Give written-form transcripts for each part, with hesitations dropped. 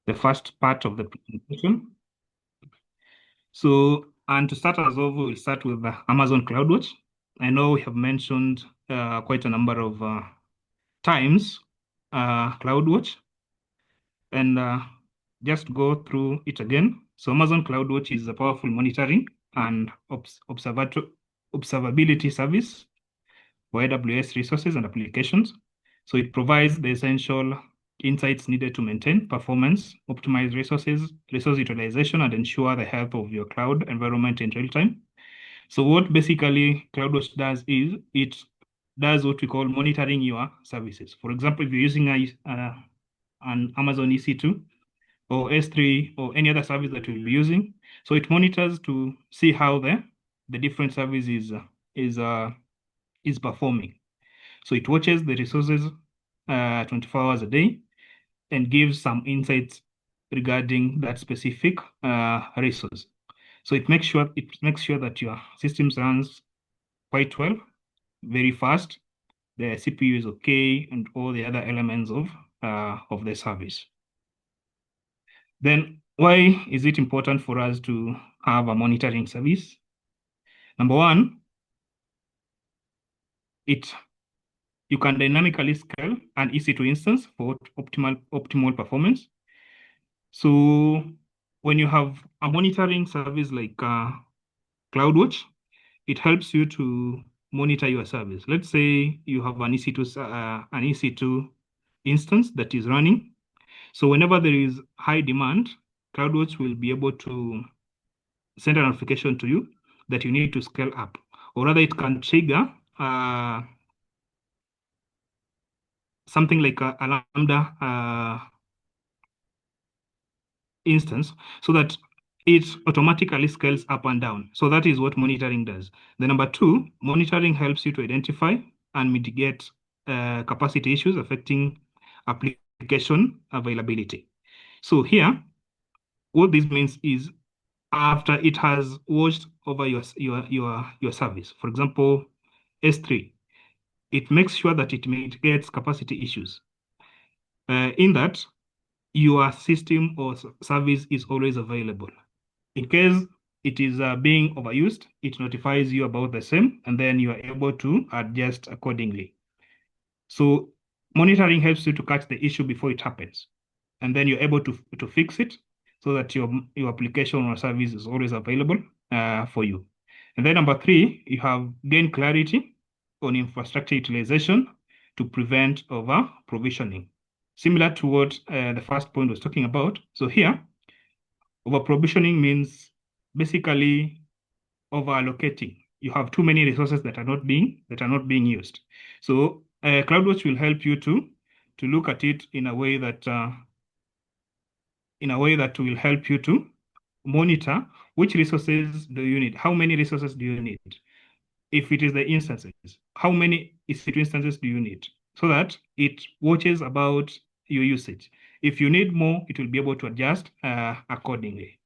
the first part of the presentation. So, and to start us off, we'll start with Amazon CloudWatch. I know we have mentioned quite a number of times CloudWatch, and just go through it again. So, Amazon CloudWatch is a powerful monitoring and observability service for AWS resources and applications. So it provides the essential insights needed to maintain performance, optimize resource utilization, and ensure the health of your cloud environment in real time. So what basically CloudWatch does is it does what we call monitoring your services. For example, if you're using an Amazon EC2 or S3 or any other service that you'll be using, so it monitors to see how the different service is performing. So it watches the resources 24 hours a day and gives some insights regarding that specific resource. So it makes sure that your systems runs quite well, very fast. The CPU is okay, and all the other elements of the service. Then why is it important for us to have a monitoring service? Number one, you can dynamically scale an EC2 instance for optimal performance. So when you have a monitoring service like CloudWatch, it helps you to monitor your service. Let's say you have an EC2 instance that is running. So whenever there is high demand, CloudWatch will be able to send a notification to you that you need to scale up, or rather, it can trigger something like a Lambda instance so that it automatically scales up and down. So that is what monitoring does. The number two, monitoring helps you to identify and mitigate capacity issues affecting application availability. So here, what this means is after it has watched over your service, for example, S3, it makes sure that it mitigates capacity issues. In that, your system or service is always available. In case it is being overused, it notifies you about the same, and then you are able to adjust accordingly. So monitoring helps you to catch the issue before it happens, and then you're able to fix it so that your application or service is always available for you. And then number three, you have gained clarity on infrastructure utilization to prevent over provisioning. Similar to what the first point was talking about. So here, over provisioning means basically over allocating. You have too many resources that are not being used. So CloudWatch will help you to look at it in a way that will help you to monitor which resources do you need, how many resources do you need. If it is the instances, how many EC2 instances do you need, so that it watches about your usage. If you need more, it will be able to adjust accordingly.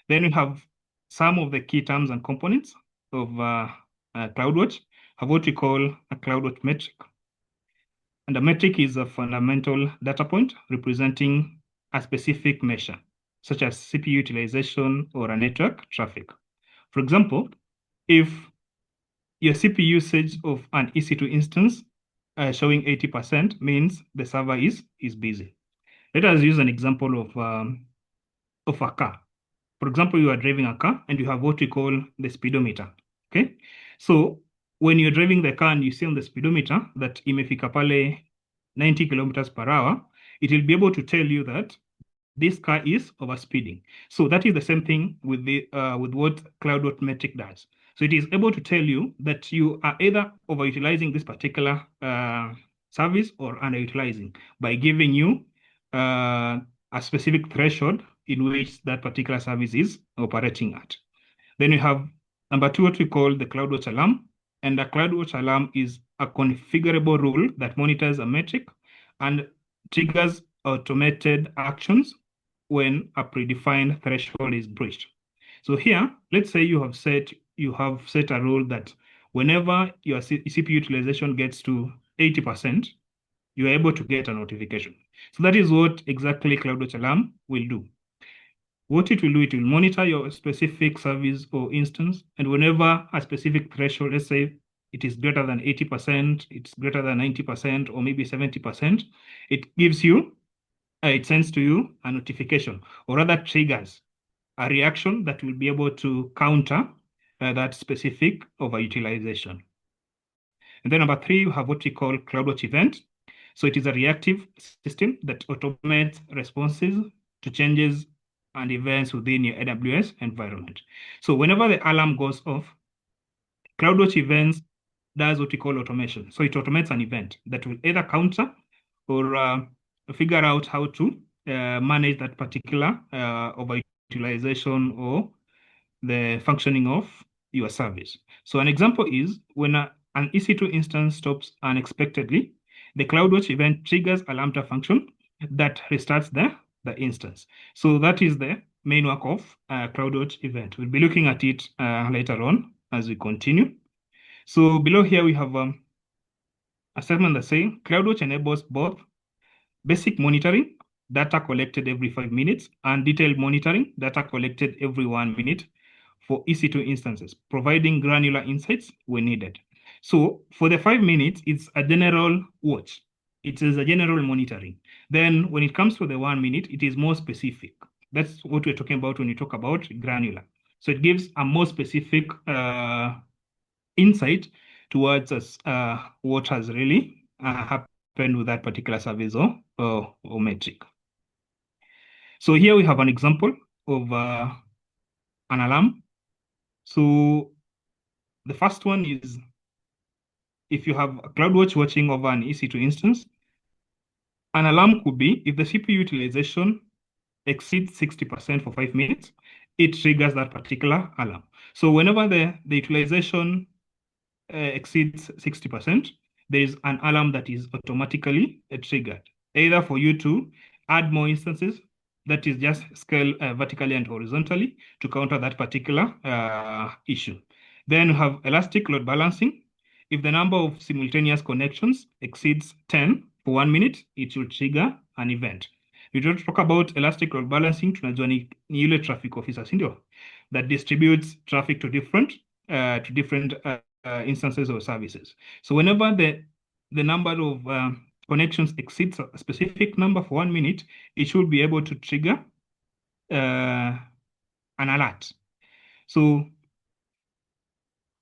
Then we have some of the key terms and components of CloudWatch, have what we call a CloudWatch metric. And a metric is a fundamental data point representing a specific measure, such as CPU utilization or a network traffic. For example, if your CPU usage of an EC2 instance showing 80% means the server is busy. Let us use an example of a car. For example, you are driving a car and you have what we call the speedometer. Okay, so when you're driving the car and you see on the speedometer that imefika pale 90 kilometers per hour, it will be able to tell you that this car is overspeeding. So that is the same thing with what CloudWatch metric does. So it is able to tell you that you are either overutilizing this particular service or underutilizing by giving you a specific threshold in which that particular service is operating at. Then we have number two, what we call the CloudWatch alarm. And the CloudWatch alarm is a configurable rule that monitors a metric and triggers automated actions when a predefined threshold is breached. So here, let's say you have set a rule that whenever your CPU utilization gets to 80%, you are able to get a notification. So that is what exactly CloudWatch Alarm will do. What it will do, it will monitor your specific service or instance, and whenever a specific threshold, let's say it is greater than 80%, it's greater than 90%, or maybe 70%, it gives you, it sends to you a notification, or rather triggers a reaction that will be able to counter that specific overutilization. And then number three, you have what we call CloudWatch event. So it is a reactive system that automates responses to changes and events within your AWS environment. So whenever the alarm goes off, CloudWatch events does what we call automation. So it automates an event that will either counter or figure out how to manage that particular overutilization or the functioning of your service. So an example is when an EC2 instance stops unexpectedly, the CloudWatch event triggers a Lambda function that restarts the instance. So that is the main work of CloudWatch event. We'll be looking at it later on as we continue. So below here we have a statement that says CloudWatch enables both basic monitoring, data collected every 5 minutes, and detailed monitoring, data collected every 1 minute for EC2 instances, providing granular insights when needed. So for the 5 minutes, it's a general watch. It is a general monitoring. Then when it comes to the 1 minute, it is more specific. That's what we're talking about when we talk about granular. So it gives a more specific insight towards us, what has really happened with that particular service or metric. So here we have an example of an alarm. So the first one is if you have a CloudWatch watching over an EC2 instance, an alarm could be if the CPU utilization exceeds 60% for 5 minutes, it triggers that particular alarm. So whenever the utilization exceeds 60%, there is an alarm that is automatically triggered, either for you to add more instances, that is just scale vertically and horizontally to counter that particular issue. Then you have elastic load balancing. If the number of simultaneous connections exceeds 10 for 1 minute, it will trigger an event. We don't talk about elastic load balancing, tunajua ni yule traffic officer, sindio, that distributes traffic to different instances or services. So whenever the number of connections exceeds a specific number for 1 minute, it should be able to trigger an alert. So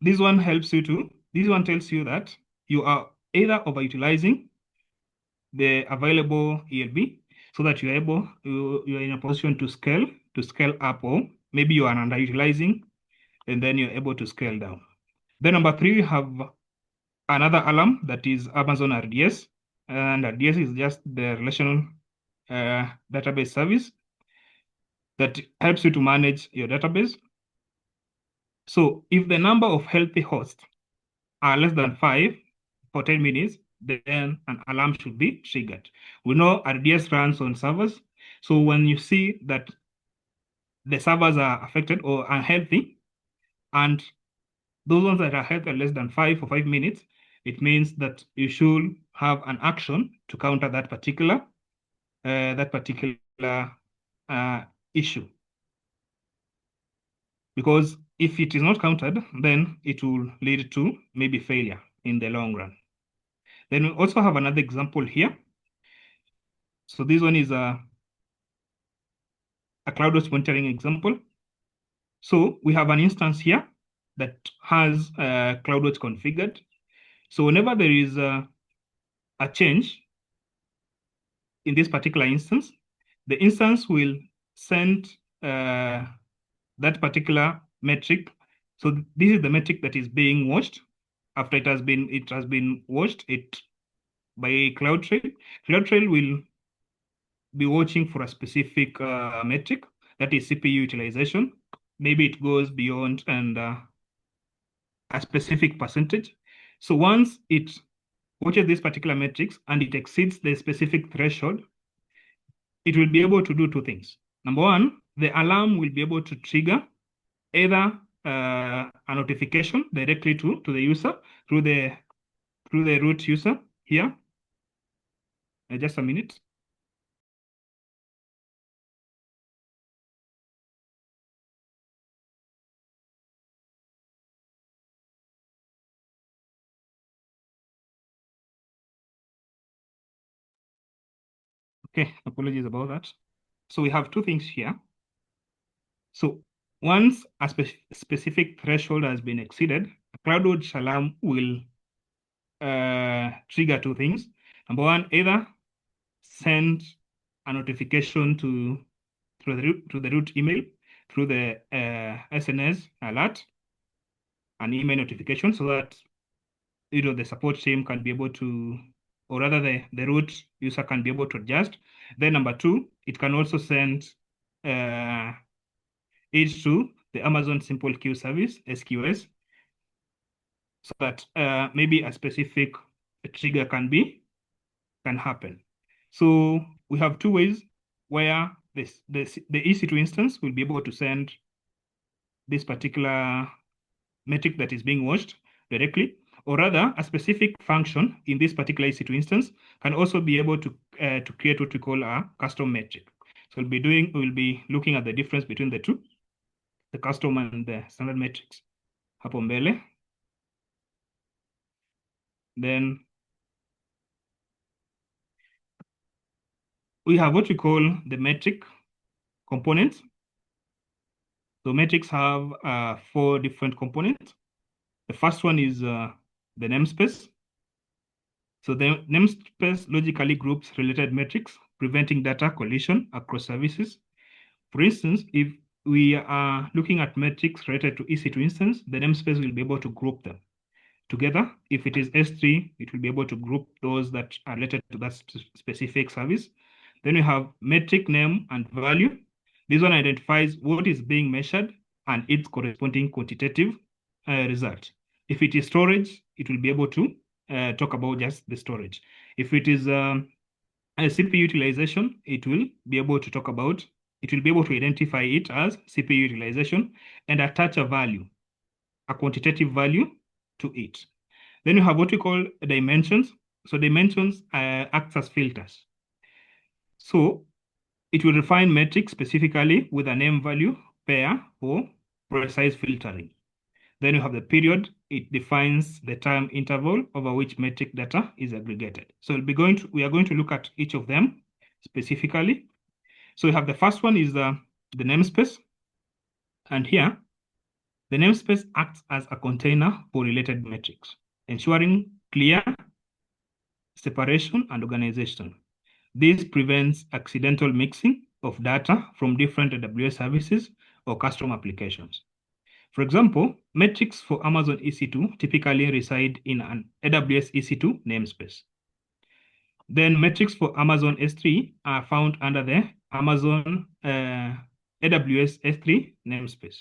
this one tells you that you are either overutilizing the available ELB so that you're in a position to scale up, or maybe you are underutilizing and then you're able to scale down. Then number three, we have another alarm that is Amazon RDS. And RDS is just the relational database service that helps you to manage your database. So if the number of healthy hosts are less than 5 for 10 minutes, then an alarm should be triggered. We know RDS runs on servers. So when you see that the servers are affected or unhealthy, and those ones that are healthy are less than 5 for 5 minutes, it means that you should have an action to counter that particular issue. Because if it is not countered, then it will lead to maybe failure in the long run. Then we also have another example here. So this one is a CloudWatch monitoring example. So we have an instance here that has CloudWatch configured. So whenever there is a change in this particular instance, the instance will send that particular metric. So this is the metric that is being watched after it has been watched by CloudTrail. CloudTrail will be watching for a specific metric, that is CPU utilization. Maybe it goes beyond and a specific percentage. So once it watches this particular metrics and it exceeds the specific threshold, it will be able to do two things. Number one, the alarm will be able to trigger either a notification directly to the user through the root user here. Just a minute. Okay, apologies about that. So we have two things here. So once a specific threshold has been exceeded, a CloudWatch alarm will trigger two things. Number one, either send a notification to the root email through the SNS alert, an email notification, so that the support team can be able to, or rather the root user can be able to adjust. Then number two, it can also send it to the Amazon Simple Queue Service, SQS, so that maybe a specific trigger can happen. So we have two ways where the EC2 instance will be able to send this particular metric that is being watched directly, or rather a specific function in this particular EC2 instance can also be able to create what we call a custom metric. So we'll be looking at the difference between the two, the custom and the standard metrics hapo mbele. Then we have what we call the metric components. So metrics have 4 different components. The first one is the namespace. So the namespace logically groups related metrics, preventing data collision across services. For instance, if we are looking at metrics related to EC2 instance, the namespace will be able to group them together. If it is S3, it will be able to group those that are related to that specific service. Then we have metric name and value. This one identifies what is being measured and its corresponding quantitative result. If it is storage, it will be able to talk about just the storage. If it is a CPU utilization, it will be able to identify it as CPU utilization and attach a value, a quantitative value to it. Then you have what we call dimensions. So dimensions acts as filters. So it will refine metrics specifically with a name value pair for precise filtering. Then you have the period. It defines the time interval over which metric data is aggregated. So we are going to look at each of them specifically. So we have the first one is the namespace. And here, the namespace acts as a container for related metrics, ensuring clear separation and organization. This prevents accidental mixing of data from different AWS services or custom applications. For example, metrics for Amazon EC2 typically reside in an AWS EC2 namespace. Then metrics for Amazon S3 are found under the Amazon AWS S3 namespace.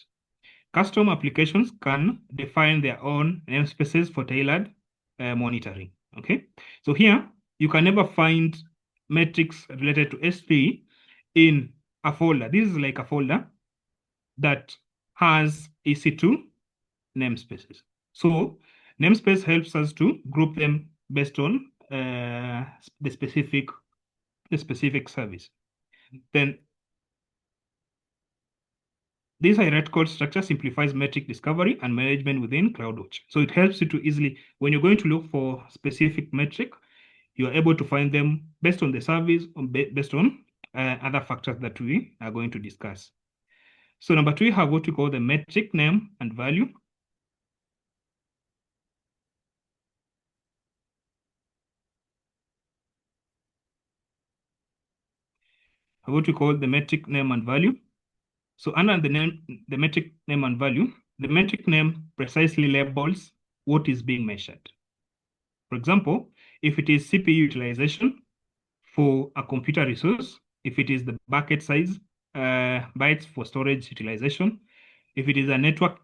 Custom applications can define their own namespaces for tailored monitoring. Okay, so here you can never find metrics related to S3 in a folder. This is like a folder that has EC2 namespaces. So namespace helps us to group them based on the specific service. Then this hierarchical structure simplifies metric discovery and management within CloudWatch. So it helps you to easily, when you're going to look for specific metric, you are able to find them based on the service, or based on other factors that we are going to discuss. So number 2, we have what we call the metric name and value. What we call the metric name and value. So under the metric name and value, the metric name precisely labels what is being measured. For example, if it is CPU utilization for a computer resource, if it is the bucket size, bytes for storage utilization, if it is a network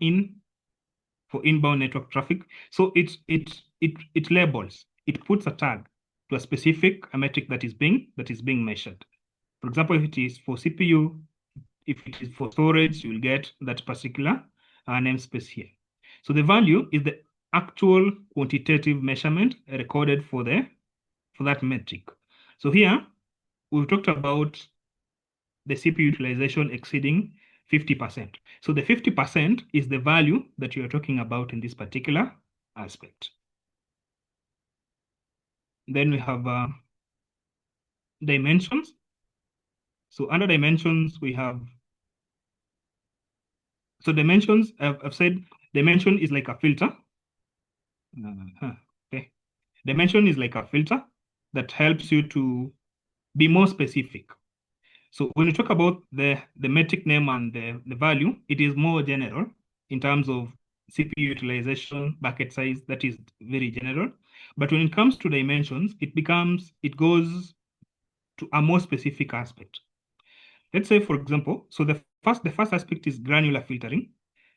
for inbound network traffic, so it labels, it puts a tag to a specific metric that is being measured. For example, if it is for CPU, if it is for storage, you will get that particular namespace here. So the value is the actual quantitative measurement recorded for that metric. So here we've talked about the CPU utilization exceeding 50%. So the 50% is the value that you are talking about in this particular aspect. Then we have dimensions. So under dimensions, we have, so dimensions, I've said dimension is like a filter. Okay. Dimension is like a filter that helps you to be more specific. So when you talk about the metric name and the value, it is more general in terms of CPU utilization, bucket size, that is very general. But when it comes to dimensions, it goes to a more specific aspect. Let's say, for example, so the first aspect is granular filtering.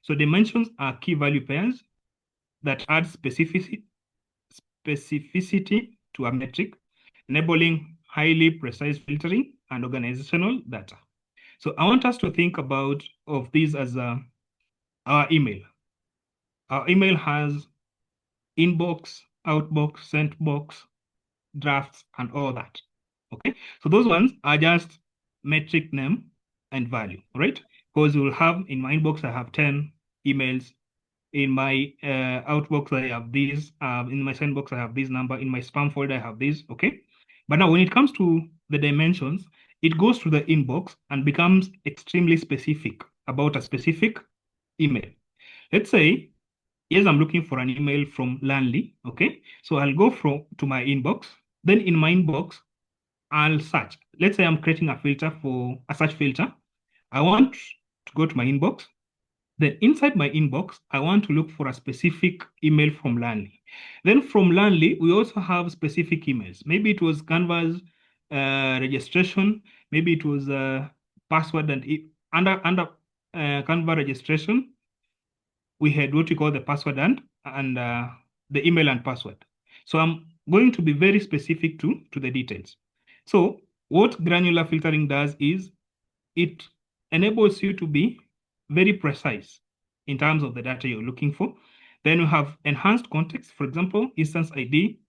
So dimensions are key value pairs that add specificity to a metric, enabling highly precise filtering and organizational data. So I want us to think of these as our email. Our email has inbox, outbox, sent box, drafts, and all that. Okay, so those ones are just metric name and value, right? Because you will have in my inbox, I have 10 emails. In my outbox, I have these. In my sendbox, I have this number. In my spam folder, I have this. Okay. But now when it comes to the dimensions, it goes to the inbox and becomes extremely specific about a specific email. Let's say, yes, I'm looking for an email from Lanley. Okay. So I'll go to my inbox. Then in my inbox, I'll search. Let's say I'm creating a filter for a search filter. I want to go to my inbox. Then inside my inbox, I want to look for a specific email from Lanley. Then from Lanley, we also have specific emails. Maybe it was Canva's registration. Maybe it was password and under Canva registration, we had what we call the password and the email and password. So I'm going to be very specific to the details. So what granular filtering does is it enables you to be very precise in terms of the data you're looking for. Then you have enhanced context. For example, instance ID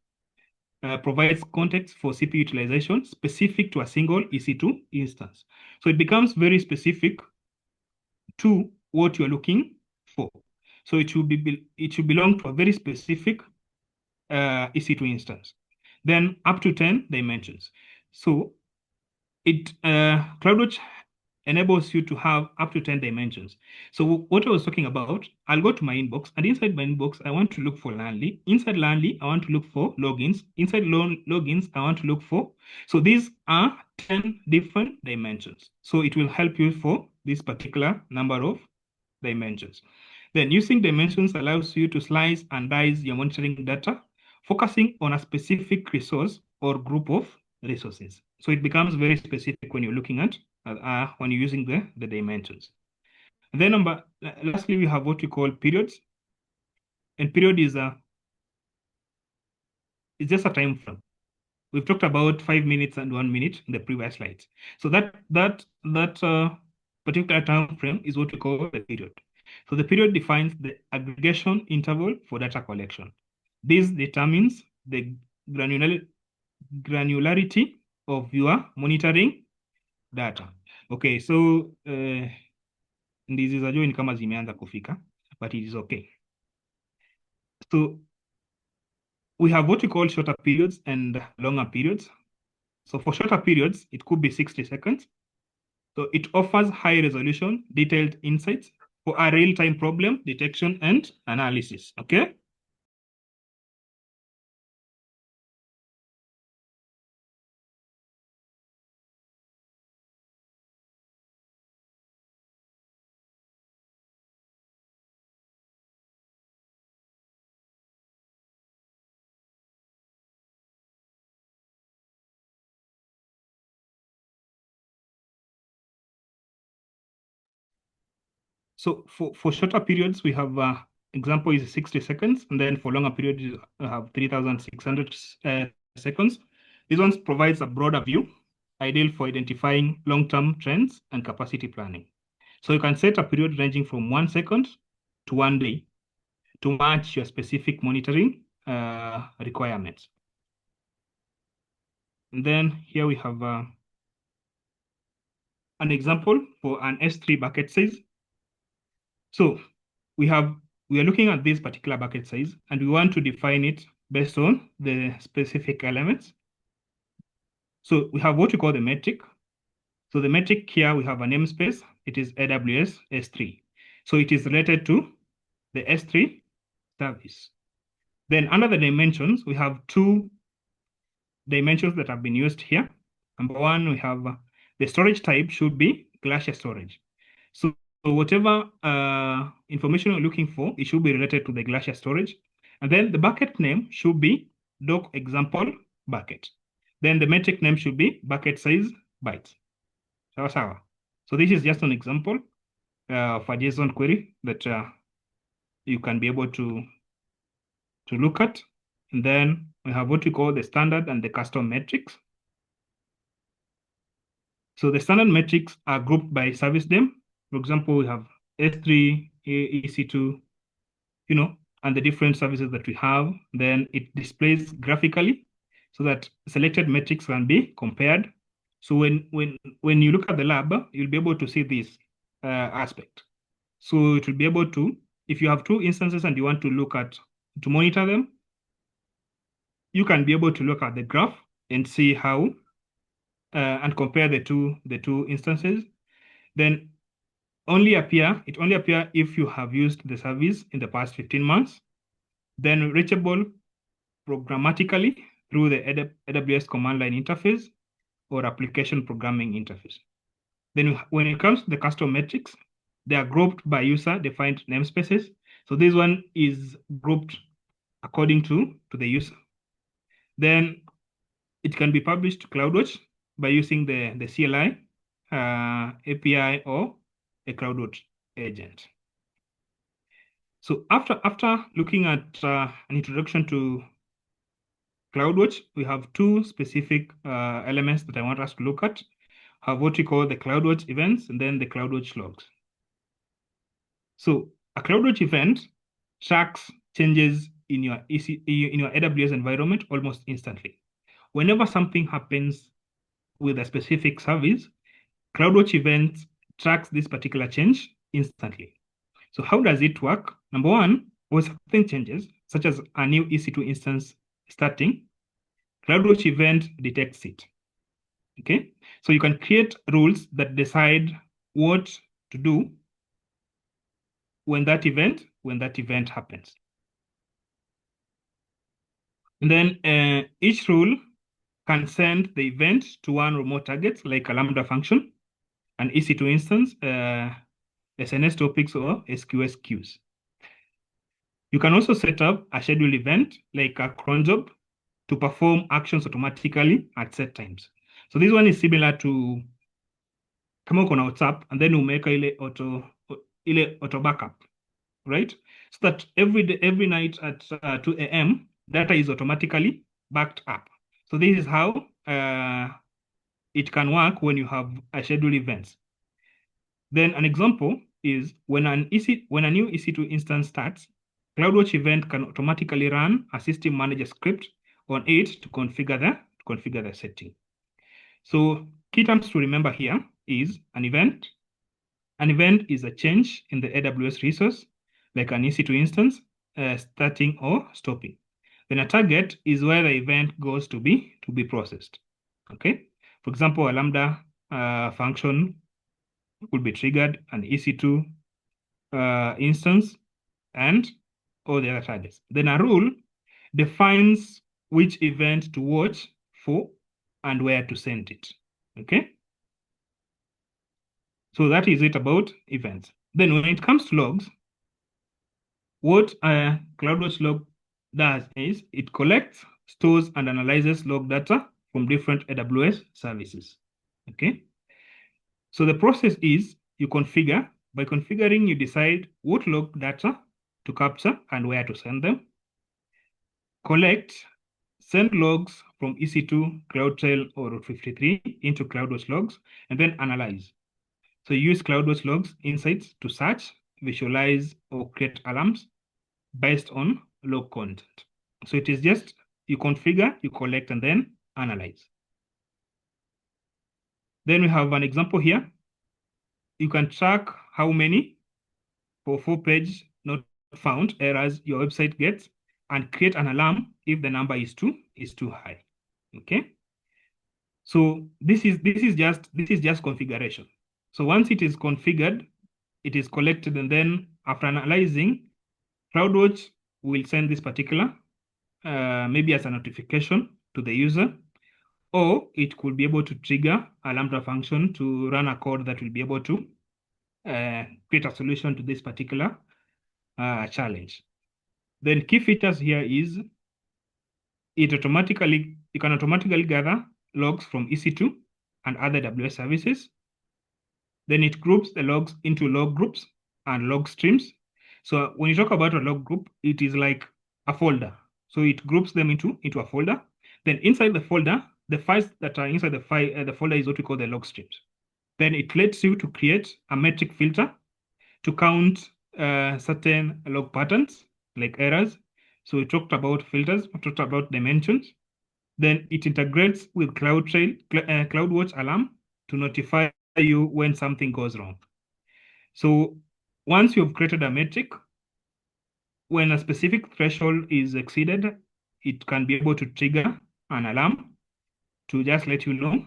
provides context for CPU utilization specific to a single EC2 instance. So it becomes very specific to what you're looking for. So it should belong to a very specific EC2 instance. Then up to 10 dimensions. So CloudWatch enables you to have up to 10 dimensions. So what I was talking about, I'll go to my inbox, and inside my inbox, I want to look for Lanley. Inside Lanley, I want to look for logins. Inside logins, I want to look for. So these are 10 different dimensions. So it will help you for this particular number of dimensions. Then using dimensions allows you to slice and dice your monitoring data, focusing on a specific resource or group of resources. So it becomes very specific when you're looking at when you're using the dimensions. And then lastly, we have what we call periods. And period is it's just a time frame. We've talked about 5 minutes and 1 minute in the previous slides. So that particular time frame is what we call the period. So the period defines the aggregation interval for data collection. This determines the granularity of your monitoring data. Okay, so ndizi za jua ni kama zimeanza kufika, but it is okay. So we have what we call shorter periods and longer periods. So for shorter periods, it could be 60 seconds. So it offers high resolution, detailed insights for a real-time problem detection and analysis, okay? So for shorter periods, we have example is 60 seconds, and then for longer periods, you have 3,600 seconds. This one provides a broader view, ideal for identifying long-term trends and capacity planning. So you can set a period ranging from 1 second to 1 day to match your specific monitoring requirements. And then here we have an example for an S3 bucket size. So we are looking at this particular bucket size, and we want to define it based on the specific elements. So we have what we call the metric. So the metric here, we have a namespace. It is AWS S3. So it is related to the S3 service. Then under the dimensions, we have two dimensions that have been used here. Number one, we have the storage type should be Glacier storage. So whatever information you're looking for, it should be related to the Glacier storage. And then the bucket name should be doc example bucket. Then the metric name should be bucket size bytes. So this is just an example of a JSON query that you can be able to look at. And then we have what we call the standard and the custom metrics. So the standard metrics are grouped by service name. For example, we have S3, EC2, and the different services that we have. Then it displays graphically so that selected metrics can be compared. So when you look at the lab, you'll be able to see this aspect. So it will be able to, if you have two instances and you want to monitor them, you can be able to look at the graph and see how and compare the two instances. Then it only appear if you have used the service in the past 15 months, then reachable programmatically through the AWS command line interface or application programming interface. Then when it comes to the custom metrics, they are grouped by user-defined namespaces. So this one is grouped according to the user. Then it can be published to CloudWatch by using the CLI API or a CloudWatch agent. So after looking at an introduction to CloudWatch, we have two specific elements that I want us to look at. Have what we call the CloudWatch events and then the CloudWatch logs. So a CloudWatch event tracks changes in your AWS environment almost instantly. Whenever something happens with a specific service, CloudWatch events tracks this particular change instantly. So how does it work? Number one, when something changes, such as a new EC2 instance starting, CloudWatch event detects it. Okay, so you can create rules that decide what to do when that event happens. And then each rule can send the event to one remote target, like a Lambda function, an EC2 instance, SNS topics, or SQS queues. You can also set up a scheduled event, like a cron job, to perform actions automatically at set times. So this one is similar to kama uko na WhatsApp and then umeweka ile auto backup, right? So that every night at 2 a.m. data is automatically backed up. So this is how it can work when you have a scheduled events. Then an example is when a new EC2 instance starts, CloudWatch event can automatically run a system manager script on it to configure the setting. So key terms to remember here is an event. An event is a change in the AWS resource, like an EC2 instance starting or stopping. Then a target is where the event goes to be processed. Okay. For example, a Lambda function could be triggered, an EC2 instance, and all the other targets. Then a rule defines which event to watch for and where to send it. Okay. So that is it about events. Then when it comes to logs, what a CloudWatch log does is it collects, stores, and analyzes log data from different AWS services. Okay. So the process is you configure. By configuring, you decide what log data to capture and where to send them. Collect, send logs from EC2, CloudTrail, or Route 53 into CloudWatch logs, and then analyze. So you use CloudWatch logs insights to search, visualize, or create alarms based on log content. So it is just you configure, you collect, and then analyze. Then we have an example here. You can track how many for 4-page not found errors your website gets and create an alarm if the number is too high. Okay. So this is just configuration. So once it is configured, it is collected, and then after analyzing, CloudWatch will send this particular maybe as a notification to the user, or it could be able to trigger a Lambda function to run a code that will be able to create a solution to this particular challenge. Then key features here is you can automatically gather logs from EC2 and other AWS services. Then it groups the logs into log groups and log streams. So when you talk about a log group, it is like a folder. So it groups them into a folder. Then inside the folder, the files that are inside the folder is what we call the log streams. Then it lets you to create a metric filter to count certain log patterns like errors. So we talked about filters, we talked about dimensions. Then it integrates with CloudWatch Alarm to notify you when something goes wrong. So once you've created a metric, when a specific threshold is exceeded, it can be able to trigger an alarm to just let you know.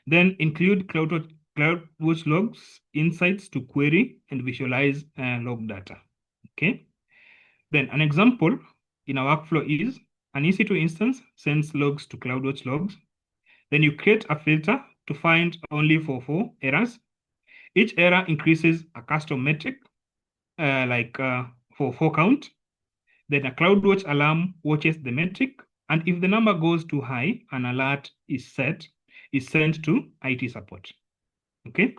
Then include CloudWatch logs insights to query and visualize log data. Okay. Then an example in our workflow is an EC2 instance sends logs to CloudWatch logs. Then you create a filter to find only for 4 errors. Each error increases a custom metric, for 4 count. Then a CloudWatch alarm watches the metric, and if the number goes too high, an alert is sent to IT support. Okay,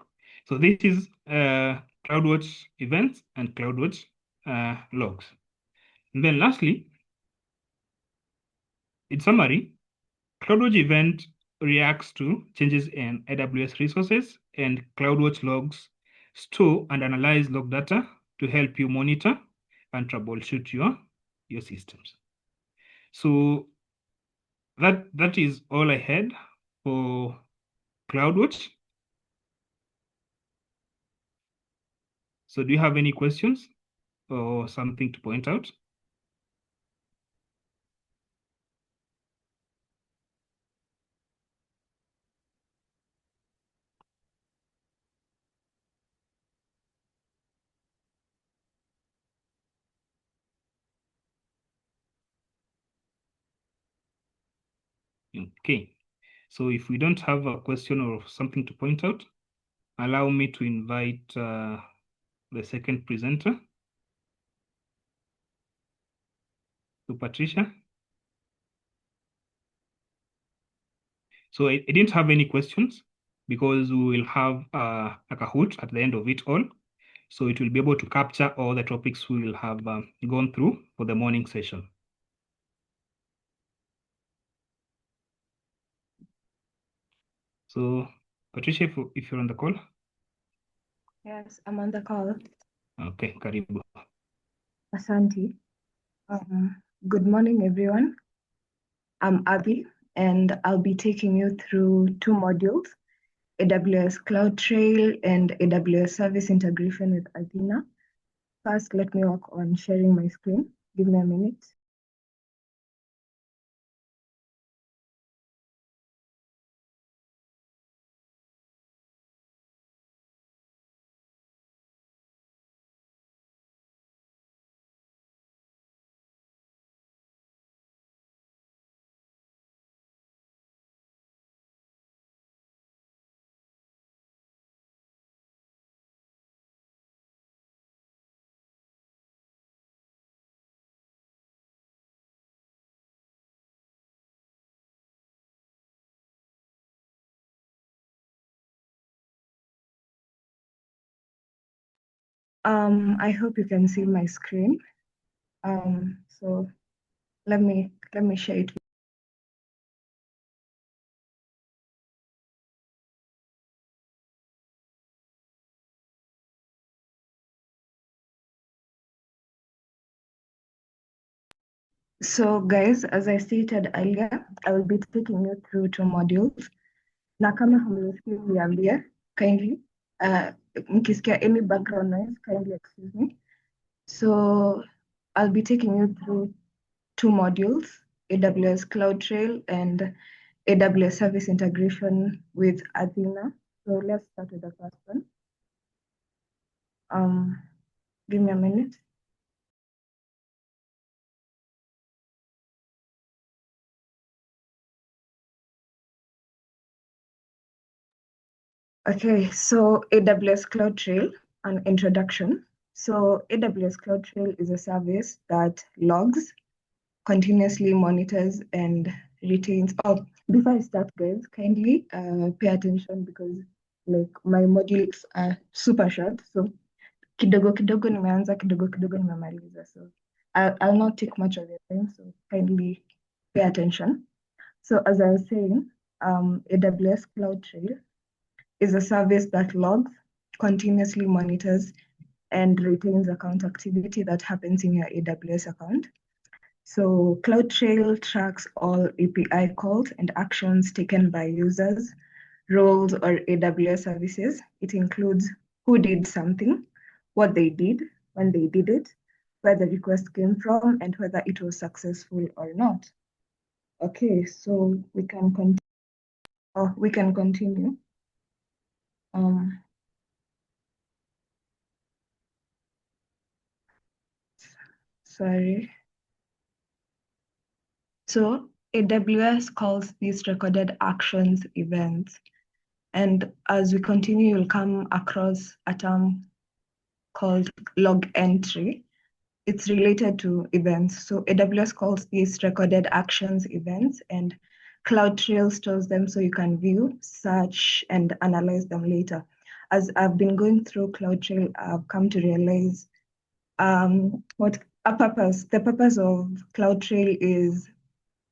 so this is CloudWatch events and CloudWatch logs. And then lastly, in summary, CloudWatch event reacts to changes in AWS resources, and CloudWatch logs store and analyze log data to help you monitor and troubleshoot your systems. So that is all I had for CloudWatch. So do you have any questions or something to point out? Okay, so if we don't have a question or something to point out, allow me to invite the second presenter, to Patricia. So I didn't have any questions because we will have a Kahoot at the end of it all. So it will be able to capture all the topics we will have gone through for the morning session. So Patricia, if you're on the call. Yes, I'm on the call. Okay, karibu. Asante. Good morning, everyone. I'm Abby, and I'll be taking you through 2 modules, AWS CloudTrail and AWS Service Integration with Athena. First, let me work on sharing my screen. Give me a minute. I hope you can see my screen. So let me share it. So guys, as I stated earlier, I will be taking you through 2 modules. Na kama hamnisikii niambie, kindly. Mkisikia any background noise, kindly excuse me. So I'll be taking you through 2 modules, AWS CloudTrail and AWS service integration with Athena. So let's start with the first one. Give me a minute. Okay, so AWS CloudTrail, an introduction. So AWS CloudTrail is a service that logs, continuously monitors, and retains. Oh, before I start, guys, kindly pay attention because like my modules are super short. So kidogo kidogo nimeanza, kidogo kidogo nimemaliza. So I'll not take much of your time. So kindly pay attention. So as I was saying, AWS CloudTrail is a service that logs, continuously monitors, and retains account activity that happens in your AWS account. So CloudTrail tracks all API calls and actions taken by users, roles, or AWS services. It includes who did something, what they did, when they did it, where the request came from, and whether it was successful or not. Okay, so we can continue. Sorry. So AWS calls these recorded actions events. And as we continue, you'll come across a term called log entry. It's related to events. So AWS calls these recorded actions events, and CloudTrail stores them so you can view, search, and analyze them later. As I've been going through CloudTrail, I've come to realize what the purpose of CloudTrail is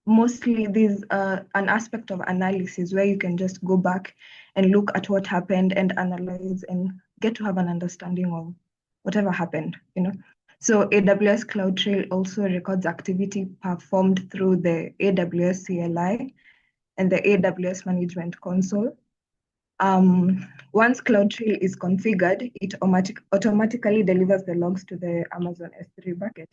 mostly there's an aspect of analysis where you can just go back and look at what happened and analyze and get to have an understanding of whatever happened, So AWS CloudTrail also records activity performed through the AWS CLI and the AWS Management Console. Once CloudTrail is configured, it automatically delivers the logs to the Amazon S3 bucket.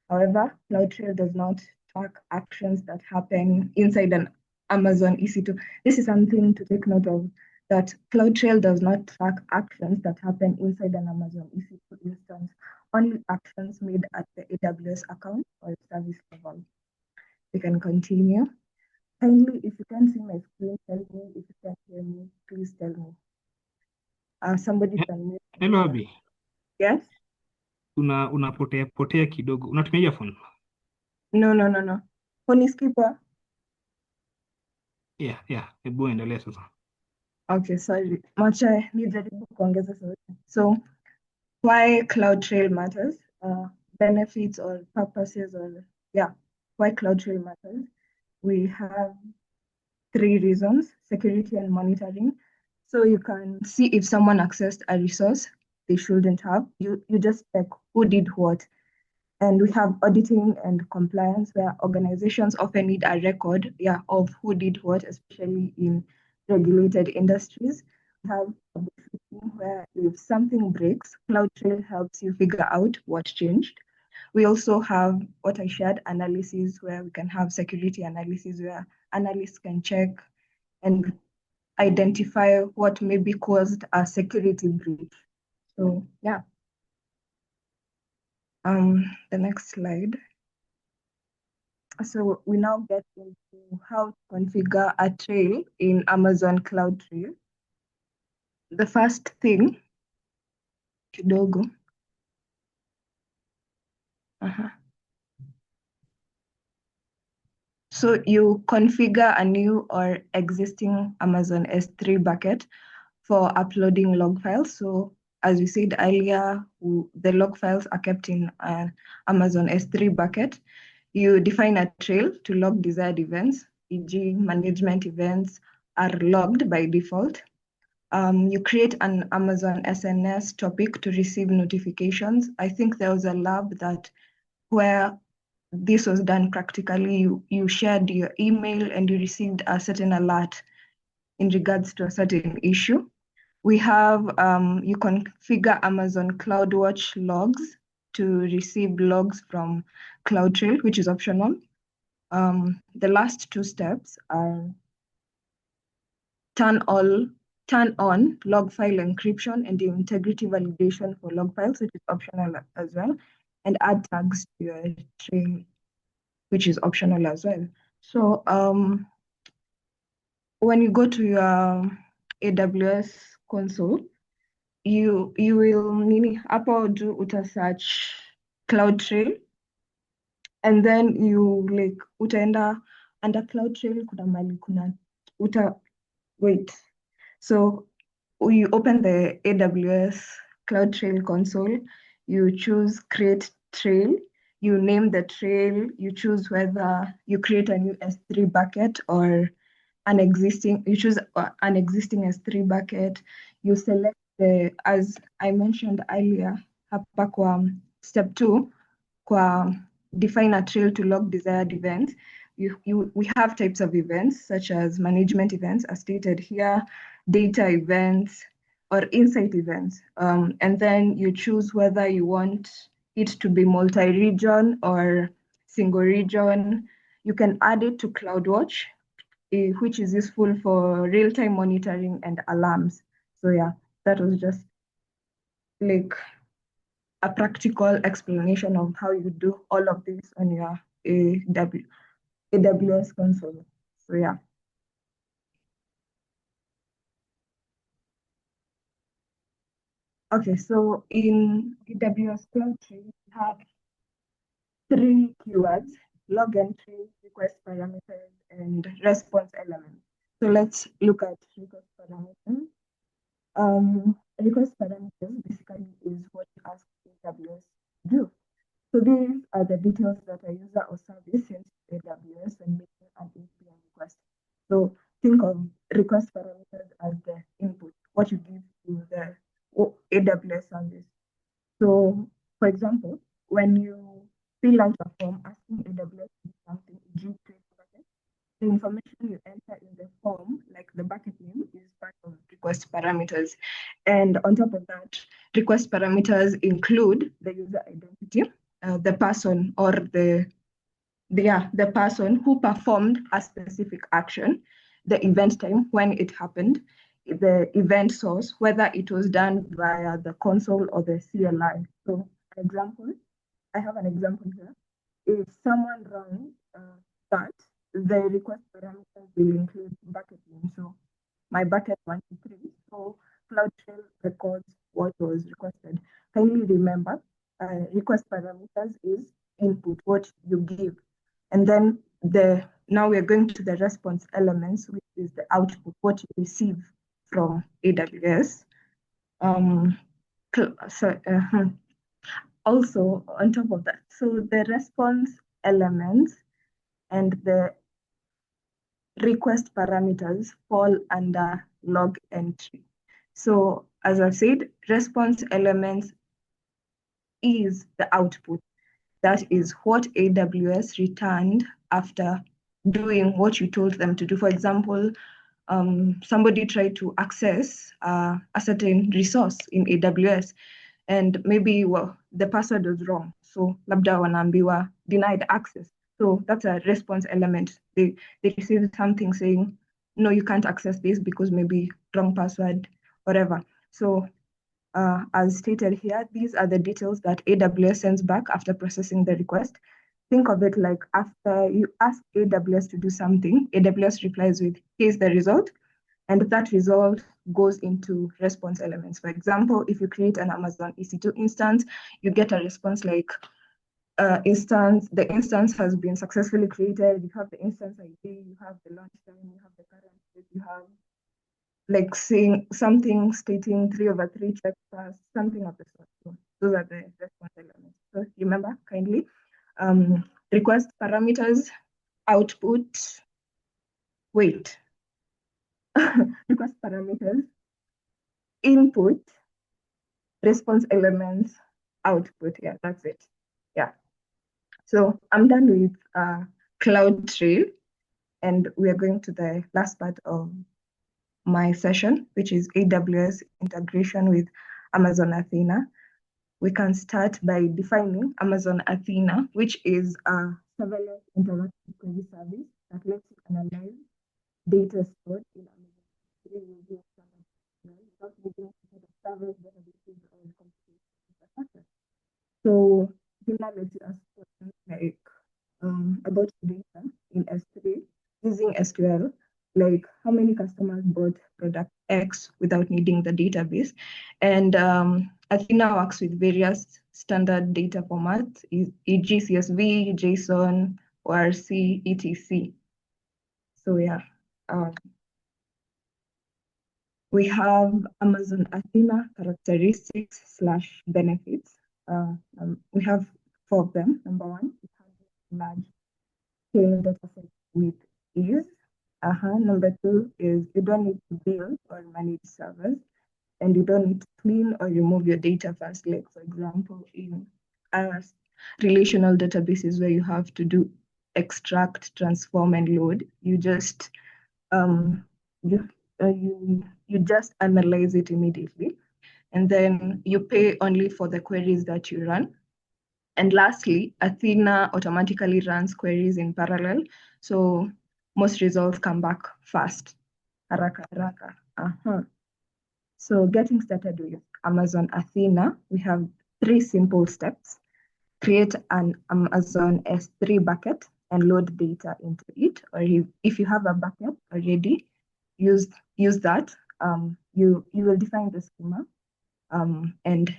However, CloudTrail does not track actions that happen inside an Amazon EC2. This is something to take note of, that CloudTrail does not track actions that happen inside an Amazon EC2 instance, only actions made at the AWS account or service level. We can continue. Kindly, if you can see my screen, tell me. If you can hear me, please tell me. Somebody can mute. Hello, Abby. Yes? Unapotea kidogo. Unatumia earphone? No. Phone is keeper. Yeah. Hebu endelea sasa. Okay, sorry. Macha nijaribu kuongeza sauti. So, why CloudTrail matters? Benefits or purposes why CloudTrail matters. We have 3 reasons: security and monitoring. So you can see if someone accessed a resource they shouldn't have. You just check who did what. And we have auditing and compliance, where organizations often need a record of who did what, especially in regulated industries. We have where if something breaks, CloudTrail helps you figure out what changed. We also have what I shared, analysis, where we can have security analysis, where analysts can check and identify what maybe caused a security breach. So yeah. The next slide. So we now get into how to configure a trail in Amazon CloudTrail. The first thing, kidogo. So you configure a new or existing Amazon S3 bucket for uploading log files. So as we said earlier, the log files are kept in an Amazon S3 bucket. You define a trail to log desired events, e.g. management events are logged by default. You create an Amazon SNS topic to receive notifications. I think there was a lab where this was done practically. You shared your email and you received a certain alert in regards to a certain issue. We have, you configure Amazon CloudWatch logs to receive logs from CloudTrail, which is optional. The last 2 steps are turn on log file encryption and the integrity validation for log files, which is optional as well, and add tags to your trail, which is optional as well. So when you go to your AWS console, you will nini hapo juu uta search CloudTrail, and then you like utaenda under CloudTrail kuna mali kuna wait. So you open the AWS CloudTrail console, you choose create trail, you name the trail, you choose whether you create a new S3 bucket or you choose an existing S3 bucket, you select as I mentioned earlier, hapa kwa step 2, kwa define a trail to log desired events. We have types of events such as management events, as stated here, data events, or insight events. And then you choose whether you want it to be multi-region or single region. You can add it to CloudWatch, which is useful for real-time monitoring and alarms. So yeah, that was just like a practical explanation of how you do all of this on your AWS console. So yeah. Okay, so in AWS CloudTrail, we have 3 keywords: log entry, request parameters, and response elements. So let's look at request parameters. Request parameters basically is what you ask AWS to do. So these are the details that a user or service sends to AWS when making an API request. So think of request parameters as the input, what you give to the AWS service. So for example, when you fill out a form asking AWS to do something, create a bucket, the information you enter in the form, like the bucket name, is part of request parameters. And on top of that, request parameters include the user identity, the person or the person who performed a specific action, the event time when it happened, the event source, whether it was done via the console or the CLI. So, example, I have an example here. If someone runs that, the request parameters will include bucket name. So my bucket 123. So CloudTrail records what was requested. Kindly remember, request parameters is input, what you give. And then now we're going to the response elements, which is the output, what you receive from AWS. Also, on top of that, so the response elements and the request parameters fall under log entry. So as I said, response elements is the output. That is what AWS returned after doing what you told them to do. For example, somebody tried to access a certain resource in AWS, and maybe the password was wrong. So labda wanaambiwa denied access. So that's a response element. They received something saying, no, you can't access this because maybe wrong password, whatever. So as stated here, these are the details that AWS sends back after processing the request. Think of it like after you ask AWS to do something, AWS replies with, here's the result. And that result goes into response elements. For example, if you create an Amazon EC2 instance, you get a response like, the instance has been successfully created. You have the instance ID, you have the launch time, you have the current state, you have like saying something stating 3/3 check pass, something of the sort. So those are the response elements. So remember kindly, request parameters, output, wait, request parameters, input, response elements, output. Yeah, that's it. Yeah. So I'm done with CloudTrail, and we are going to the last part of my session, which is AWS integration with Amazon Athena. We can start by defining Amazon Athena, which is a serverless interactive query service that lets you analyze data stored in Amazon S3 using standard without needing a set of servers, databases, or complicated infrastructure. So Athena lets you ask questions like about data in S3 using SQL, like how many customers bought product X without needing the database. And Athena works with various standard data formats, e.g. CSV, JSON, ORC, etc. So yeah, um, we have Amazon Athena characteristics slash benefits. We have four of them. Number one, it has large scale data set with ease. Number two is you don't need to build or manage servers, and you don't need to clean or remove your data fast. Like for example, in relational databases where you have to do extract, transform, and load, you just um, you you just analyze it immediately, and then you pay only for the queries that you run. And lastly, Athena automatically runs queries in parallel, so most results come back fast. Haraka haraka. So getting started with Amazon Athena, we have three simple steps. Create an Amazon S3 bucket and load data into it. Or if you have a bucket already, use that. You will define the schema and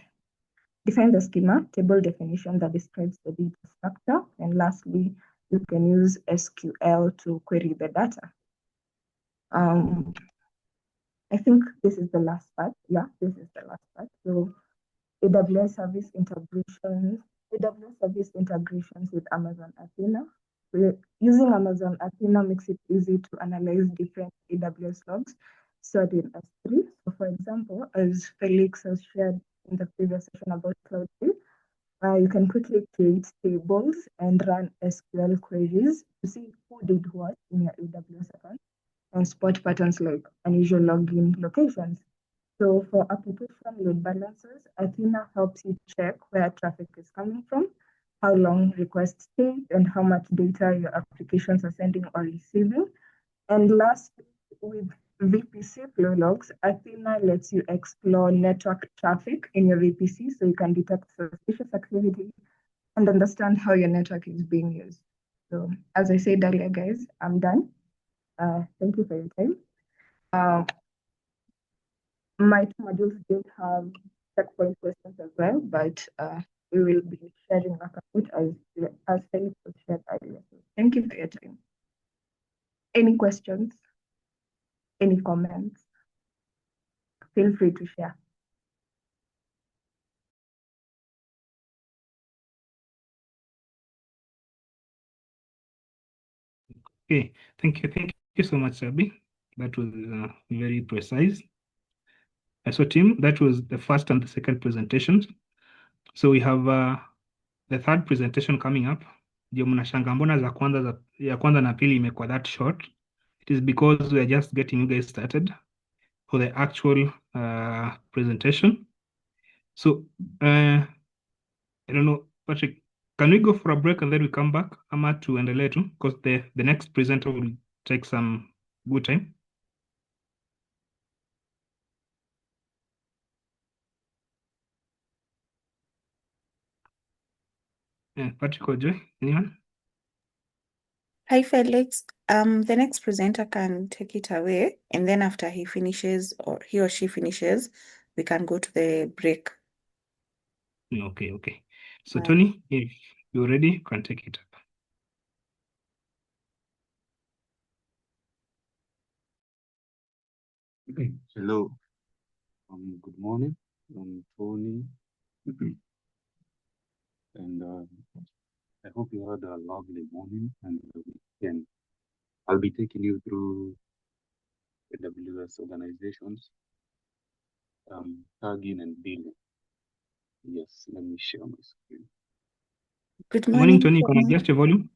define the schema, table definition that describes the data structure. And lastly, you can use SQL to query the data. I think this is the last part. Yeah, this is the last part. So AWS service integrations, AWS service integrations with Amazon Athena. Using Amazon Athena makes it easy to analyze different AWS logs stored in S3. So for example, as Felix has shared in the previous session about Cloudflare, you can quickly create tables and run SQL queries to see who did what in your AWS account and spot patterns like unusual login locations. So for application load balancers, Athena helps you check where traffic is coming from, how long requests take, and how much data your applications are sending or receiving. And lastly, with VPC flow logs, Athena lets you explore network traffic in your VPC so you can detect suspicious activity and understand how your network is being used. So as I said earlier, guys, I'm done. Thank you for your time. My two modules did have checkpoint questions as well, but we will be sharing a Kahoot as Felix was shared earlier. So thank you for your time. Any questions? Any comments? Feel free to share. Okay, thank you. Thank you so much, Sabi. That was very precise. So, team, that was the first and the second presentations. So we have the third presentation coming up. Ndio mnashanga mbona ya kwanza na pili imekuwa that short. It is because we are just getting you guys started for the actual presentation. So I don't know, Patrick, can we go for a break and then we come back? Ama tuendelee tu because the next presenter will take some good time. Patrick or Joy, anyone? Hi, Felix. The next presenter can take it away, and then after he finishes or he or she finishes, we can go to the break. Okay. So Right. Tony, if you're ready, you can take it up. Hello. Good morning. I'm Tony. And I hope you had a lovely morning and weekend. I'll be taking you through AWS organizations, tagging and billing. Yes, let me share my screen. Good Good morning, morning, Tony. Can I adjust your volume?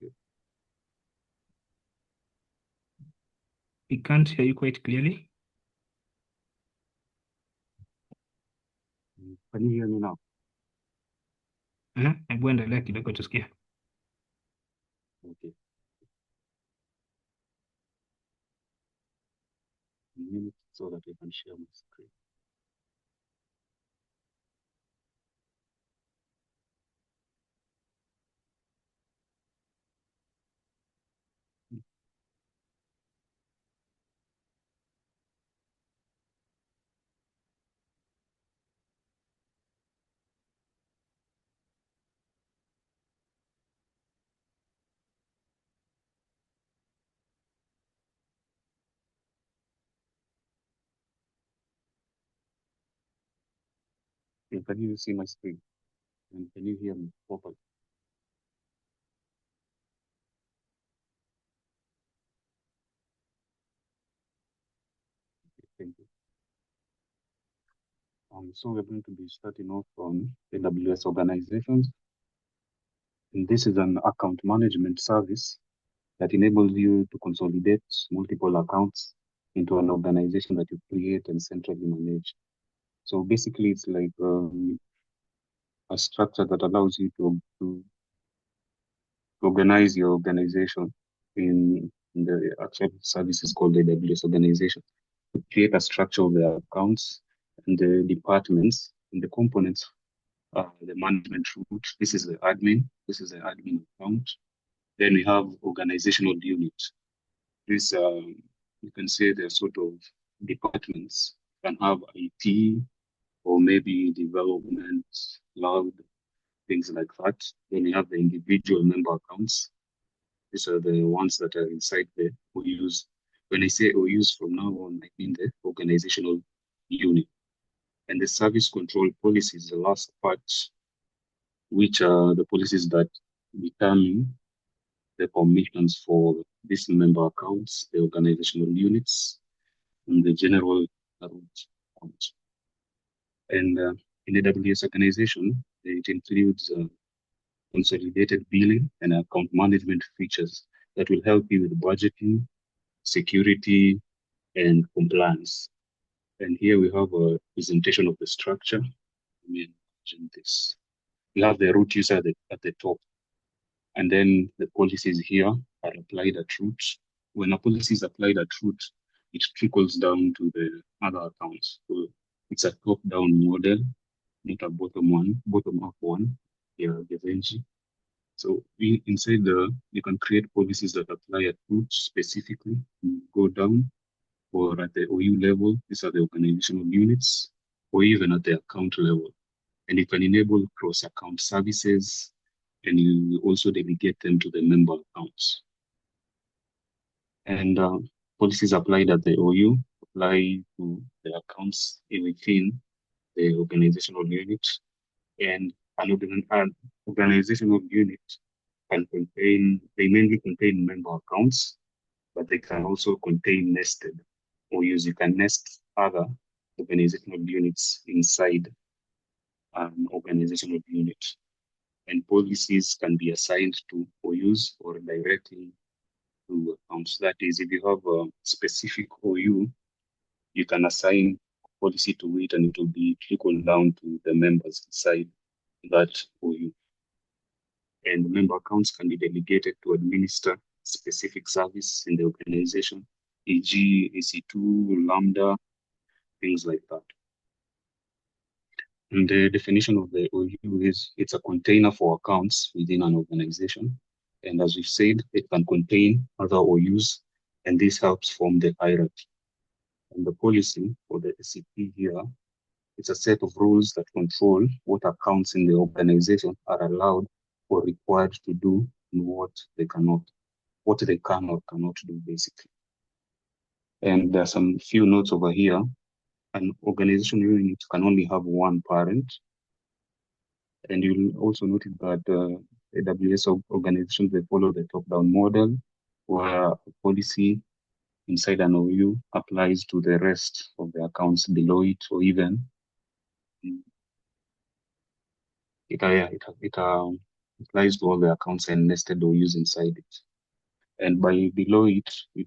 Okay. We can't hear you quite clearly. Can you hear me now? Hebu endelea kidogo tusikie. Okay. minute so that I can share my screen. Can you see my screen? And can you hear me properly? Thank you. So we're going to be starting off on AWS organizations. And this is an account management service that enables you to consolidate multiple accounts into an organization that you create and centrally manage. So basically, it's like a structure that allows you to organize your organization in the actual service is called AWS organization. To create a structure of the accounts and the departments and the components, the management root. This is the admin. This is the admin account. Then we have organizational unit. This you can say they're sort of departments. You can have IT or maybe development, cloud, things like that. Then you have the individual member accounts. These are the ones that are inside the OUs. When I say OUs from now on, I mean the organizational unit. And the service control policies, the last part, which are the policies that determine the permissions for these member accounts, the organizational units, and the general root account. And in AWS organization, it includes consolidated billing and account management features that will help you with budgeting, security, and compliance. And here we have a presentation of the structure. Let me imagine this. We have the root user at the top, and then the policies here are applied at root. When a policy is applied at root, it trickles down to the other accounts. So it's a top-down model, not a bottom-up one. Here, Devenji. So inside you can create policies that apply at root specifically, go down, or at the OU level, these are the organizational units, or even at the account level. And you can enable cross-account services, and you also delegate them to the member accounts. And policies applied at the OU apply to the accounts within the organizational unit. And an organizational unit they mainly contain member accounts, but they can also contain nested OUs. You can nest other organizational units inside an organizational unit. And policies can be assigned to OUs or directly to accounts. That is, if you have a specific OU, you can assign a policy to it and it will be trickled down to the members inside that OU. And member accounts can be delegated to administer specific service in the organization, e.g. EC2, Lambda, things like that. And the definition of the OU is it's a container for accounts within an organization. And as we've said, it can contain other OUs, and this helps form the hierarchy. And the policy for the SCP here, it's a set of rules that control what accounts in the organization are allowed or required to do and what they can or cannot do, basically. And there are some few notes over here. An organization unit can only have one parent. And you'll also notice that AWS organizations, they follow the top-down model, where a policy inside an OU applies to the rest of the accounts below it, or even it applies to all the accounts and nested OUs inside it. And by below it, we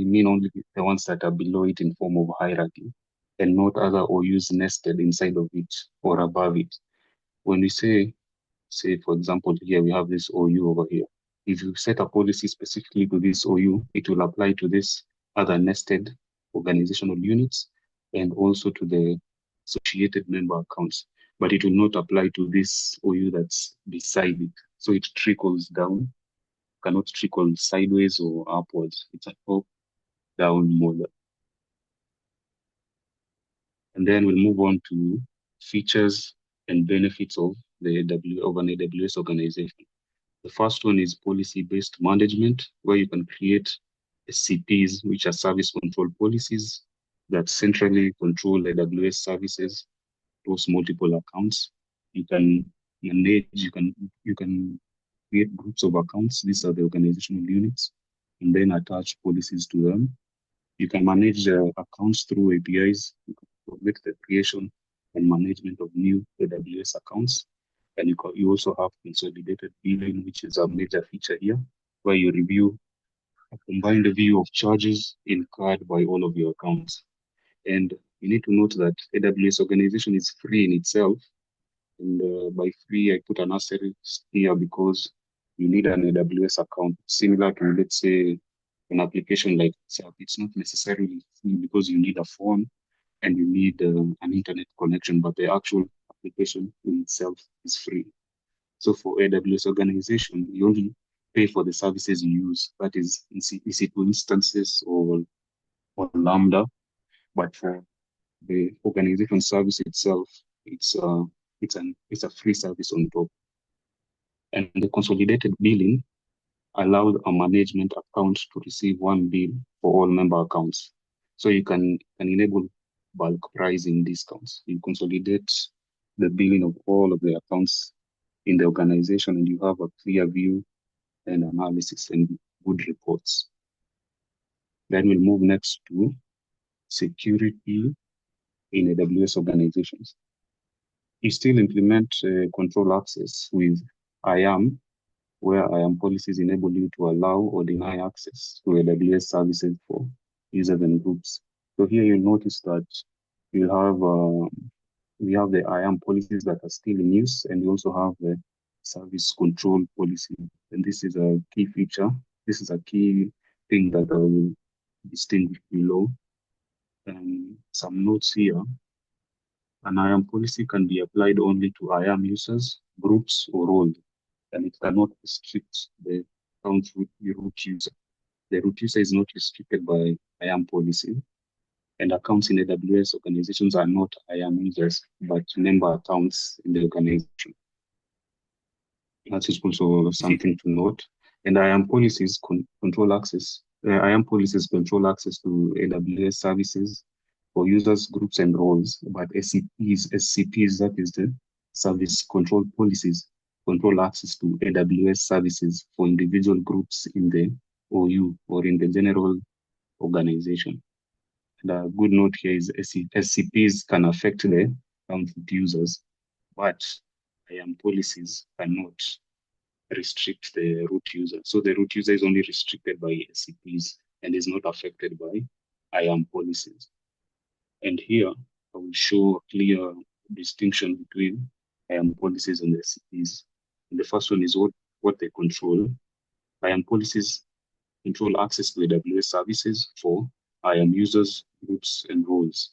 mean only the ones that are below it in form of hierarchy, and not other OUs nested inside of it or above it. When we say, for example, here we have this OU over here. If you set a policy specifically to this OU, it will apply to this other nested organizational units and also to the associated member accounts, but it will not apply to this OU that's beside it. So it trickles down, cannot trickle sideways or upwards. It's a top-down model. And then we'll move on to features and benefits of an AWS organization. The first one is policy-based management, where you can create SCPs, which are service control policies that centrally control AWS services across multiple accounts. You can manage, you can create groups of accounts. These are the organizational units, and then attach policies to them. You can manage accounts through APIs. You can permit the creation and management of new AWS accounts. And you also have consolidated billing, which is a major feature here, where you review a combined view of charges incurred by all of your accounts. And you need to note that AWS organization is free in itself. And by free, I put an asterisk here because you need an AWS account, similar to, let's say, an application like WhatsApp. It's not necessarily free because you need a phone and you need an internet connection, but the actual application in itself is free. So for AWS organization, you only pay for the services you use, that is EC2 instances or Lambda. But for the organization service itself, it's a free service on top. And the consolidated billing allows a management account to receive one bill for all member accounts. So you can enable bulk pricing discounts. You consolidate the billing of all of the accounts in the organization, and you have a clear view and analysis and good reports. Then we'll move next to security in AWS organizations. You still implement control access with IAM, where IAM policies enable you to allow or deny access to AWS services for users and groups. So here you notice that we have the IAM policies that are still in use, and we also have the service control policy. And this is a key feature. This is a key thing that I will distinguish below. Some notes here. An IAM policy can be applied only to IAM users, groups, or roles, and it cannot restrict the account root user. The root user is not restricted by IAM policy, and accounts in AWS organizations are not IAM users, but member accounts in the organization. That is also something to note. And IAM policies control access. IAM policies control access to AWS services for users, groups, and roles. But SCPs, that is the service control policies, control access to AWS services for individual groups in the OU or in the general organization. And a good note here is SCPs can affect the account users, but IAM policies cannot restrict the root user. So the root user is only restricted by SCPs and is not affected by IAM policies. And here I will show a clear distinction between IAM policies and SCPs. And the first one is what they control. IAM policies control access to AWS services for IAM users, groups, and roles.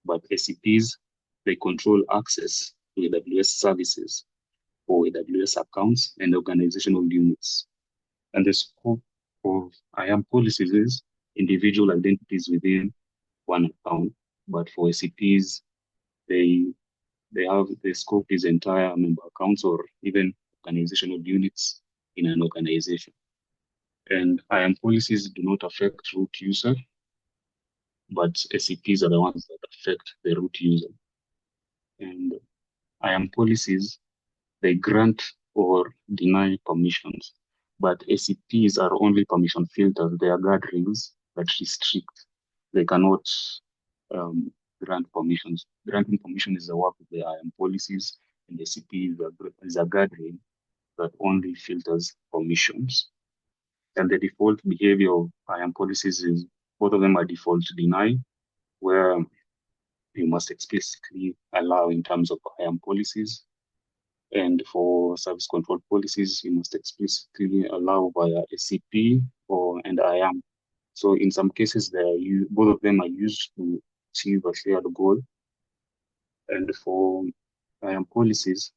But SCPs, they control access to AWS services for AWS accounts and organizational units. And the scope of IAM policies is individual identities within one account. But for SCPs, the scope is entire member accounts or even organizational units in an organization. And IAM policies do not affect root user, but SCPs are the ones that affect the root user. And IAM policies, they grant or deny permissions, but SCPs are only permission filters. They are guardrails that restrict. They cannot grant permissions. Granting permission is the work of the IAM policies, and the SCP is a guardrail that only filters permissions. And the default behavior of IAM policies is both of them are default deny, where you must explicitly allow in terms of IAM policies. And for service control policies, you must explicitly allow via SCP and IAM So in some cases, both of them are used to achieve a shared goal. And for policies,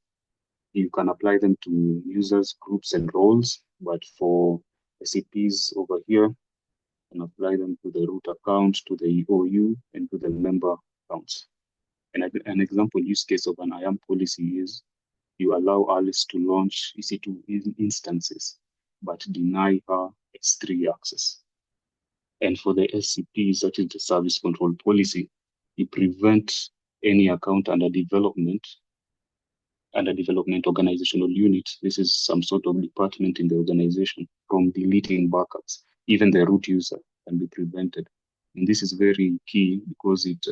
you can apply them to users, groups, and roles. But for SCPs over here, you can apply them to the root account, to the OU, and to the member accounts. And an example use case of an IAM policy is you allow Alice to launch EC2 instances, but deny her S3 access. And for the SCPs, that is the service control policy, you prevent any account under development organizational unit. This is some sort of department in the organization from deleting backups. Even the root user can be prevented. And this is very key because it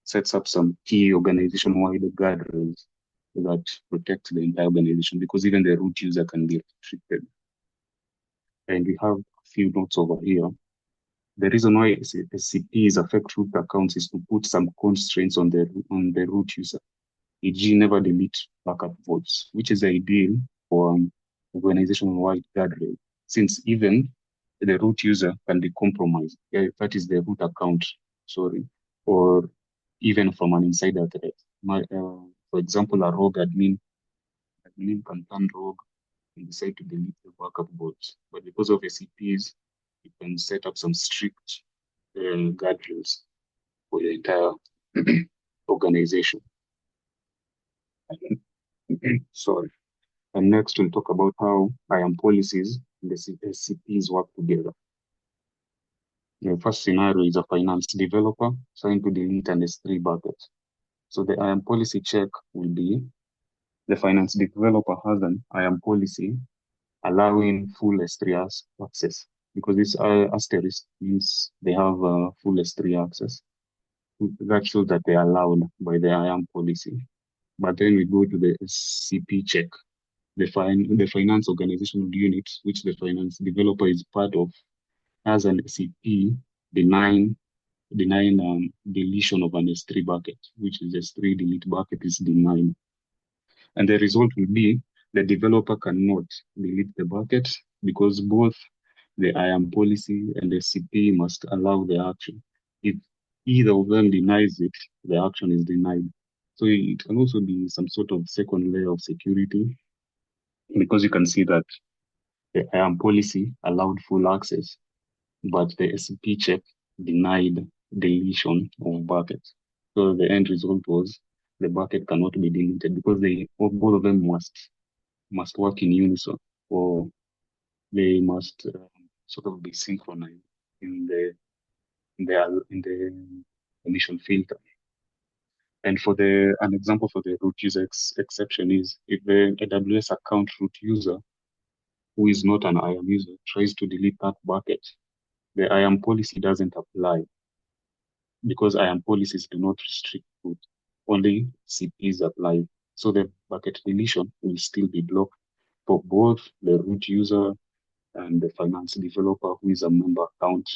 sets up some key organization-wide guardrails that protect the entire organization, because even the root user can be restricted. And we have a few notes over here. The reason why SCPs affect root accounts is to put some constraints on the root user, e.g. never delete backup vaults, which is ideal for organization-wide guardrail, since even the root user can be compromised. That is the root account, or even from an insider threat. For example, a rogue admin can turn rogue and decide to delete the backup vaults. But because of SCPs, you can set up some strict guardrails for the entire organization. Sorry. And next, we'll talk about how IAM policies and the SCPs work together. The first scenario is a finance developer trying to delete an S3 bucket. So the IAM policy check will be the finance developer has an IAM policy allowing full S3 access, because this asterisk means they have full S3 access. That shows that they are allowed by the IAM policy. But then we go to the SCP check. The finance organizational unit, which the finance developer is part of, has an SCP denying deletion of an S3 bucket, which is S3 delete bucket is denied. And the result will be the developer cannot delete the bucket because both the IAM policy and the SCP must allow the action. If either of them denies it, the action is denied. So it can also be some sort of second layer of security, because you can see that the IAM policy allowed full access, but the SCP check denied deletion of buckets. So the end result was the bucket cannot be deleted because both of them must work in unison, or they must sort of be synchronized in the initial filter. And an example for the root user exception is if the AWS account root user, who is not an IAM user, tries to delete that bucket, the IAM policy doesn't apply, because IAM policies do not restrict root. Only CPs apply. So the bucket deletion will still be blocked for both the root user and the finance developer, who is a member account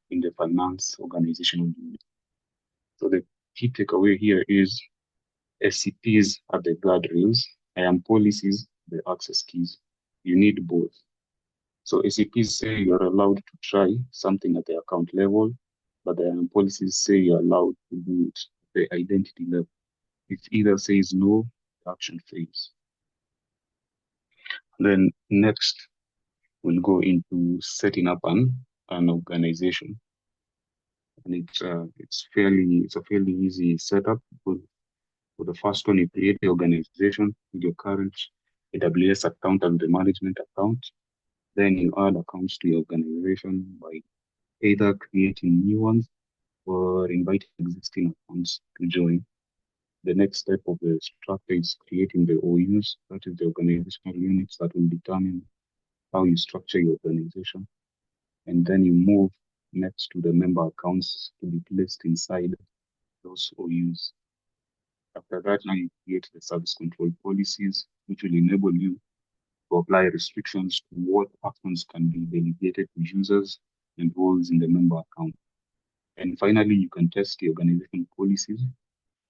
in the finance organizational unit. So the key takeaway here is SCPs are the guardrails, IAM policies, the access keys. You need both. So SCPs say you're allowed to try something at the account level, but the IAM policies say you're allowed to do it at the identity level. If either says no, the action fails. Then next, we'll go into setting up an organization. And it's a fairly easy setup. For the first one, you create the organization with your current AWS account and the management account. Then you add accounts to your organization by either creating new ones or inviting existing accounts to join. The next step of the structure is creating the OUs, that is the organizational units that will determine how you structure your organization. And then you move next to the member accounts to be placed inside those OUs. After that, now you create the service control policies, which will enable you to apply restrictions to what actions can be delegated to users and roles in the member account. And finally, you can test the organization policies.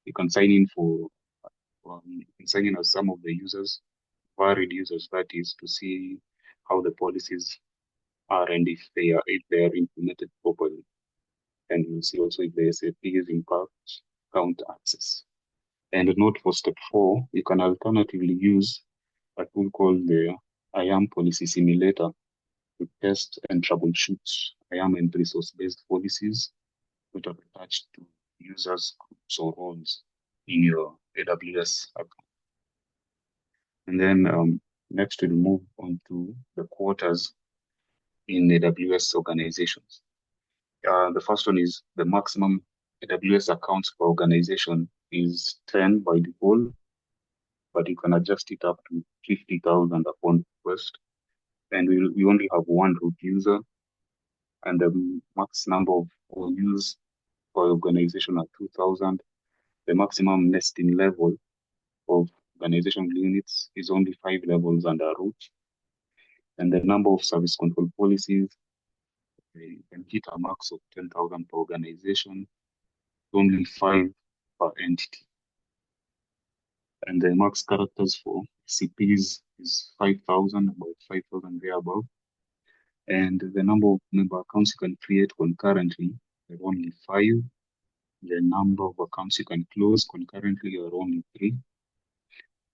You can sign in as some of the users, varied users, that is, to see how the policies are and if they are implemented properly. And you'll see also if the SAPs impact account access. And note for step 4, you can alternatively use a tool called the IAM policy simulator to test and troubleshoot IAM and resource-based policies that are attached to users, groups, or roles in your AWS account. And then next we'll move on to the quotas in AWS organizations. The first one is the maximum AWS accounts per organization is 10 by default, but you can adjust it up to 50,000 upon request. And we only have one root user, and the max number of use per organization are 2,000. The maximum nesting level of organizational units is only 5 levels under root. And the number of service control policies, they can hit a max of 10,000 per organization, only 5 per entity. And the max characters for CPs is 5,000, about 5,000 there above. And the number of member accounts you can create concurrently are only 5. The number of accounts you can close concurrently are only 3.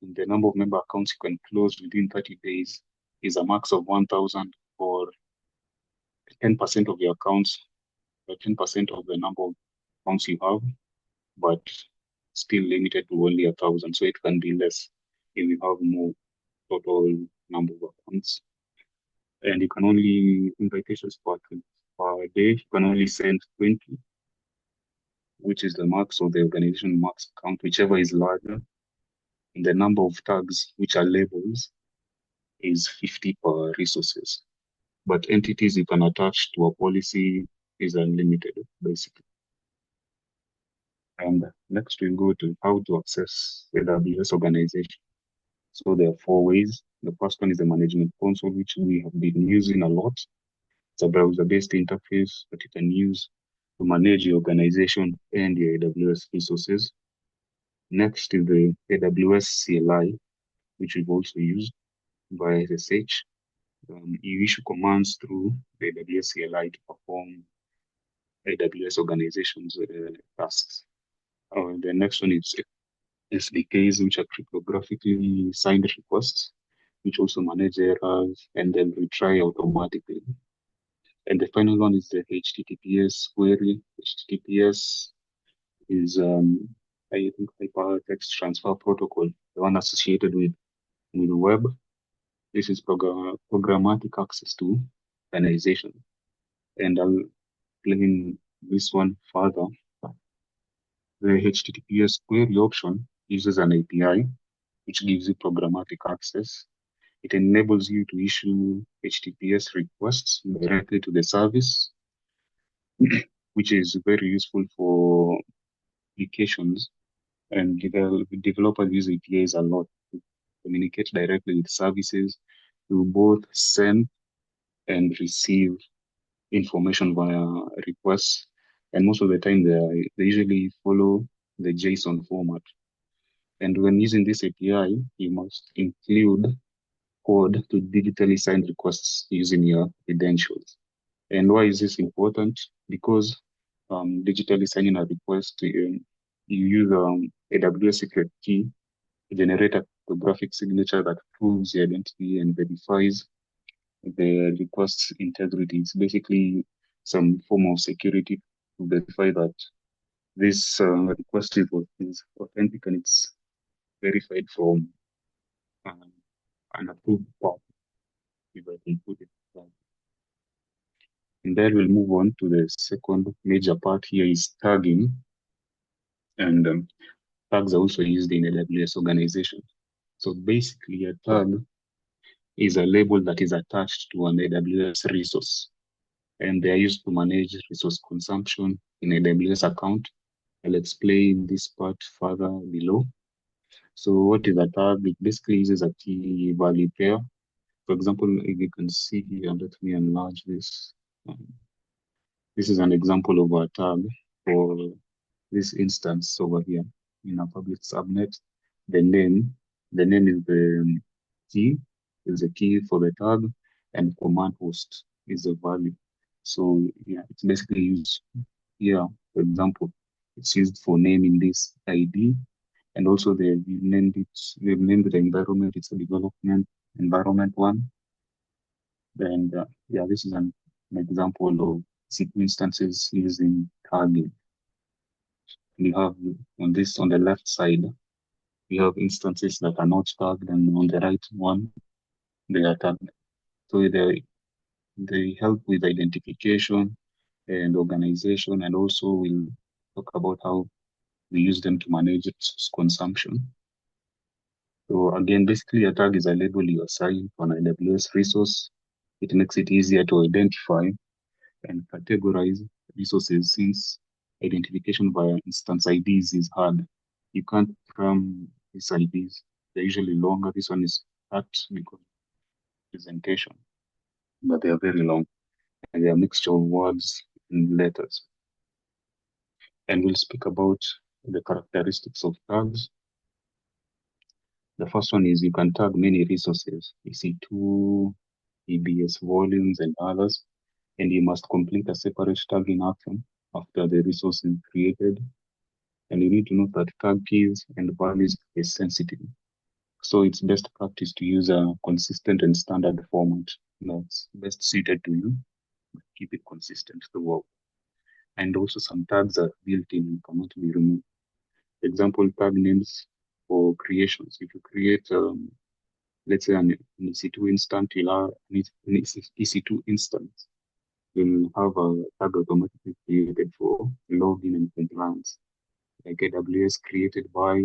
And the number of member accounts you can close within 30 days is a max of 1,000 for 10% of your accounts, or 10% of the number of accounts you have, but still limited to only 1,000. So it can be less if you have more total number of accounts. And you can only, invitations per day, you can only send 20, which is the max of the organization max account, whichever is larger. And the number of tags, which are labels, is 50 per resources. But entities you can attach to a policy is unlimited, basically. And next we'll go to how to access AWS organization. So there are 4 ways. The first one is the management console, which we have been using a lot. It's a browser-based interface that you can use to manage your organization and your AWS resources. Next is the AWS CLI, which we've also used via SSH. You issue commands through the AWS CLI to perform AWS organization's tasks. The next one is SDKs, which are cryptographically signed requests, which also manage errors and then retry automatically. And the final one is the HTTPS query. HTTPS is, I think, Hypertext Transfer Protocol, the one associated with the web. This is programmatic access to organization. And I'll explain this one further. The HTTPS query option uses an API, which gives you programmatic access. It enables you to issue HTTPS requests directly to the service, which is very useful for applications, and developers use APIs a lot to communicate directly with services to both send and receive information via requests. And most of the time they usually follow the JSON format. And when using this API, you must include code to digitally sign requests using your credentials. And why is this important? Because digitally signing a request, you use AWS secret key to generate a cryptographic signature that proves the identity and verifies the request's integrity. It's basically some form of security to verify that this request is authentic and it's verified from an approved path, if I can put it like that. And then we'll move on to the second major part here is tagging. And tags are also used in AWS organization. So basically a tag is a label that is attached to an AWS resource. And they are used to manage resource consumption in AWS account. I'll explain this part further below. So what is a tag? It basically uses a key value pair. For example, if you can see here, let me enlarge this. This is an example of a tag for this instance over here in a public subnet. The name is the key for the tag, and command host is a value. So yeah, it's basically used here. For example, it's used for naming this ID, and also they've named the environment. It's a development environment one. And yeah, this is an example of SQL instances using tagging. We have on the left side, we have instances that are not tagged, and on the right one, they are tagged. So they help with identification and organization, and also we'll talk about how we use them to manage its consumption. So again, basically a tag is a label you assign to an AWS resource. It makes it easier to identify and categorize resources, since identification via instance IDs is hard. You can't cram these IDs. They're usually longer. This one is hard because of presentation, but they are very long, and they are a mixture of words and letters. And we'll speak about the characteristics of tags. The first one is you can tag many resources, EC2, EBS volumes, and others, and you must complete a separate tagging action after the resource is created. And you need to note that tag keys and values is sensitive. So it's best practice to use a consistent and standard format that's best suited to you. Keep it consistent throughout. And also some tags are built-in and cannot be removed. Example, tag names for creations. If you create, let's say an EC2 instance, you'll have an EC2 instance. You'll have a tag automatically created for login and compliance, like AWS created by,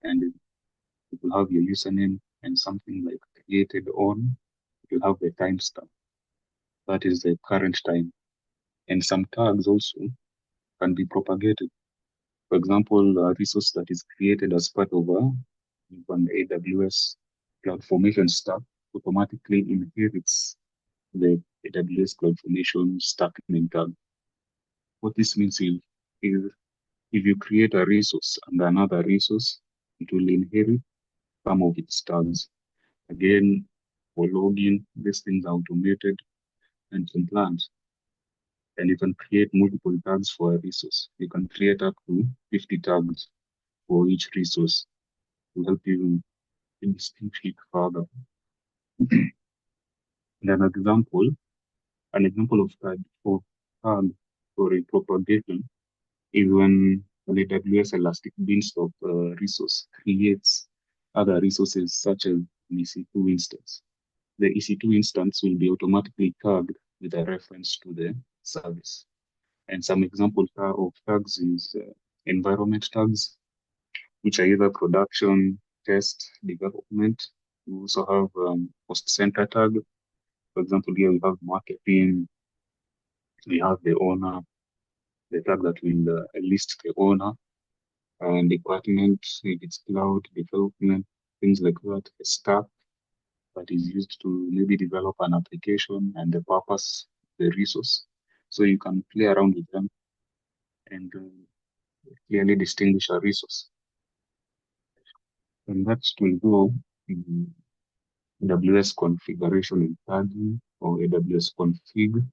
and it will have your username and something like created on. You'll have the timestamp. That is the current time. And some tags also can be propagated. For example, a resource that is created as part of an AWS CloudFormation stack automatically inherits the AWS CloudFormation stack name tag. What this means is if you create a resource and another resource, it will inherit some of its tags. Again, for login, these things are automated and compliant. And you can create multiple tags for a resource. You can create up to 50 tags for each resource to help you distinguish it further. And an example of tag for a propagation is when an AWS Elastic Beanstalk resource creates other resources such as an EC2 instance. The EC2 instance will be automatically tagged with a reference to the service. And some example of tags is environment tags, which are either production, test, development. We also have cost center tag. For example, here we have marketing, we have the owner, the tag that will list the owner, and department, if it's cloud development, things like that, the staff that is used to maybe develop an application and the purpose, the resource. So you can play around with them and clearly distinguish a resource. And that will go in AWS configuration and tagging, or AWS config.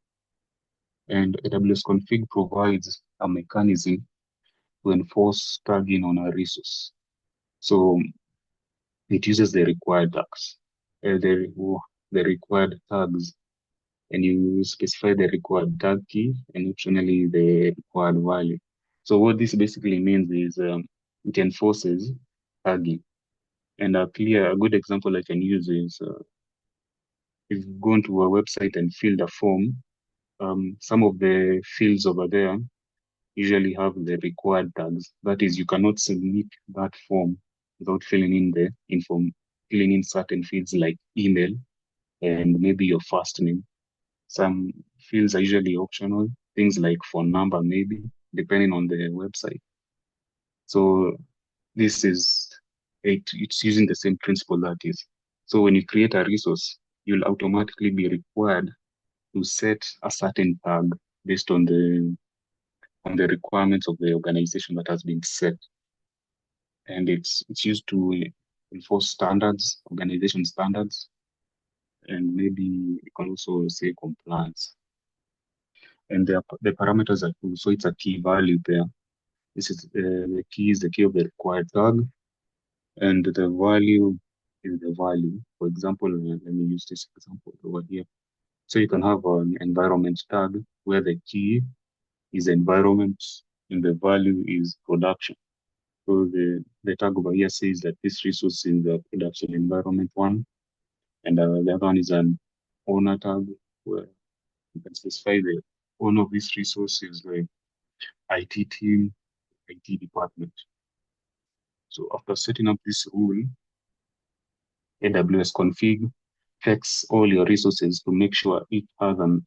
And AWS config provides a mechanism to enforce tagging on a resource. So it uses the required tags, the required tags, and you specify the required tag key and optionally the required value. So what this basically means is it enforces tagging. And a good example I can use is if you go into a website and fill a form, some of the fields over there usually have the required tags. That is, you cannot submit that form without filling in certain fields like email and maybe your first name. Some fields are usually optional, things like phone number, maybe, depending on the website. So it's using the same principle that is. So when you create a resource, you'll automatically be required to set a certain tag based on the requirements of the organization that has been set. And it's used to enforce standards, organization standards. and maybe you can also say compliance. And the parameters are two, so it's a key value pair. This is the key is the key of the required tag, and the value is the value. For example, let me use this example over here. So you can have an environment tag where the key is environment and the value is production. So the tag over here says that this resource is the production environment one, and the other one is an owner tag where you can specify the owner of this resource is the IT team, IT department. So after setting up this rule, AWS config checks all your resources to make sure it has an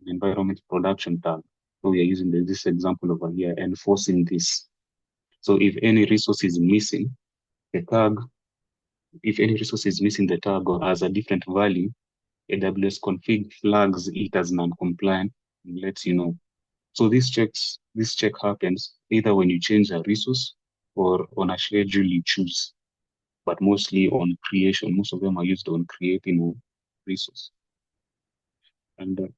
environment production tag. So we are using this example over here, enforcing this. So if any resource is missing, the tag, if any resource is missing the tag or has a different value, AWS config flags it as non-compliant and lets you know. So this check happens either when you change a resource or on a schedule you choose, but mostly on creation. Most of them are used on creating a resource. And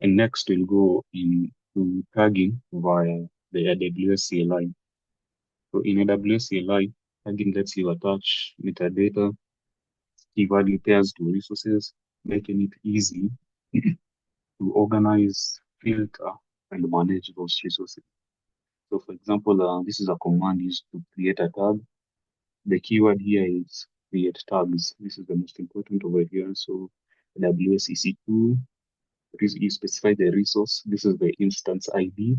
next we'll go into tagging via the AWS CLI. So in AWS CLI, tagging lets you attach metadata, key value pairs to resources, making it easy to organize, filter, and manage those resources. So for example, this is a command used to create a tag. The keyword here is create tags. This is the most important over here. So AWS EC2, you specify the resource. This is the instance ID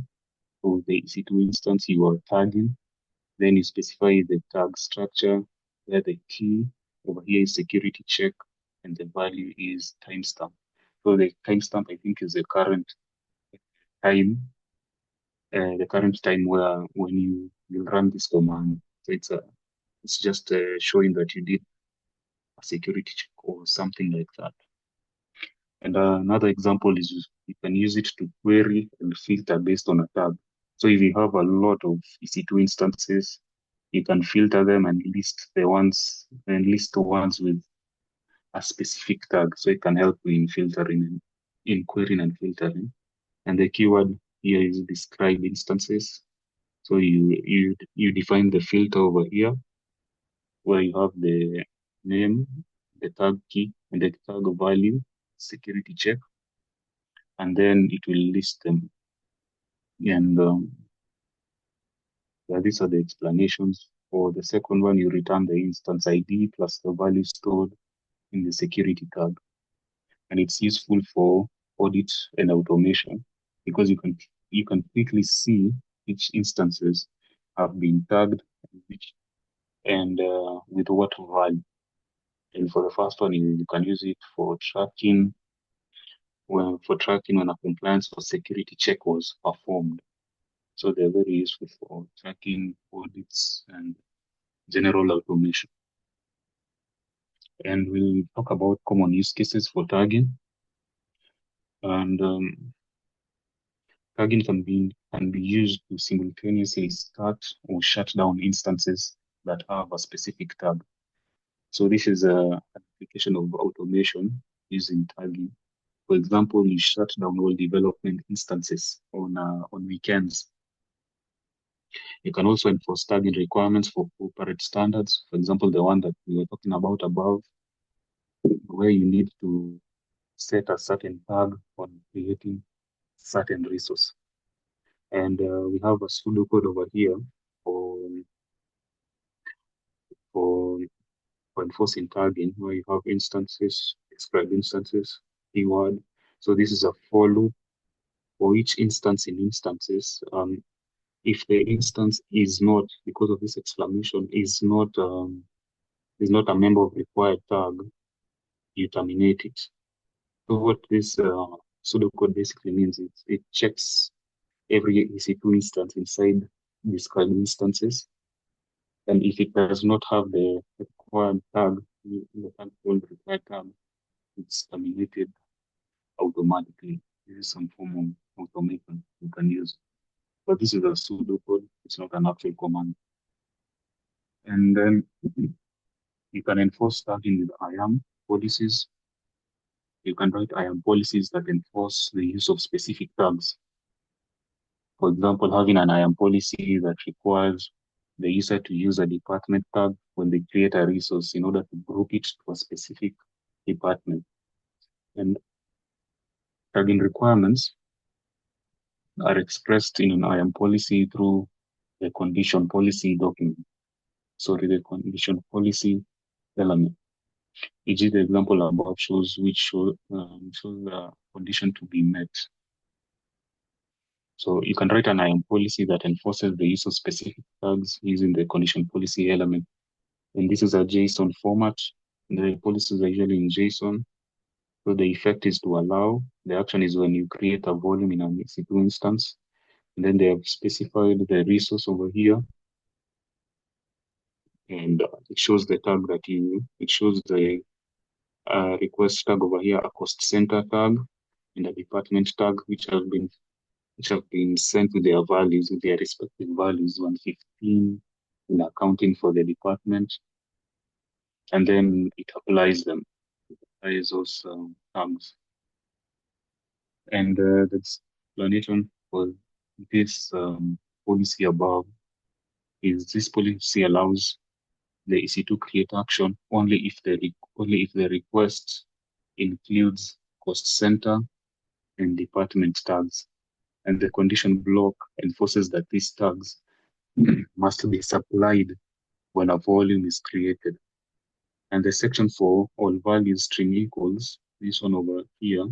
of the EC2 instance you are tagging. Then you specify the tag structure, where the key over here is security check, and the value is timestamp. So the timestamp, I think, is the current time, where when you run this command. So it's just showing that you did a security check or something like that. And another example is you can use it to query and filter based on a tag. So if you have a lot of EC2 instances, you can filter them and list the ones with a specific tag. So it can help you in filtering, in querying and filtering. And the keyword here is describe instances. So you define the filter over here, where you have the name, the tag key, and the tag value, security check, and then it will list them. And yeah, these are the explanations. For the second one, you return the instance ID plus the value stored in the security tag. And it's useful for audit and automation because you can quickly see which instances have been tagged and with what value. And for the first one, you can use it for tracking when a compliance or security check was performed. So they're very useful for tracking audits and general automation. And we'll talk about common use cases for tagging. And tagging can be used to simultaneously start or shut down instances that have a specific tag. So this is an application of automation using tagging. For example, you shut down all development instances on weekends. You can also enforce tagging requirements for corporate standards. For example, the one that we were talking about above, where you need to set a certain tag on creating certain resource. And we have a pseudocode over here for, for, for enforcing tagging, where you have instances, describe instances, keyword. So this is a for loop for each instance in instances. If the instance is not, because of this exclamation, is not a member of required tag, you terminate it. So what this pseudocode basically means is it checks every EC2 instance inside described instances. And if it does not have the required tag, the tag called required tag, it's terminated automatically. This is some form of automation you can use. But this is a pseudocode, it's not an actual command. And then you can enforce tagging with IAM policies. You can write IAM policies that enforce the use of specific tags. For example, having an IAM policy that requires the user to use a department tag when they create a resource in order to group it to a specific department. And tagging requirements are expressed in an IAM policy through the condition policy document. Sorry, the condition policy element. E.g., the example above shows shows the condition to be met. So you can write an IAM policy that enforces the use of specific tags using the condition policy element. And this is a JSON format. The policies are usually in JSON. So the effect is to allow, the action is when you create a volume in an EC2 instance, and then they have specified the resource over here. And it shows the tag that it shows the request tag over here, a cost center tag, and a department tag, which have been sent with their values, with their respective values, 115 in accounting for the department, and then it applies them. It applies those tags. And the explanation for this policy above is this policy allows the EC2 to create action only if the request includes cost center and department tags. And the condition block enforces that these tags must be supplied when a volume is created. And the section for all values string equals, this one over here,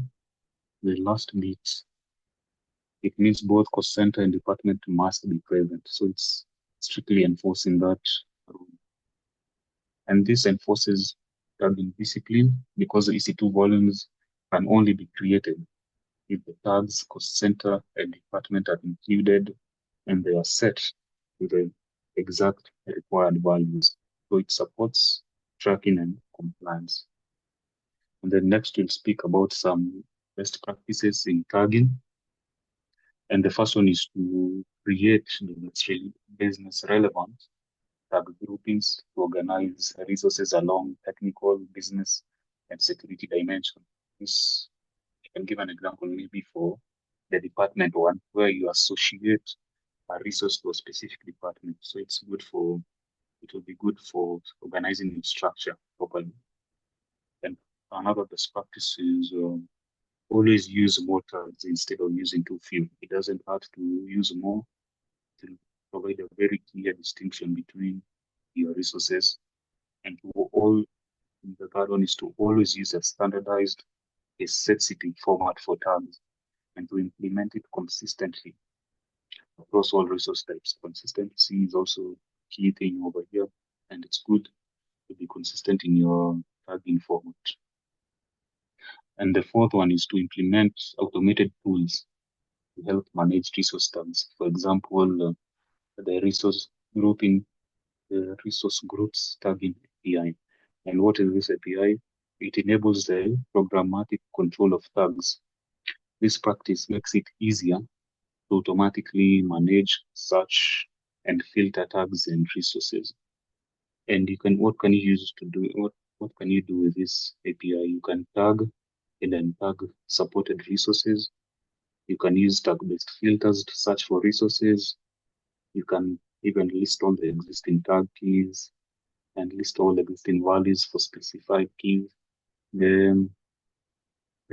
the last bit, it means both cost center and department must be present. So it's strictly enforcing that rule. And this enforces tagging discipline because the EC2 volumes can only be created if the tags, cost center, and department are included and they are set to the exact required values. So it supports tracking and compliance. And then next we'll speak about some best practices in tagging. And the first one is to create business relevant tag groupings to organize resources along technical, business, and security dimension. This, I can give an example maybe for the department one, where you associate a resource to a specific department. So it will be good for organizing your structure properly. And another best practice is always use more tags instead of using too few. It doesn't hurt to use more to provide a very clear distinction between your resources. And the third one is to always use a standardized, a set-setting format for tags and to implement it consistently across all resource types. Consistency is also a key thing over here, and it's good to be consistent in your tagging format. And the fourth one is to implement automated tools to help manage resource tags. For example, the resource groups tagging API. And what is this API? It enables the programmatic control of tags. This practice makes it easier to automatically manage, search, and filter tags and resources. And what can you use to do? What can you do with this API? You can tag and then tag supported resources. You can use tag-based filters to search for resources. You can even list all the existing tag keys and list all the existing values for specified keys. The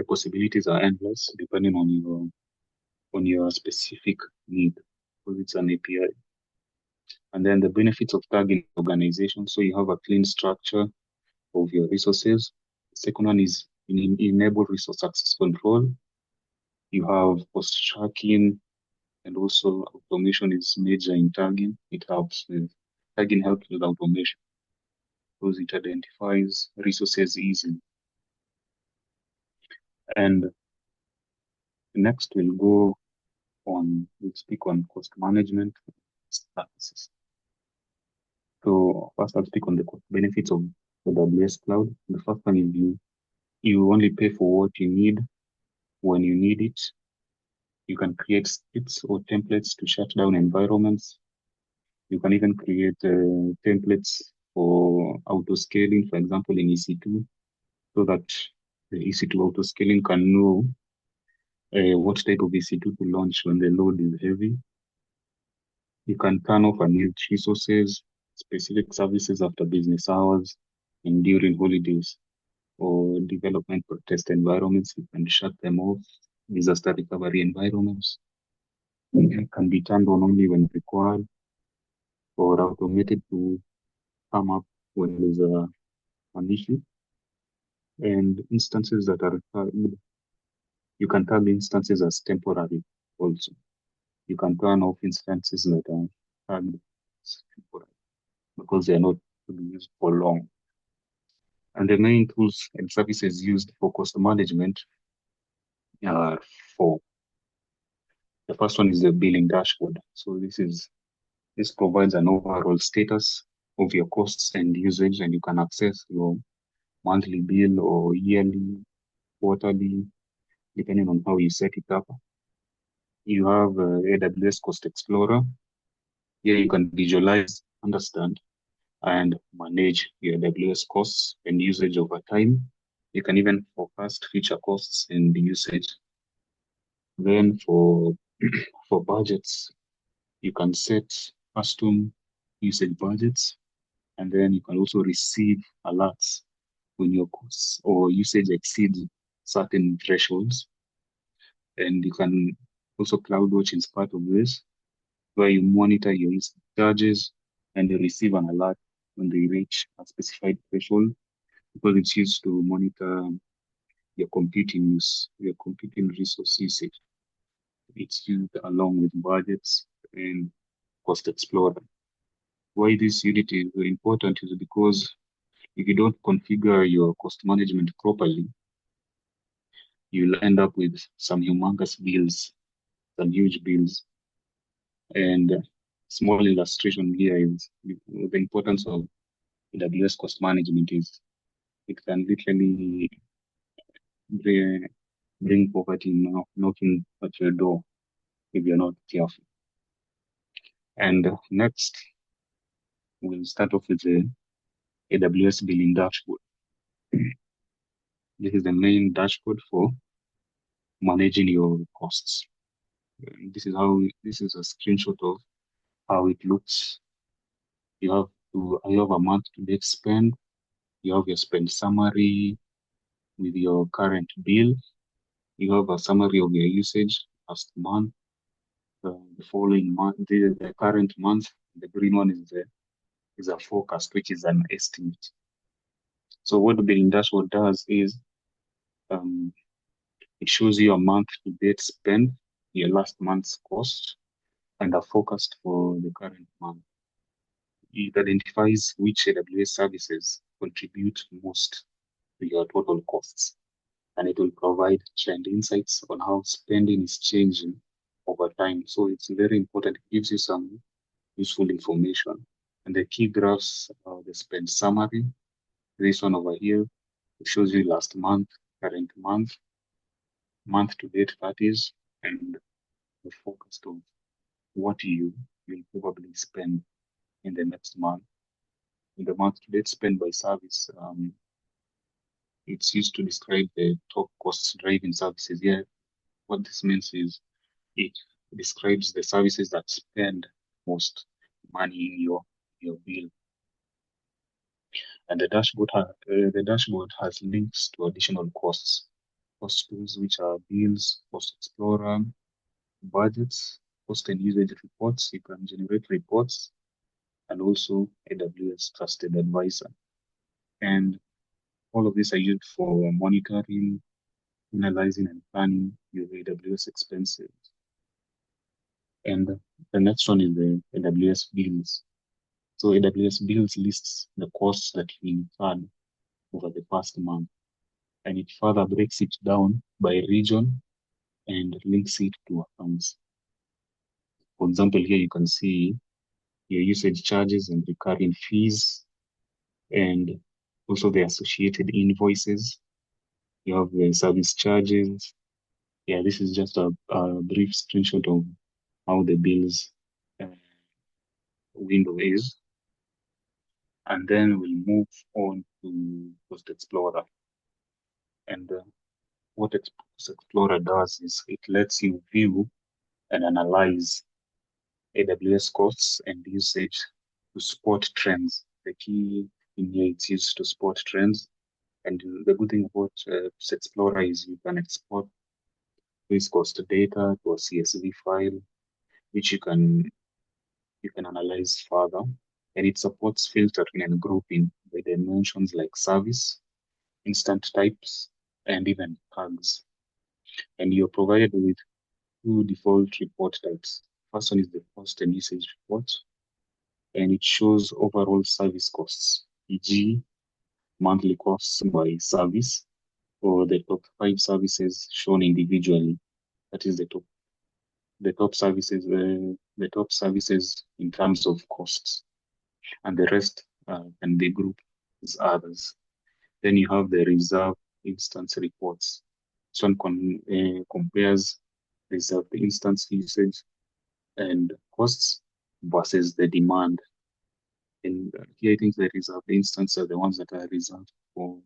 possibilities are endless depending on your specific need, because it's an API. And then the benefits of tagging organization. So you have a clean structure of your resources. The second one is enable resource access control. You have post tracking, and also automation is major in tagging. Tagging helps with automation because it identifies resources easily. And next we'll speak on cost management practices. So first I'll speak on the cost benefits of AWS Cloud. The first one is you only pay for what you need when you need it. You can create scripts or templates to shut down environments. You can even create templates for auto scaling, for example, in EC2, so that The EC2 autoscaling can know what type of EC2 to launch when the load is heavy. You can turn off unused resources, specific services after business hours, and during holidays or development or test environments. You can shut them off. Disaster recovery environments. It can be turned on only when required or automated to come up when there's an issue. And instances that are tagged, you can tag instances as temporary also. You can turn off instances that are tagged as temporary because they are not to be used for long. And the main tools and services used for cost management are four. The first one is the billing dashboard. So this provides an overall status of your costs and usage, and you can access your monthly bill or yearly, quarterly, depending on how you set it up. You have AWS Cost Explorer. Here you can visualize, understand, and manage your AWS costs and usage over time. You can even forecast future costs and usage. Then for for budgets, you can set custom usage budgets, and then you can also receive alerts when your costs or usage exceeds certain thresholds. And you can also CloudWatch is part of this, where you monitor your usage charges and you receive an alert when they reach a specified threshold, because it's used to monitor your computing resource usage. It's used along with budgets and Cost Explorer. Why this unit is very important is because if you don't configure your cost management properly, you'll end up with some humongous bills, some huge bills. And small illustration here is the importance of AWS cost management is it can literally bring poverty knocking at your door if you're not careful. And next, we'll start off with the AWS billing dashboard. This is the main dashboard for managing your costs. This is a screenshot of how it looks. You have a month-to-date spend. You have your spend summary with your current bill. You have a summary of your usage last month, the following month, the current month. The green one is a forecast, which is an estimate. So what the billing dashboard does is it shows you a month-to-date spend, your last month's cost, and a forecast for the current month. It identifies which AWS services contribute most to your total costs, and it will provide trend insights on how spending is changing over time. So it's very important. It gives you some useful information. And the key graphs are the spend summary. This one over here, it shows you last month, current month, month to date, that is, and the forecast of what you will probably spend in the next month. In the month to date spend by service, it's used to describe the top costs driving services. Here, what this means is it describes the services that spend most money in your bill. And the dashboard has links to additional cost tools, which are bills, Cost Explorer, budgets, cost and usage reports. You can generate reports, and also AWS Trusted Advisor. And all of these are used for monitoring, analyzing, and planning your AWS expenses. And the next one is the AWS bills. So AWS bills lists the costs that you incurred over the past month, and it further breaks it down by region and links it to accounts. For example, here you can see your usage charges and recurring fees, and also the associated invoices. You have the service charges. Yeah, this is just a brief screenshot of how the bills window is. And then we'll move on to Cost Explorer. And what Explorer does is it lets you view and analyze AWS costs and usage to spot trends. The key in here it's used to spot trends. And the good thing about Explorer is you can export this cost data to a CSV file, which you can analyze further. And it supports filtering and grouping by dimensions like service, instant types, and even tags. And you're provided with two default report types. First one is the cost and usage report, and it shows overall service costs, e.g., monthly costs by service, or the top 5 services shown individually. That is the top services in terms of costs, and the rest can be grouped as others. Then you have the reserve instance reports. This one compares reserved instance usage and costs versus the demand. And here I think the reserved instances are the ones that are reserved for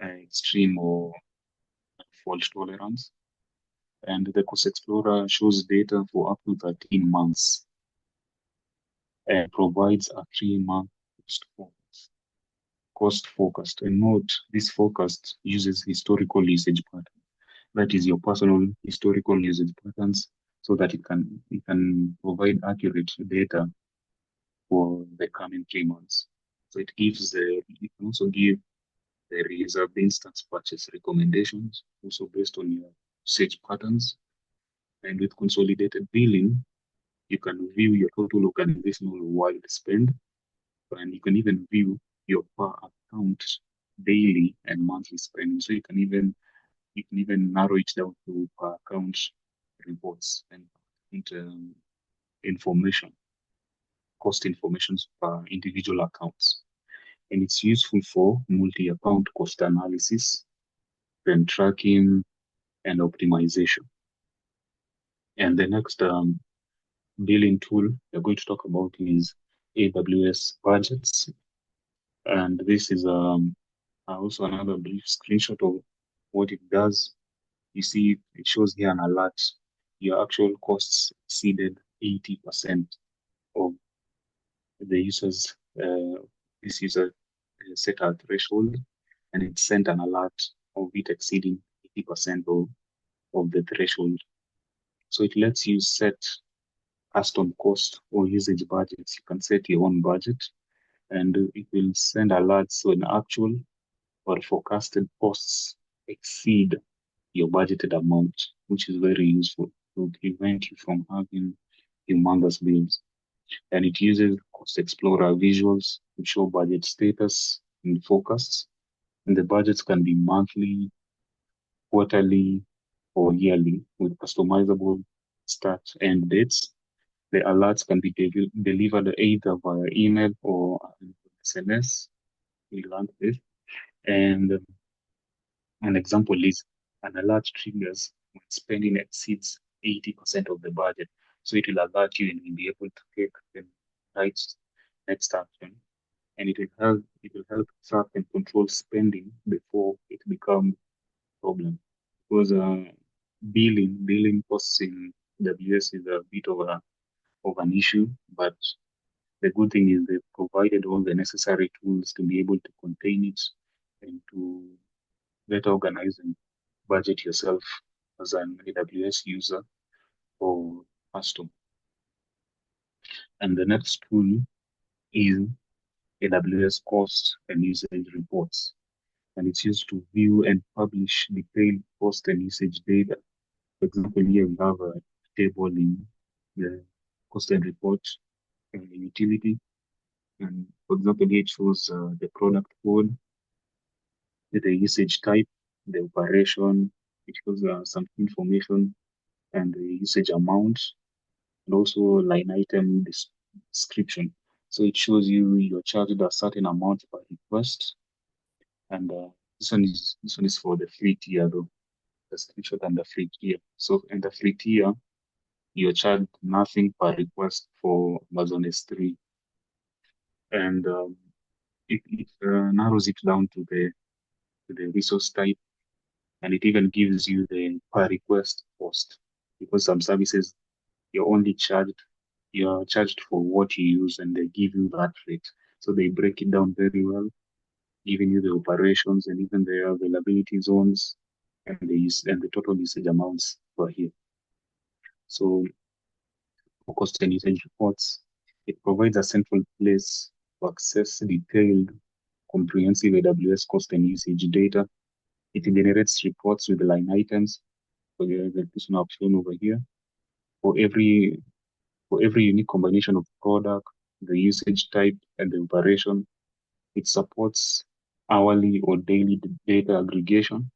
extreme or fault tolerance. And the Cost Explorer shows data for up to 13 months and provides a 3-month cost forecast. And note, this forecast uses historical usage patterns. That is your personal historical usage patterns, so that it can provide accurate data for the coming 3 months. So it can also give the reserved instance purchase recommendations, also based on your usage patterns. And with consolidated billing, you can view your total organizational wide spend, and you can even view your per account daily and monthly spending. So you can even narrow it down to per account reports and information, cost information per individual accounts. And it's useful for multi-account cost analysis, trend tracking, and optimization. And the next billing tool we're going to talk about is AWS Budgets. And this is also another brief screenshot of what it does. You see, it shows here an alert. Your actual costs exceeded 80% of the user's, this user set a threshold, and it sent an alert of it exceeding 80% of the threshold. So it lets you set custom cost or usage budgets. You can set your own budget, and it will send alerts when actual or forecasted costs exceed your budgeted amount, which is very useful to prevent you from having humongous bills. And it uses Cost Explorer visuals to show budget status and forecasts. And the budgets can be monthly, quarterly, or yearly with customizable start and dates. The alerts can be delivered either via email or SMS. We learned this. And an example is an alert triggers when spending exceeds 80% of the budget. So it will alert you and you'll be able to take the right next action. And it will help track and control spending before it becomes a problem. Because billing costs in AWS is a bit of an issue, but the good thing is they've provided all the necessary tools to be able to contain it and to better organize and budget yourself as an AWS user or customer. And the next tool is AWS cost and usage reports. And it's used to view and publish detailed cost and usage data. For example, here we have a table in the cost and report utility. And for example, here it shows the product code, the usage type, the operation, it shows some information and the usage amount, and also line item description. So it shows you're charged a certain amount per request, and this one is for the free tier though, the screenshot and the free tier. So in the free tier, you're charged nothing per request for Amazon S3, and it narrows it down to the the resource type, and it even gives you the per request cost, because some services you're charged for what you use, and they give you that rate. So they break it down very well, giving you the operations and even the availability zones and the total usage amounts per here. So for cost and usage reports, it provides a central place to access detailed, comprehensive AWS cost and usage data. It generates reports with line items, for the person I've shown over here, for every unique combination of product, the usage type, and the operation. It supports hourly or daily data aggregation.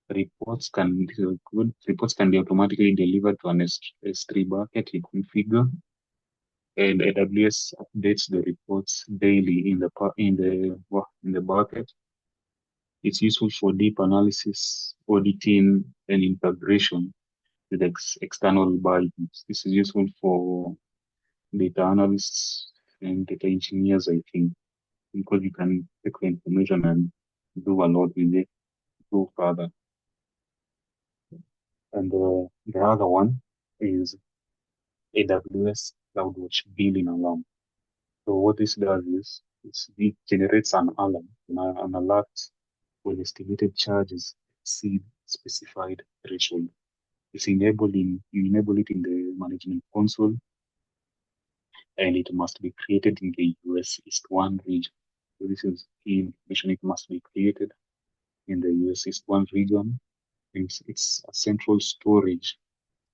Reports can be automatically delivered to an S3 bucket you configure, and AWS updates the reports daily in the bucket. It's useful for deep analysis, auditing, and integration with external bodies. This is useful for data analysts and data engineers, I think, because you can take the information and do a lot with it, go further. And the other one is AWS CloudWatch billing alarm. So what this does is it generates an alarm, an alert when estimated charges exceed specified threshold. You enable it in the management console, and it must be created in the US East 1 region. So this is key information. It must be created in the US East 1 region. It's a central storage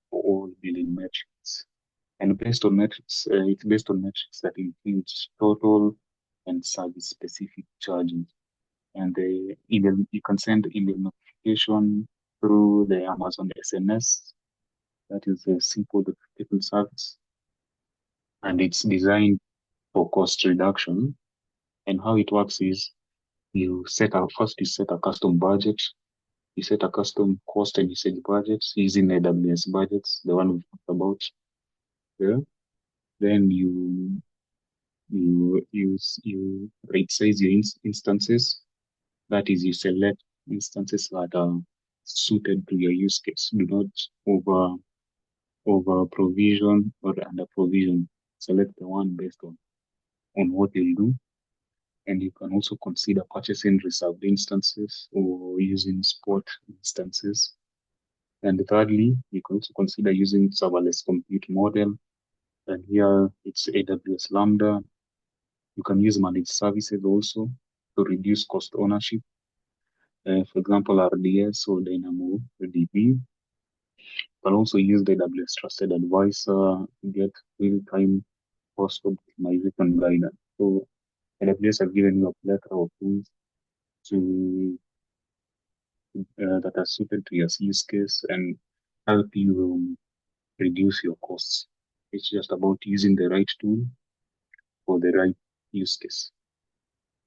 for all billing metrics. And it's based on metrics that includes total and service specific charges. And the email, you can send email notification through the Amazon SMS. That is a simple notification service. And it's designed for cost reduction. And how it works is you set a custom budget. You set a custom cost and usage budget using AWS budgets, the one we talked about there. Then you right size your instances. That is, you select instances that are suited to your use case. Do not over provision or under provision. Select the one based on what you'll do. And you can also consider purchasing reserved instances or using spot instances. And thirdly, you can also consider using serverless compute model. And here it's AWS Lambda. You can use managed services also to reduce cost ownership. For example, RDS or DynamoDB. You can also use the AWS Trusted Advisor to get real-time cost optimization guidance. So AWS have given you a plethora of tools to that are suited to your use case and help you reduce your costs. It's just about using the right tool for the right use case.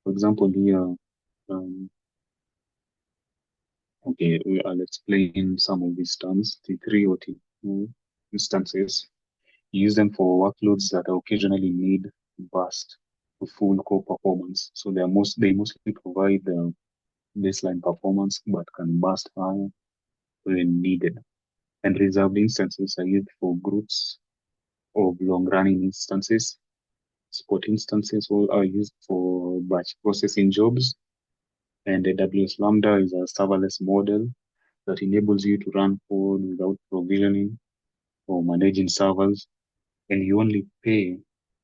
For example, here, I'll explain some of these terms. T3 or T2 instances, use them for workloads that occasionally need burst to full core performance. So they mostly provide the baseline performance, but can burst higher when needed. And reserved instances are used for groups of long-running instances. Spot instances are used for batch processing jobs. And AWS Lambda is a serverless model that enables you to run code without provisioning or managing servers. And you only pay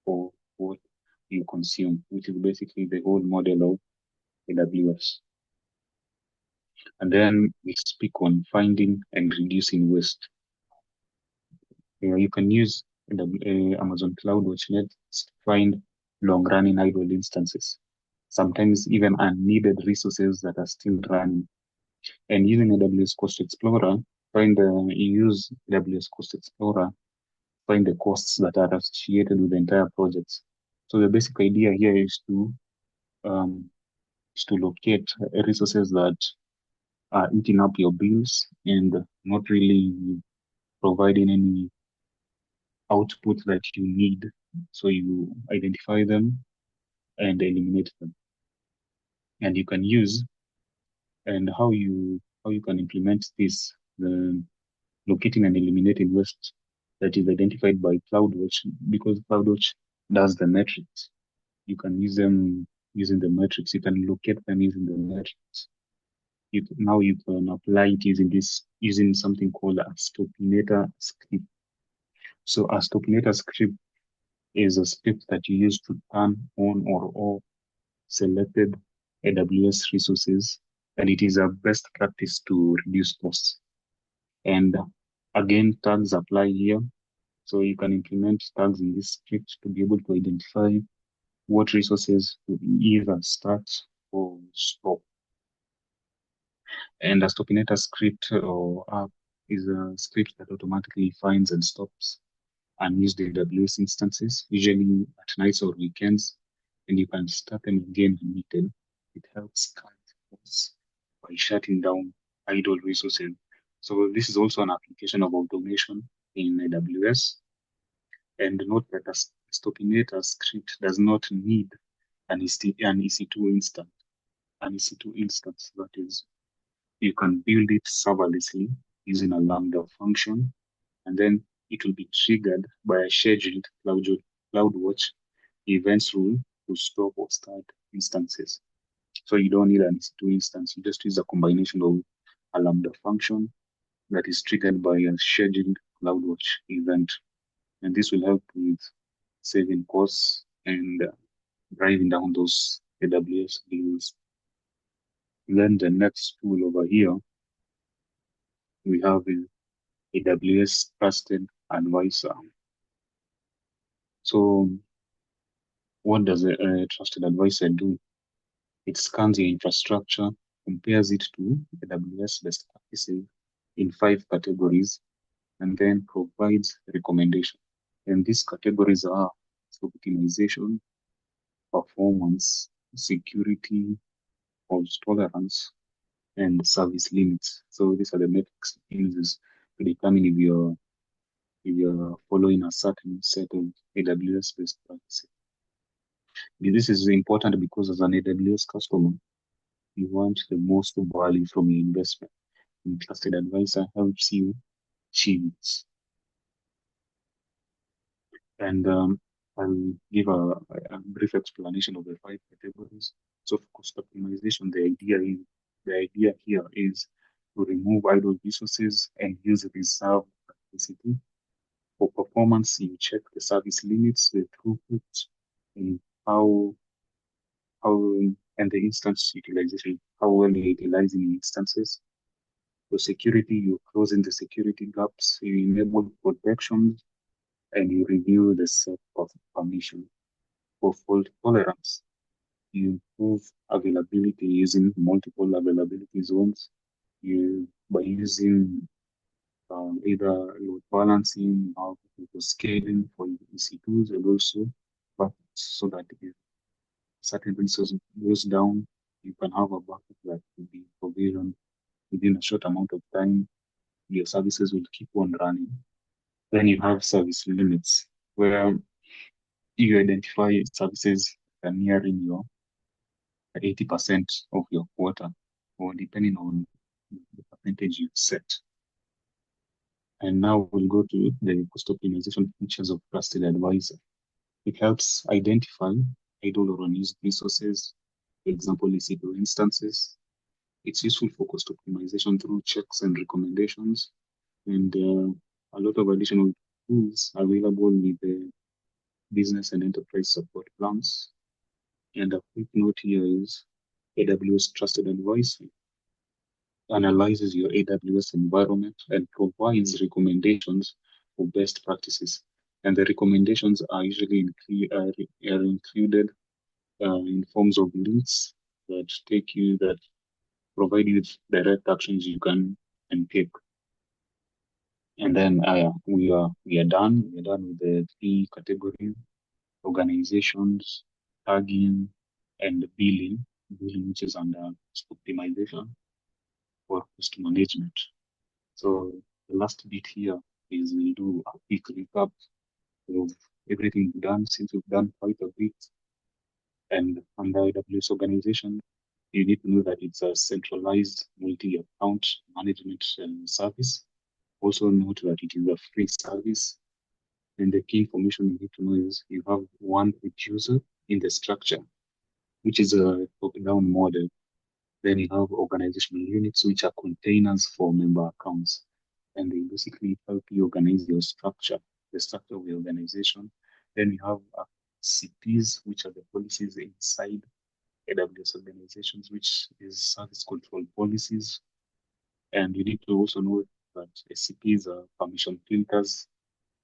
for what you consume, which is basically the whole model of AWS. And then we speak on finding and reducing waste. You can use Amazon CloudWatch Nets to find long-running idle instances, sometimes even unneeded resources that are still running. And using AWS Cost Explorer, use AWS Cost Explorer, find the costs that are associated with the entire project. So the basic idea here is to locate resources that are eating up your bills and not really providing any output that you need. So you identify them and eliminate them. And you can use And how you can implement this, locating and eliminating waste that is identified by CloudWatch, because CloudWatch does the metrics. You can use them using the metrics. You can locate them using the metrics. Now you can apply it using something called a Stopinator script. So a Stopinator script is a script that you use to turn on or off selected AWS resources, and it is a best practice to reduce costs. And again, tags apply here. So you can implement tags in this script to be able to identify what resources to either start or stop. And a Stopinator script or app is a script that automatically finds and stops unused AWS instances, usually at nights or weekends, and you can start them again when needed. It helps cut costs by shutting down idle resources. So this is also an application of automation in AWS. And note that a Stopinator script does not need an EC2 instance. An EC2 instance, that is, you can build it serverlessly using a Lambda function, and then it will be triggered by a scheduled CloudWatch events rule to stop or start instances. So you don't need an EC2 instance. You just use a combination of a Lambda function that is triggered by a scheduled CloudWatch event. And this will help with saving costs and driving down those AWS bills. Then the next tool over here, we have AWS Trusted Advisor. So what does a Trusted Advisor do? It scans your infrastructure, compares it to AWS best practices in 5 categories, and then provides recommendations. And these categories are optimization, performance, security, fault tolerance, and service limits. So these are the metrics it uses to determine if you're following a certain set of AWS best practices. This is important because as an AWS customer, you want the most value from your investment. And Trusted Advisor helps you achieve this. And I'll give a brief explanation of the 5 categories. So for cost optimization, the idea here is to remove idle resources and use reserve capacity. For performance, you check the service limits, the throughput, and and the instance utilization, how well you're utilizing instances. For security, you're closing the security gaps, you enable protections, and you review the set of permission. For fault tolerance, you improve availability using multiple availability zones. By using either load balancing or scaling for EC2s, and also but so that if certain resource goes down, you can have a backup that will be provisioned within a short amount of time. Your services will keep on running. Then you have service limits, where you identify services that are nearing your 80% of your quota, or depending on the percentage you set. And now we'll go to the cost optimization features of Trusted Advisor. It helps identify idle or unused resources, for example, EC2 instances. It's useful for cost optimization through checks and recommendations, and a lot of additional tools available with the business and enterprise support plans. And a quick note here is AWS Trusted Advisor analyzes your AWS environment and provides recommendations for best practices. And the recommendations are usually included in forms of links that provide you with direct actions you can take. And then we are done. We're done with the 3 categories: organizations, tagging, and billing. Billing, which is under optimization for cost management. So the last bit here is we'll do a quick recap of everything we've done since we've done quite a bit. And under AWS organization, you need to know that it's a centralized multi-account management service. Also note that it is a free service. And the key information you need to know is you have one producer in the structure, which is a top-down model. Then you have organizational units, which are containers for member accounts. And they basically help you organize your structure, the structure of the organization. Then you have CPs, which are the policies inside AWS organizations, which is service control policies. And you need to also know that SCPs are permission filters.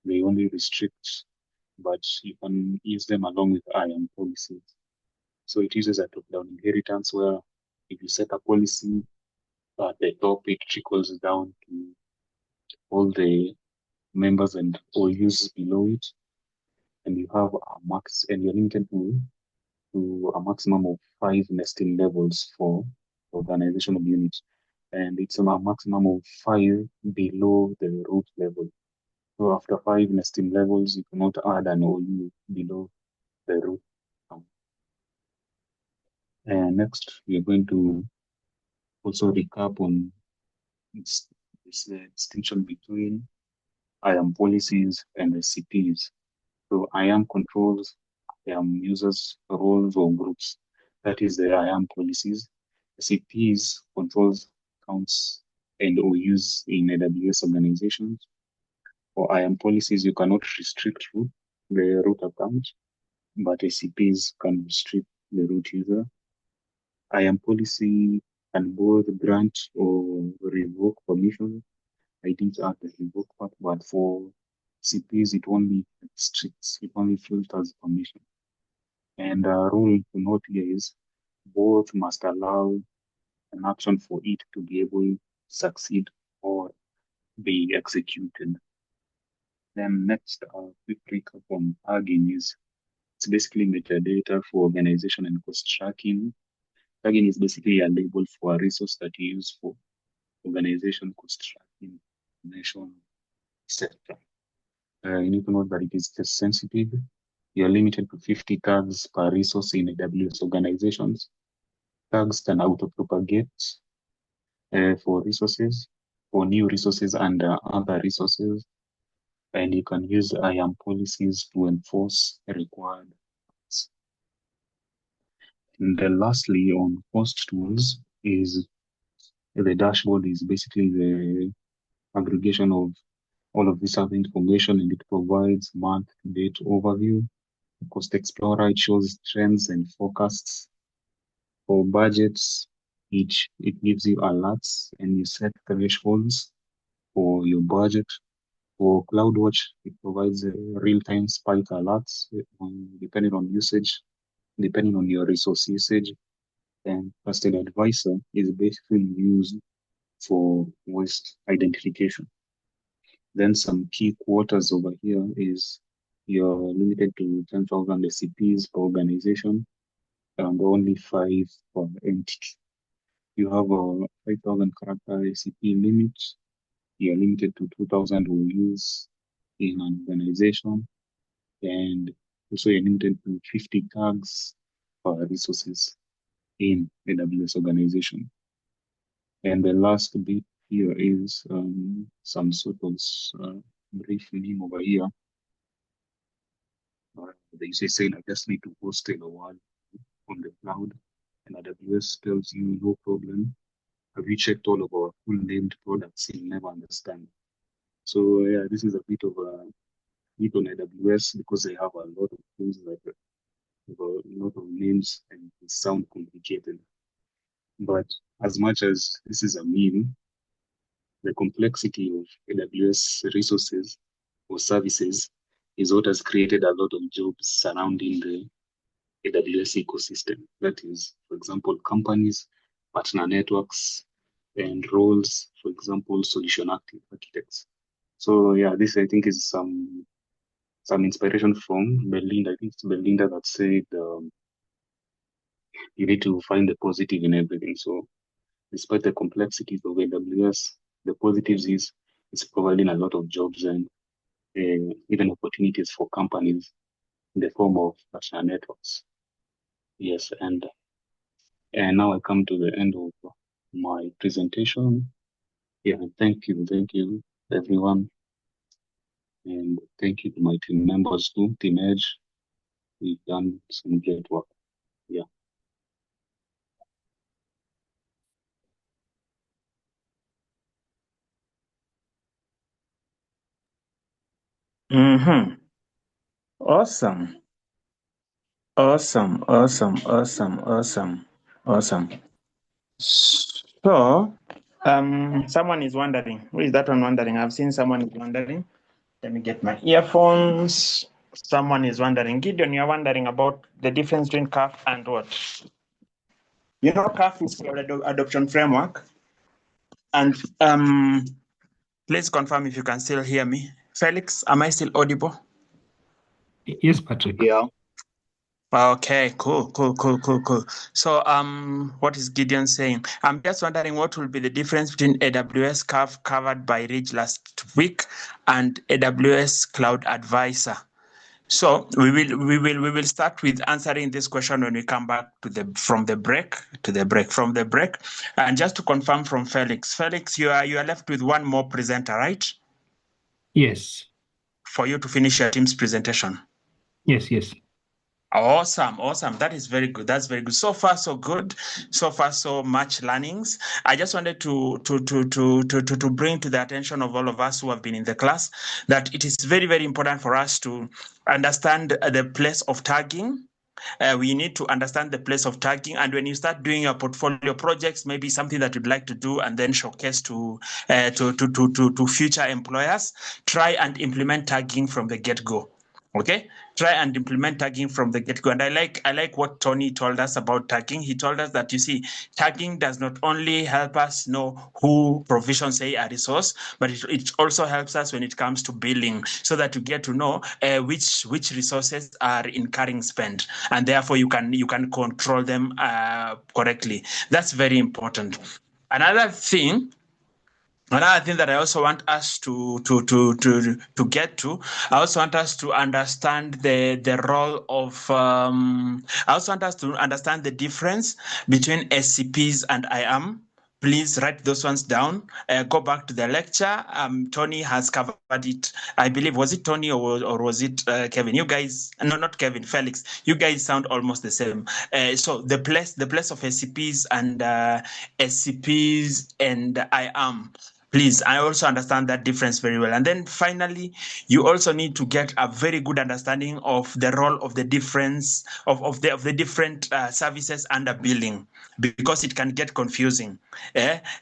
They only restrict, but you can use them along with IAM policies. So it uses a top-down inheritance where if you set a policy at the top, it trickles down to all the members and all users below it. And you have a max, and you're limited to a maximum of 5 nesting levels for organizational units. And it's a maximum of 5 below the root level. So after 5 nesting levels, you cannot add an OU below the root. And next, we're going to also recap on this distinction between IAM policies and SCPs. So IAM controls IAM users, roles, or groups. That is the IAM policies. SCPs controls accounts and OUs in AWS organizations. For IAM policies, you cannot restrict the root account, but SCPs can restrict the root user. IAM policy can both grant or revoke permission. I didn't add the revoke part, but for CPs, it only restricts, it only filters permission. And a rule to note here is both must allow an action for it to be able to succeed or be executed. Then next, a quick recap on tagging is it's basically metadata for organization and cost tracking. Tagging is basically a label for a resource that you use for organization cost tracking, nation, etc. You need to note that it is case sensitive. You're limited to 50 tags per resource in AWS organizations. Tags can auto-propagate for resources, for new resources and other resources. And you can use IAM policies to enforce required tags. And then lastly, on cost tools is the dashboard is basically the aggregation of all of this other information, and it provides month-to-date overview. Cost Explorer, it shows trends and forecasts. For budgets, it gives you alerts and you set thresholds for your budget. For CloudWatch, it provides real-time spike alerts depending on usage, depending on your resource usage. And Trusted Advisor is basically used for waste identification. Then some key quotas over here is you're limited to 10,000 SCPs per organization and only 5 per entity. You have a 5,000 character SCP limit. You're limited to 2,000 OUs in an organization, and also you're limited to 50 tags per resources in AWS organization. And the last bit here is some sort of brief meme over here. They say, I just need to host a while on the cloud, and AWS tells you no problem. Have you checked all of our full named products? You'll never understand. So yeah, this is a bit of a hit on AWS because they have a lot of things like a lot of names and they sound complicated. But as much as this is a meme, the complexity of AWS resources or services is what has created a lot of jobs surrounding the AWS ecosystem. That is, for example, companies, partner networks, and roles, for example, solution architects. So yeah, this I think is some inspiration from Belinda. I think it's Belinda that said you need to find the positive in everything. So despite the complexities of AWS, the positives is it's providing a lot of jobs and even opportunities for companies in the form of partner networks. Yes, and And now I come to the end of my presentation. Yeah, thank you, everyone. And thank you to my team members too, Team Edge. We've done some great work. Yeah. Awesome. Awesome. So, someone is wondering. Who is that one wondering? I've seen someone is wondering. Let me get my earphones. Someone is wondering. Gideon, you're wondering about the difference between CAF and what? You know, CAF is Cloud Adoption Framework. And please confirm if you can still hear me. Felix, am I still audible? Yes, Patrick. Yeah. Okay, cool. So, what is Gideon saying? I'm just wondering what will be the difference between AWS CAF covered by Ridge last week and AWS Cloud Advisor. So we will start with answering this question when we come back from the break. And just to confirm from Felix. Felix, you are left with one more presenter, right? Yes. For you to finish your team's presentation. Yes. Awesome. That is very good. That's very good. So far, so good. So far, so much learnings. I just wanted to bring to the attention of all of us who have been in the class that it is very, very important for us to understand the place of tagging. We need to understand the place of tagging, and when you start doing your portfolio projects, maybe something that you'd like to do and then showcase to future employers, try and implement tagging from the get-go. Okay, try and implement tagging from the get-go. And I like what Tony told us about tagging. He told us that, you see, tagging does not only help us know who provisions a resource, but it also helps us when it comes to billing, so that you get to know which resources are incurring spend, and therefore you can control them correctly. That's very important. Another thing that I also want us to get to, I also want us to understand the role of, I also want us to understand the difference between SCPs and IAM. Please write those ones down. Go back to the lecture. Tony has covered it. I believe, was it Tony or was it Kevin? You guys, no, not Kevin, Felix. You guys sound almost the same. So the place of SCPs and IAM. Please, I also understand that difference very well. And then finally, you also need to get a very good understanding of the role of the difference of the different services under billing, because it can get confusing.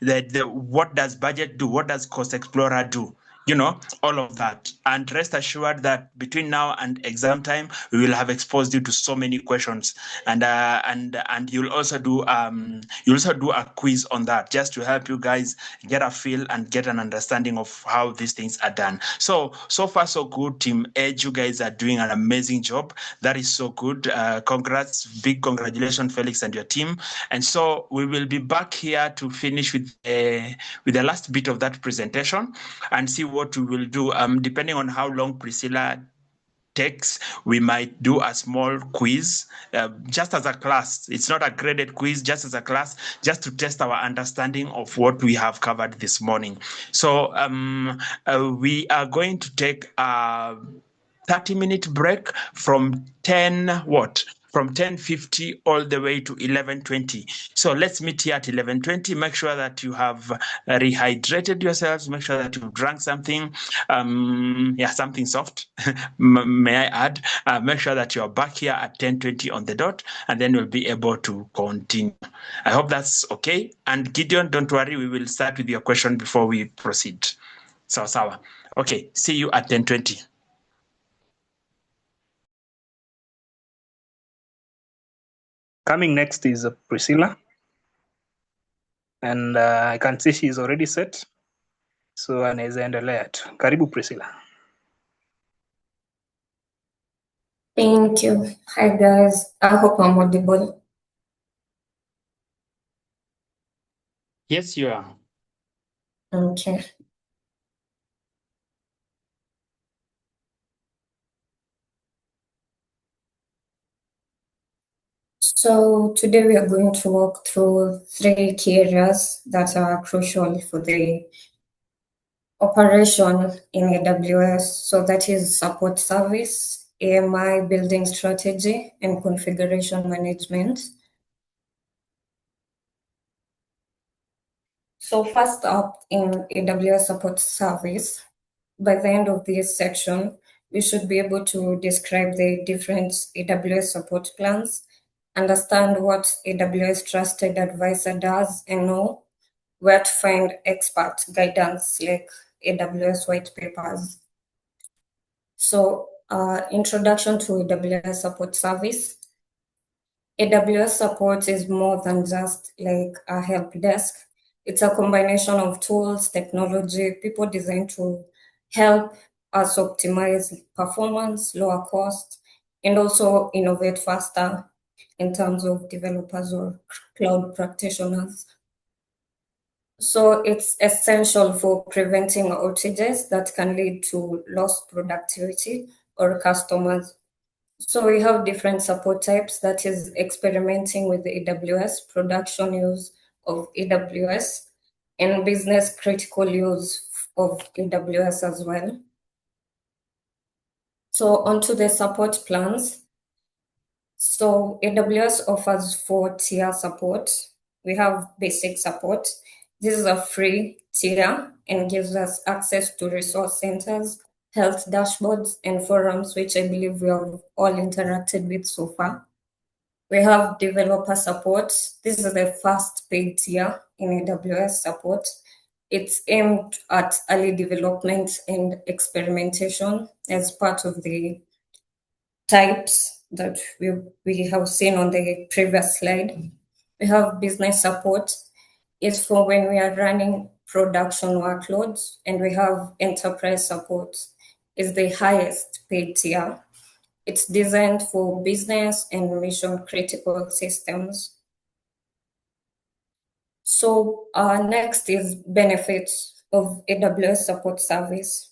What does budget do? What does Cost Explorer do? All of that. And rest assured that between now and exam time, we will have exposed you to so many questions. And you'll also do a quiz on that, just to help you guys get a feel and get an understanding of how these things are done. So far, so good. Team Edge, you guys are doing an amazing job. That is so good. Congrats, big congratulations, Felix and your team. And so we will be back here to finish with the last bit of that presentation and see what we will do. Depending on how long Priscilla takes, we might do a small quiz, just as a class. It's not a graded quiz, just as a class, just to test our understanding of what we have covered this morning. So we are going to take a 30-minute break from 10:50 all the way to 11:20. So let's meet here at 11:20. Make sure that you have rehydrated yourselves. Make sure that you've drank something, something soft, may I add. Make sure that you're back here at 10:20 on the dot, and then we'll be able to continue. I hope that's okay. And Gideon, don't worry, we will start with your question before we proceed. Sawa. Okay, see you at 10:20. Coming next is Priscilla. And I can see she's already set. So anaweza endelea tu. Karibu Priscilla. Thank you. Hi guys. I hope I'm audible. Yes, you are. Okay. So today we are going to walk through 3 key areas that are crucial for the operation in AWS. So that is support service, AMI building strategy, and configuration management. So first up in AWS support service, by the end of this section, we should be able to describe the different AWS support plans, understand what AWS Trusted Advisor does, and know where to find expert guidance like AWS white papers. So, introduction to AWS support service. AWS support is more than just like a help desk. It's a combination of tools, technology, people designed to help us optimize performance, lower cost, and also innovate faster in terms of developers or cloud practitioners. So it's essential for preventing outages that can lead to lost productivity or customers. So we have different support types, that is experimenting with the AWS, production use of AWS, and business critical use of AWS as well. So onto the support plans. So AWS offers 4-tier support. We have basic support. This is a free tier and gives us access to resource centers, health dashboards, and forums, which I believe we have all interacted with so far. We have developer support. This is the first paid tier in AWS support. It's aimed at early development and experimentation as part of the types that we have seen on the previous slide. We have business support. It's for when we are running production workloads, and we have enterprise support. It's the highest paid tier. It's designed for business and mission critical systems. So next is benefits of AWS support service.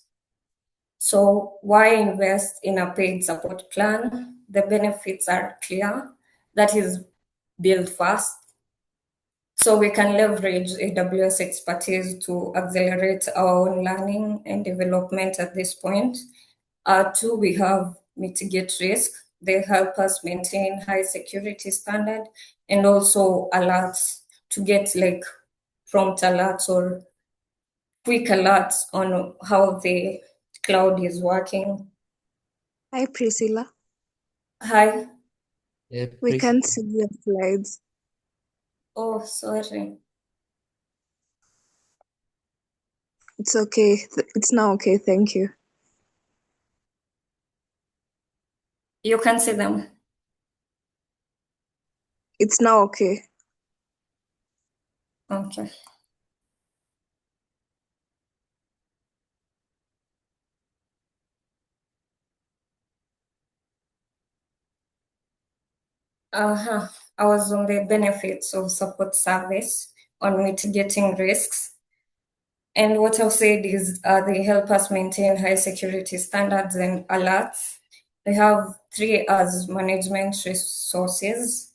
So why invest in a paid support plan? The benefits are clear. That is build fast. So we can leverage AWS expertise to accelerate our own learning and development at this point. 2, we have mitigate risk. They help us maintain high security standard and also alerts to get like prompt alerts or quick alerts on how the cloud is working. Hi, Priscilla. Hi. We can't see your slides. Oh, sorry. It's okay. It's now okay. Thank you. You can see them. It's now okay. Okay. I was on the benefits of support service on mitigating risks. And what I've said is they help us maintain high security standards and alerts. They have 3 as management resources.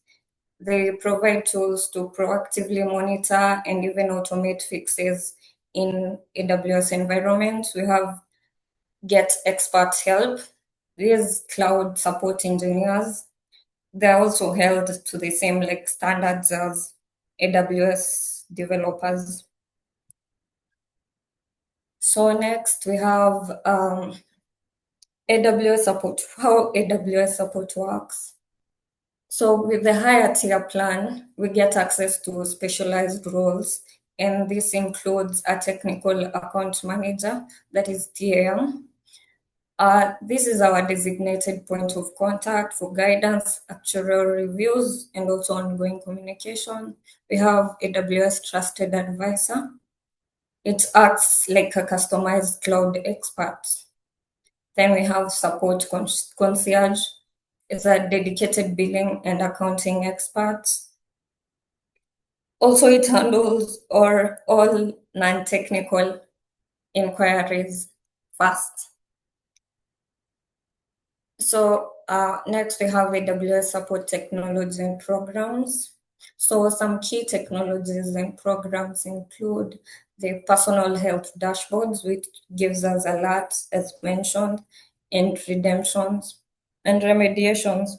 They provide tools to proactively monitor and even automate fixes in AWS environment. We have get expert help. These cloud support engineers, they're also held to the same like standards as AWS developers. So next we have AWS support, how AWS support works. So with the higher tier plan, we get access to specialized roles, and this includes a technical account manager, that is TAM. This is our designated point of contact for guidance, actuarial reviews, and also ongoing communication. We have AWS Trusted Advisor. It acts like a customized cloud expert. Then we have support concierge. It's a dedicated billing and accounting expert. Also, it handles all non-technical inquiries fast. So next we have AWS support technology and programs. So some key technologies and programs include the personal health dashboards, which gives us alerts as mentioned, and redemptions and remediations,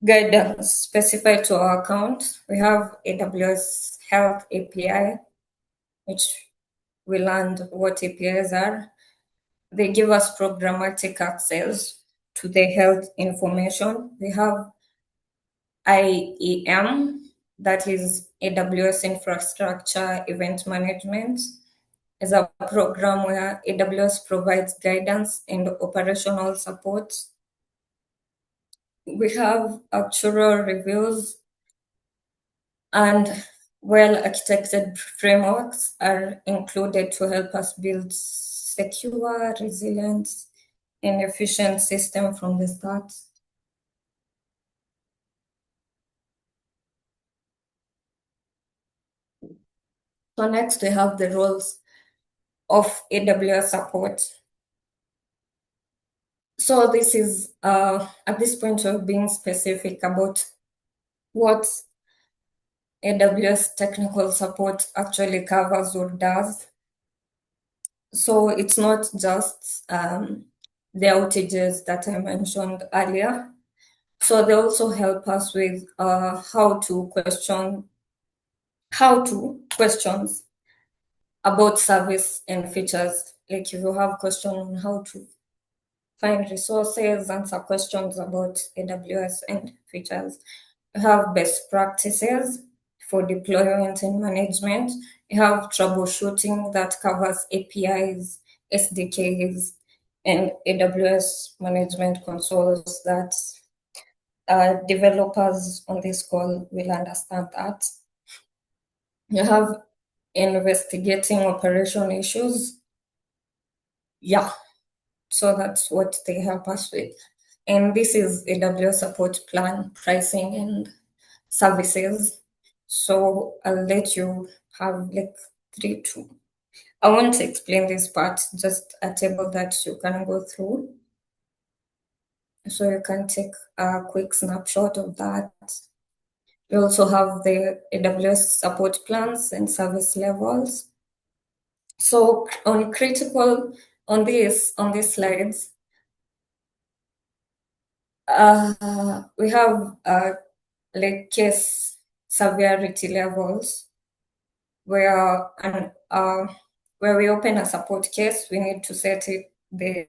guidance specified to our account. We have AWS Health API, which we learned what APIs are. They give us programmatic access to the health information. We have IEM, that is AWS Infrastructure Event Management, is a program where AWS provides guidance and operational support. We have actuarial reviews, and well-architected frameworks are included to help us build secure, resilient, and efficient system from the start. So next we have the roles of AWS support. So this is, at this point we're being specific about what AWS technical support actually covers or does. So it's not just the outages that I mentioned earlier. So they also help us with questions about service and features. Like if you have questions on how to find resources, answer questions about AWS and features. We have best practices for deployment and management. We have troubleshooting that covers APIs, SDKs, and AWS management consoles that developers on this call will understand that. You have investigating operation issues. Yeah, so that's what they help us with. And this is AWS support plan, pricing, and services. So I'll let you have like 3-2. I won't explain this part, just a table that you can go through. So you can take a quick snapshot of that. We also have the AWS support plans and service levels. So on these slides, we have like case severity levels where we open a support case, we need to set it the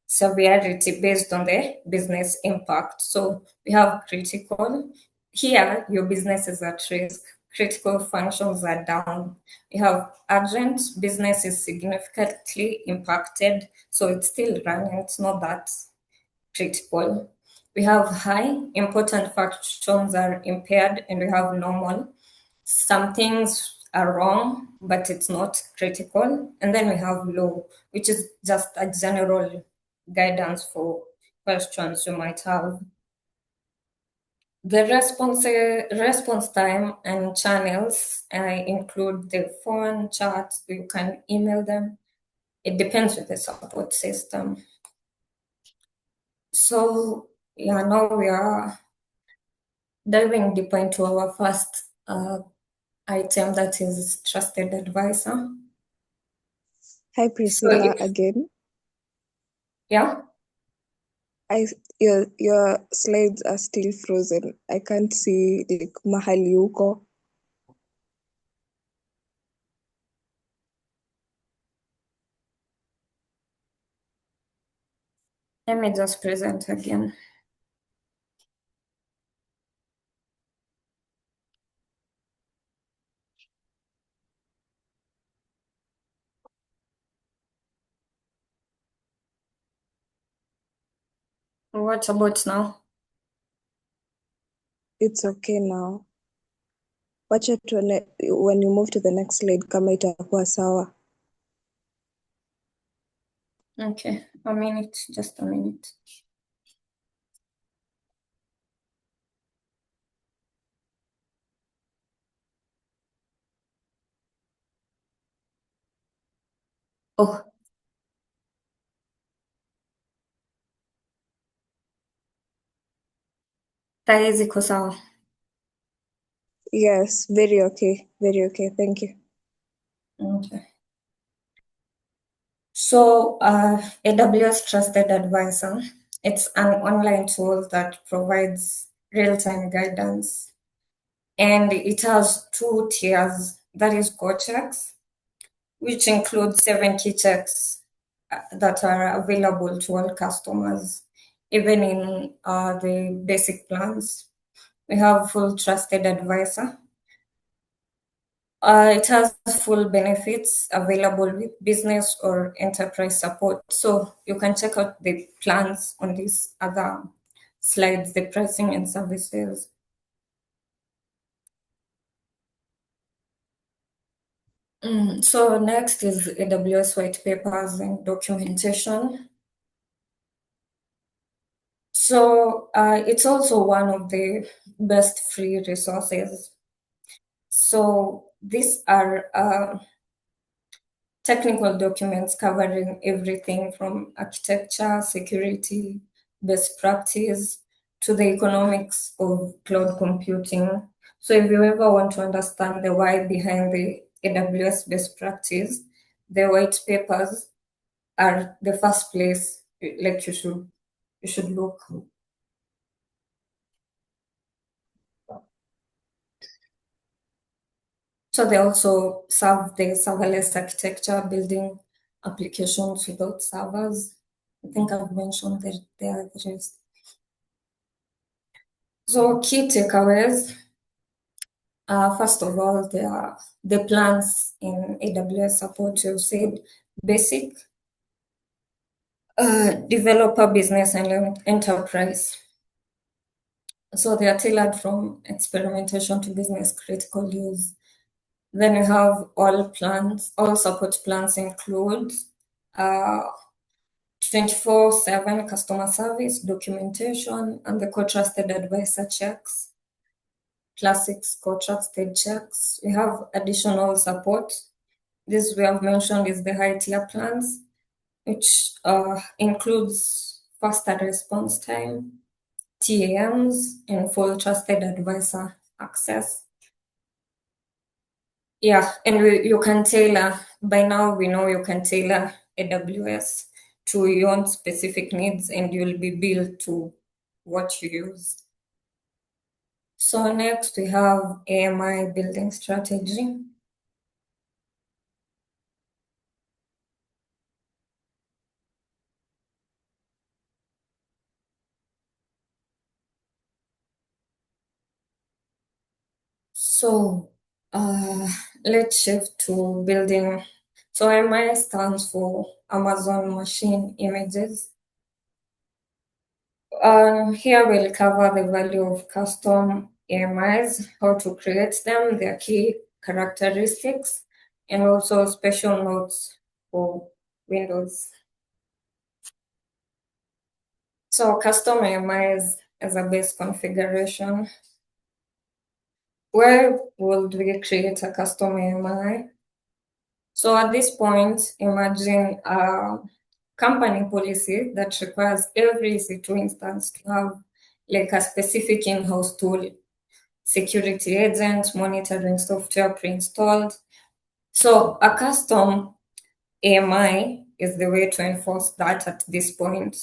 severity based on the business impact. So we have critical. Here, your business is at risk. Critical functions are down. We have urgent. Business is significantly impacted, so it's still running. It's not that critical. We have high. Important functions are impaired, and we have normal. Some things are wrong, but it's not critical. And then we have low, which is just a general guidance for questions you might have. The response time and channels include the phone, chat, you can email them. It depends with the support system. So yeah, now we are diving deeper into our first item, that is trusted advisor. Hi, Priscilla, So again. yeah. Your slides are still frozen. I can't see like mahali uko. Let me just present again. What about now? It's okay now. Wacha tuone when you move to the next slide kama itakuwa sawa. Okay, a minute, just a minute. Oh, Tayo ziko sawa? Yes, very okay. Very okay. Thank you. Okay. So, AWS Trusted Advisor, it's an online tool that provides real-time guidance, and it has 2 tiers. That is core checks, which includes 7 key checks that are available to all customers, even in the basic plans. We have full trusted advisor. It has full benefits available with business or enterprise support. So you can check out the plans on these other slides, the pricing and services. So next is AWS white papers and documentation. So it's also one of the best free resources. So these are technical documents covering everything from architecture, security, best practice, to the economics of cloud computing. So if you ever want to understand the why behind the AWS best practice, the white papers are the first place like you should look. So they also serve the serverless architecture, building applications without servers. I think I've mentioned that there are the rest. So key takeaways. First of all, the plans in AWS support, you said basic, developer, business, and enterprise. So they are tailored from experimentation to business critical use. Then you have all plans, all support plans include 24/7 customer service, documentation, and the co-trusted advisor checks, classics co-trusted checks. We have additional support. This we have mentioned is the high tier plans, which includes faster response time, TAMs, and full trusted advisor access. Yeah, and you can tailor, by now we know you can tailor AWS to your own specific needs and you'll be billed to what you use. So next we have AMI building strategy. So let's shift to building. So AMI stands for Amazon Machine Images. Here we'll cover the value of custom AMIs, how to create them, their key characteristics, and also special notes for Windows. So custom AMIs as a base configuration. Where would we create a custom AMI? So at this point, imagine a company policy that requires every EC2 instance to have like a specific in-house tool, security agent, monitoring software pre-installed. So a custom AMI is the way to enforce that at this point.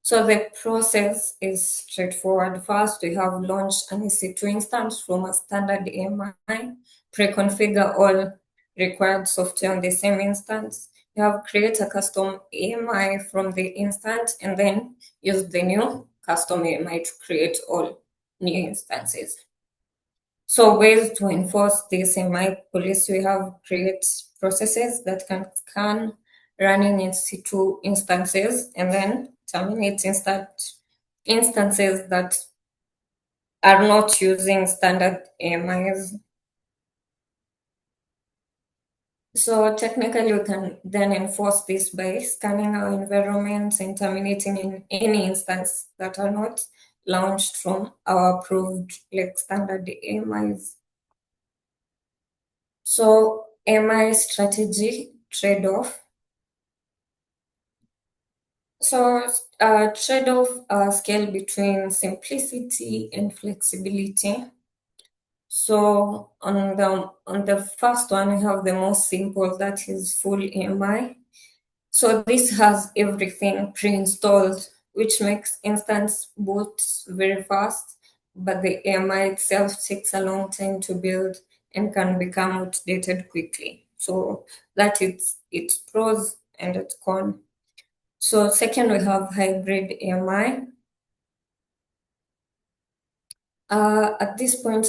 So the process is straightforward. First, we have launched an EC2 instance from a standard AMI, pre-configure all required software on the same instance. You have create a custom AMI from the instance and then use the new custom AMI to create all new instances. So ways to enforce this AMI policy, we have create processes that can scan running EC2 instances and then terminate instances that are not using standard AMIs. So technically, we can then enforce this by scanning our environments and terminating in any instance that are not launched from our approved like standard AMIs. So AMI strategy trade-off. So trade-off scale between simplicity and flexibility. So on the first one, we have the most simple, that is full AMI. So this has everything pre-installed, which makes instance boots very fast, but the AMI itself takes a long time to build and can become outdated quickly. So that is its pros and its cons. So second, we have hybrid AMI. At this point,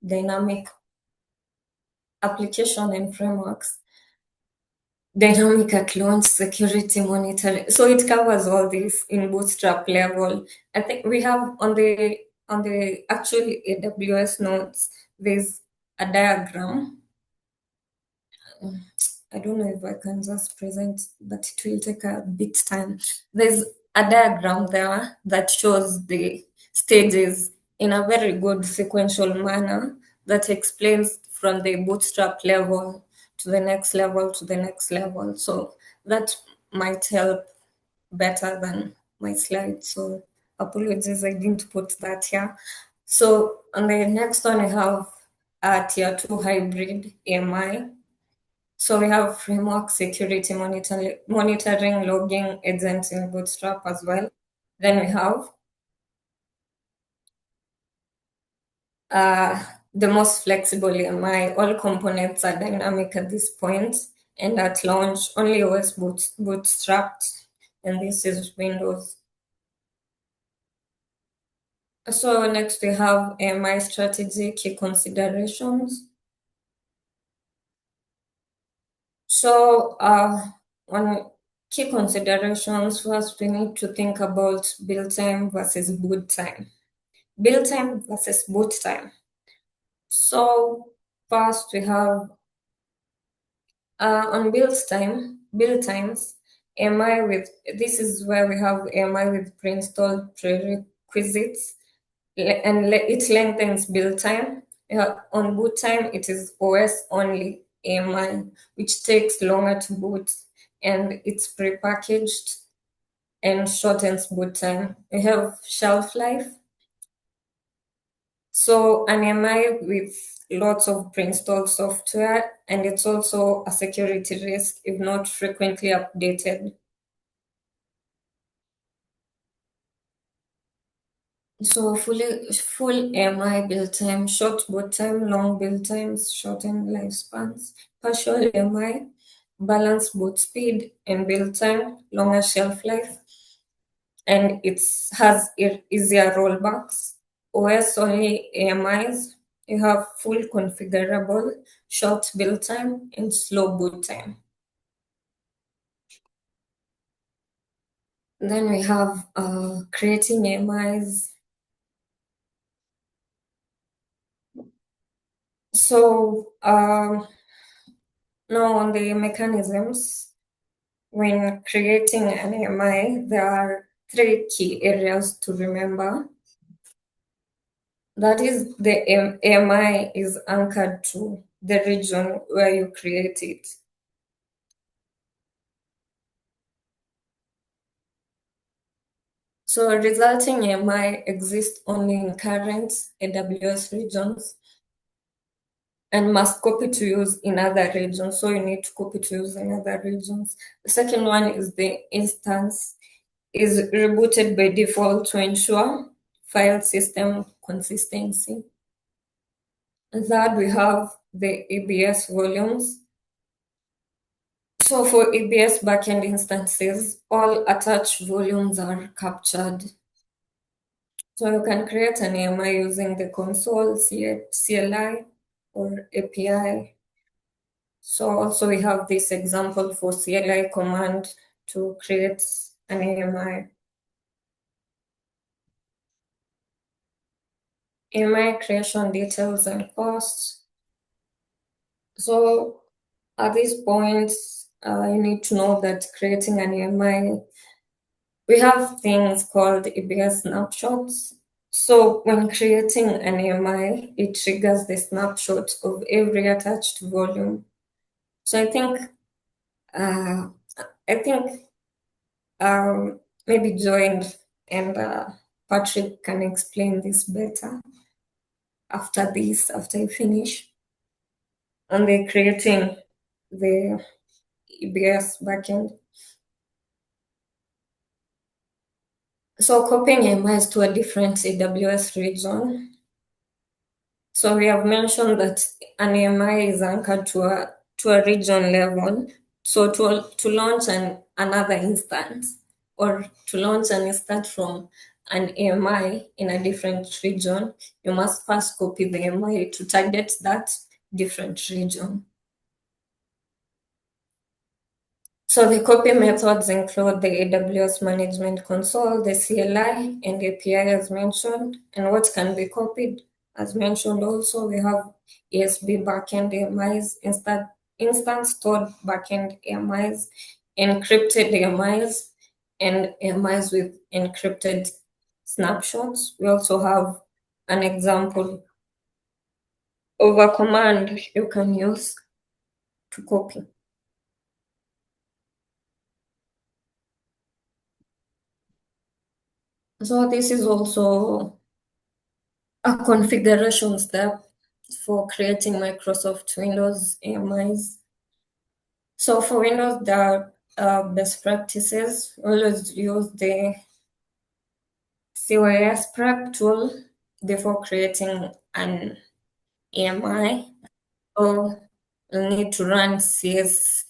dynamic application and frameworks, dynamic at launch, security monitoring. So it covers all this in Bootstrap level. I think we have on the actual AWS notes, there's a diagram. I don't know if I can just present, but it will take a bit time. There's a diagram there that shows the stages in a very good sequential manner that explains from the bootstrap level to the next level to the next level. So that might help better than my slide. So apologies, I didn't put that here. So on the next one, I have a tier 2 hybrid AMI. So we have framework, security monitoring, logging, agents in Bootstrap as well. Then we have the most flexible AMI. All components are dynamic at this point, and at launch, only OS bootstrapped, and this is Windows. So next we have AMI strategy, key considerations. So on key considerations, first we need to think about build time versus boot time. Build time versus boot time. So first we have on build times, AMI with, this is where we have AMI with pre-installed prerequisites, and it lengthens build time. On boot time, it is OS only AMI, which takes longer to boot, and it's prepackaged and shortens boot time. We have shelf life. So an AMI with lots of pre-installed software, and it's also a security risk if not frequently updated. So full AMI build time, short boot time, long build times, shortened lifespans. Partial AMI, balanced boot speed and build time, longer shelf life, and it has easier rollbacks. OS only AMIs, you have full configurable, short build time, and slow boot time. Then we have creating AMIs. So now on the mechanisms, when creating an AMI, there are 3 key areas to remember. That is, the AMI is anchored to the region where you create it. So resulting AMI exists only in current AWS regions and must copy to use in other regions. So you need to copy to use in other regions. The second one is the instance is rebooted by default to ensure file system consistency. And third, we have the EBS volumes. So for EBS backend instances, all attached volumes are captured. So you can create an AMI using the console, CLI, or API. So also we have this example for CLI command to create an AMI. AMI creation details and costs. So at this point, you need to know that creating an AMI, we have things called EBS snapshots. So when creating an AMI, it triggers the snapshot of every attached volume. So I think maybe joined, and Patrick can explain this better after I finish. And they're creating the EBS backend. So copying AMIs to a different AWS region. So we have mentioned that an AMI is anchored to a region level. So to launch another instance, or to launch an instance from an AMI in a different region, you must first copy the AMI to target that different region. So the copy methods include the AWS Management Console, the CLI, and API as mentioned. And what can be copied? As mentioned also, we have ESB backend AMIs, instance stored backend AMIs, encrypted AMIs, and AMIs with encrypted snapshots. We also have an example of a command you can use to copy. So this is also a configuration step for creating Microsoft Windows AMIs. So for Windows, there are best practices. Always use the CYS prep tool before creating an AMI. So you need to run it's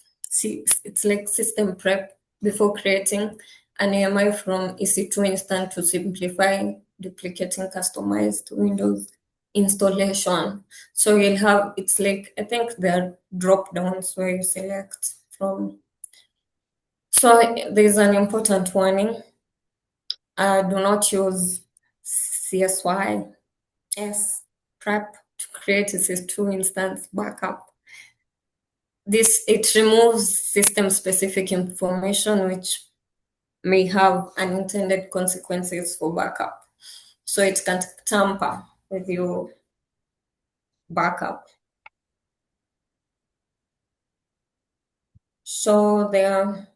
like system prep before creating an AMI from EC2 instance to simplify duplicating customized Windows installation. So you'll have, it's like, I think there are drop downs where you select from. So there's an important warning. Do not use CSYS prep to create a EC2 instance backup. It removes system-specific information which may have unintended consequences for backup. So it can tamper with your backup. So there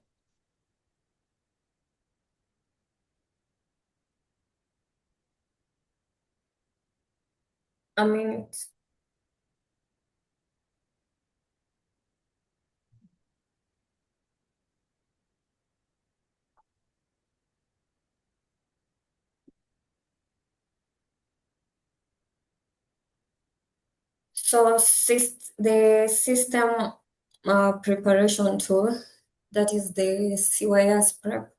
a minute. So the system preparation tool, that is the CYS prep,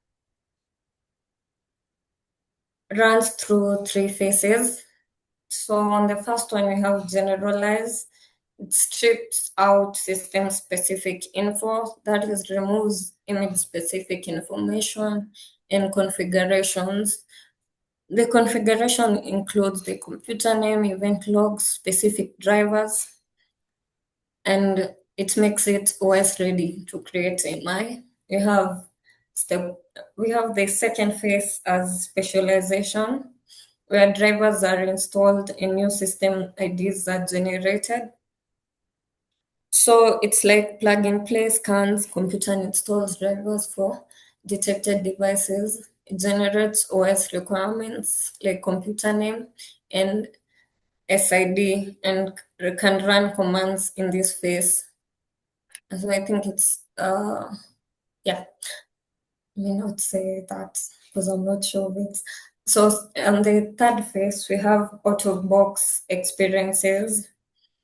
runs through 3 phases. So on the first one, we have generalize. It strips out system-specific info, that is, removes image-specific information and configurations. The configuration includes the computer name, event logs, specific drivers, and it makes it OS ready to create AMI. We have the second phase as specialization, where drivers are installed and new system IDs are generated. So it's like plug and play scans, computer installs drivers for detected devices. It generates OS requirements like computer name and SID, and can run commands in this phase. So I think it's, yeah, I may not say that because I'm not sure of it. So on the third phase, we have out-of-box experiences,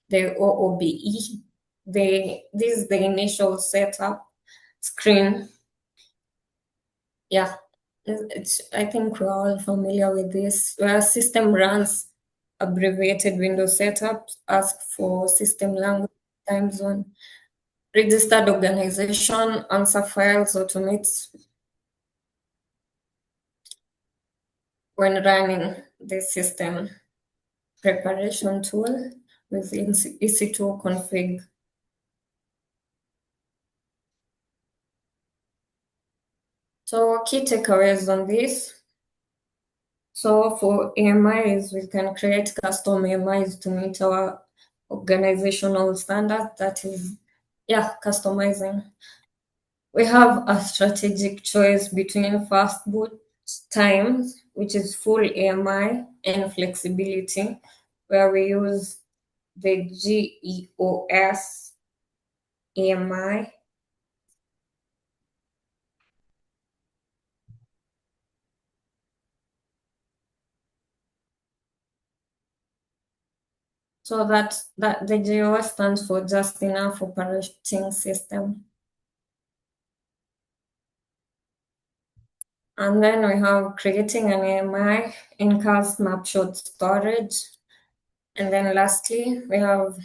the OOBE. This is the initial setup screen. Yeah, I think we're all familiar with this, where system runs abbreviated Windows setup, ask for system language, time zone, registered organization, answer files, automates when running the system preparation tool with EC2 config. So key takeaways on this. So for AMIs, we can create custom AMIs to meet our organizational standard. That is, yeah, customizing. We have a strategic choice between fast boot times, which is full AMI, and flexibility, where we use the GEOS AMI. So that the GEOS stands for Just Enough Operating System. And then we have creating an AMI, in-car snapshot storage. And then lastly, we have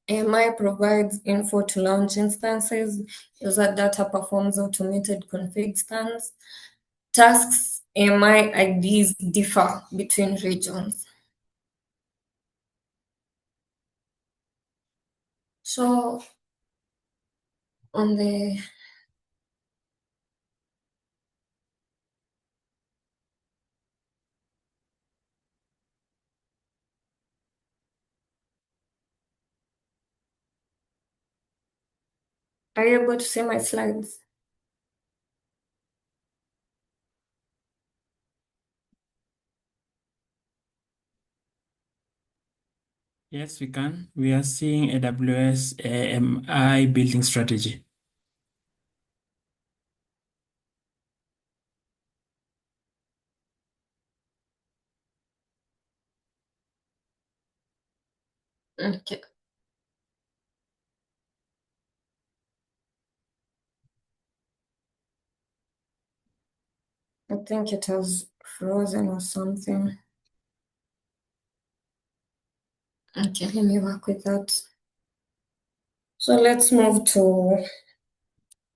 AMI provides info to launch instances. User data performs automated config scans. Tasks AMI IDs differ between regions. So on the Are you able to see my slides? Yes, we can. We are seeing AWS AMI building strategy. Okay. I think it has frozen or something. Okay, let me work with that. So let's move to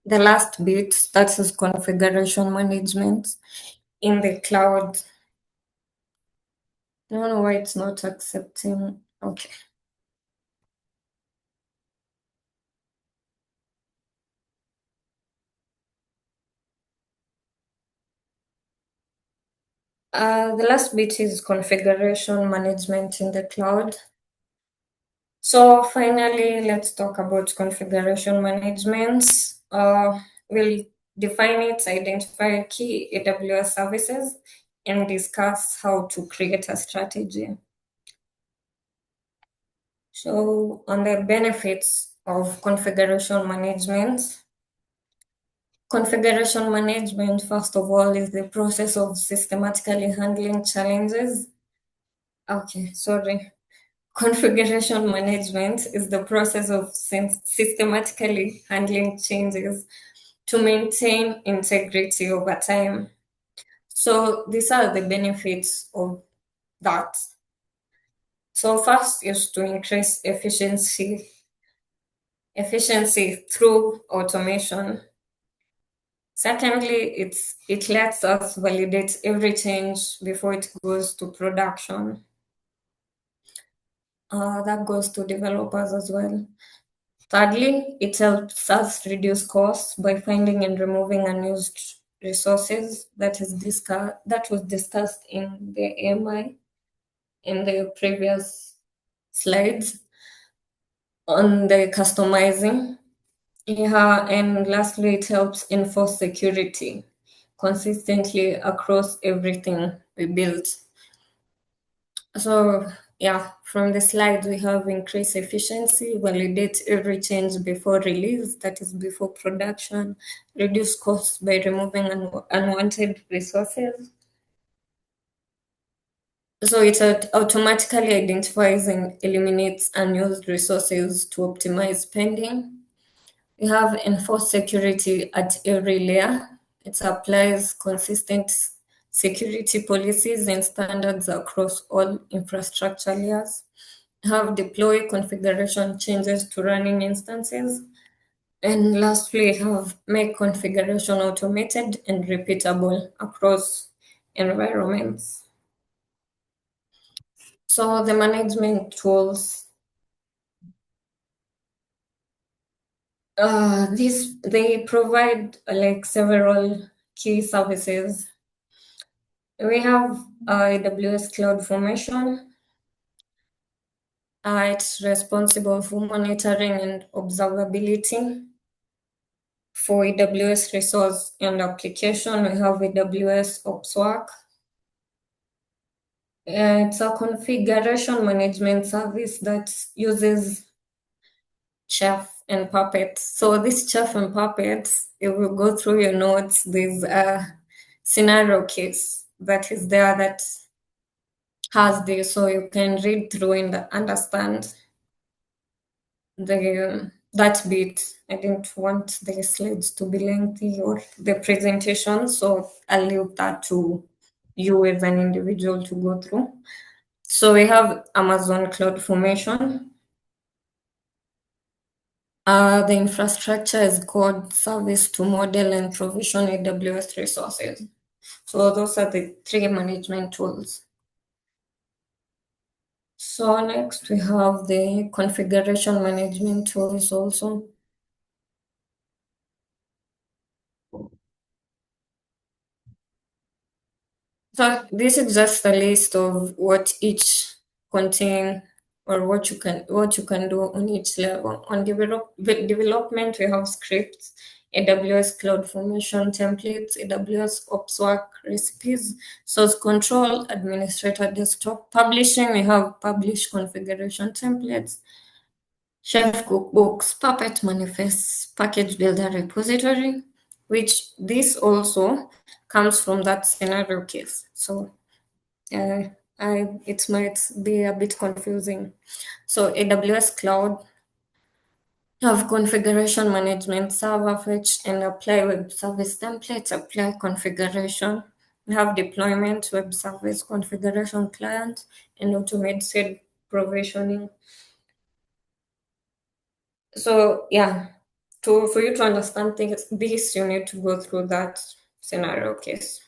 the last bit, that is configuration management in the cloud. I don't know why it's not accepting. Okay. The last bit is configuration management in the cloud. So finally, let's talk about configuration management. We'll define it, identify key AWS services, and discuss how to create a strategy. So on the benefits of configuration management, first of all, is the process of systematically handling challenges. Okay, sorry. Configuration management is the process of systematically handling changes to maintain integrity over time. So these are the benefits of that. So first is to increase efficiency through automation. Secondly, it lets us validate every change before it goes to production. That goes to developers as well. Thirdly, it helps us reduce costs by finding and removing unused resources that was discussed in the AMI in the previous slides on the customizing. Yeah, and lastly, it helps enforce security consistently across everything we built. So yeah, from the slide, we have increased efficiency, validate every change before release, that is before production, reduce costs by removing unwanted resources. So it automatically identifies and eliminates unused resources to optimize spending. We have enforced security at every layer. It applies consistent security policies and standards across all infrastructure layers. Have deploy configuration changes to running instances. And lastly, have make configuration automated and repeatable across environments. So the management tools, they provide like several key services. We have AWS CloudFormation. It's responsible for monitoring and observability For AWS resource and application, we have AWS OpsWork. It's a configuration management service that uses Chef and Puppet. So this Chef and Puppet, if you go through your notes, there's a scenario case that is there that has this, so you can read through and understand that bit. I didn't want the slides to be lengthy or the presentation, so I'll leave that to you as an individual to go through. So we have Amazon CloudFormation. The infrastructure is called Service to Model and Provision AWS Resources. So those are the three management tools. So next we have the configuration management tools also. So this is just a list of what each contain or what you can do on each level. On development, we have scripts, AWS CloudFormation templates, AWS OpsWork recipes, source control, administrator desktop. Publishing, we have publish configuration templates, Chef cookbooks, Puppet manifests, package builder repository, which this also comes from that scenario case. So it might be a bit confusing. So AWS Cloud have configuration management, server fetch and apply web service templates, apply configuration. We have deployment, web service configuration client, and automated provisioning. So yeah, for you to understand this, you need to go through that scenario case.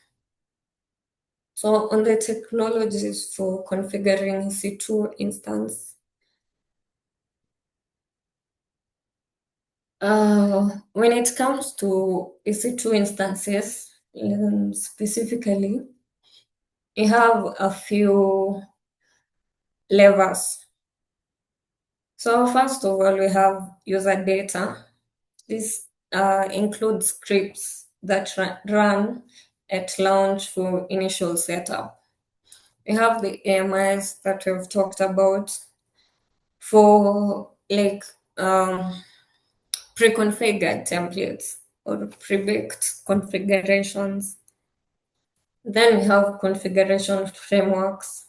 So on the technologies for configuring EC2 instance, when it comes to EC2 instances, specifically, you have a few levers. So first of all, we have user data. This includes scripts that run at launch for initial setup. We have the AMIs that we've talked about for like pre-configured templates or pre-baked configurations. Then we have configuration frameworks.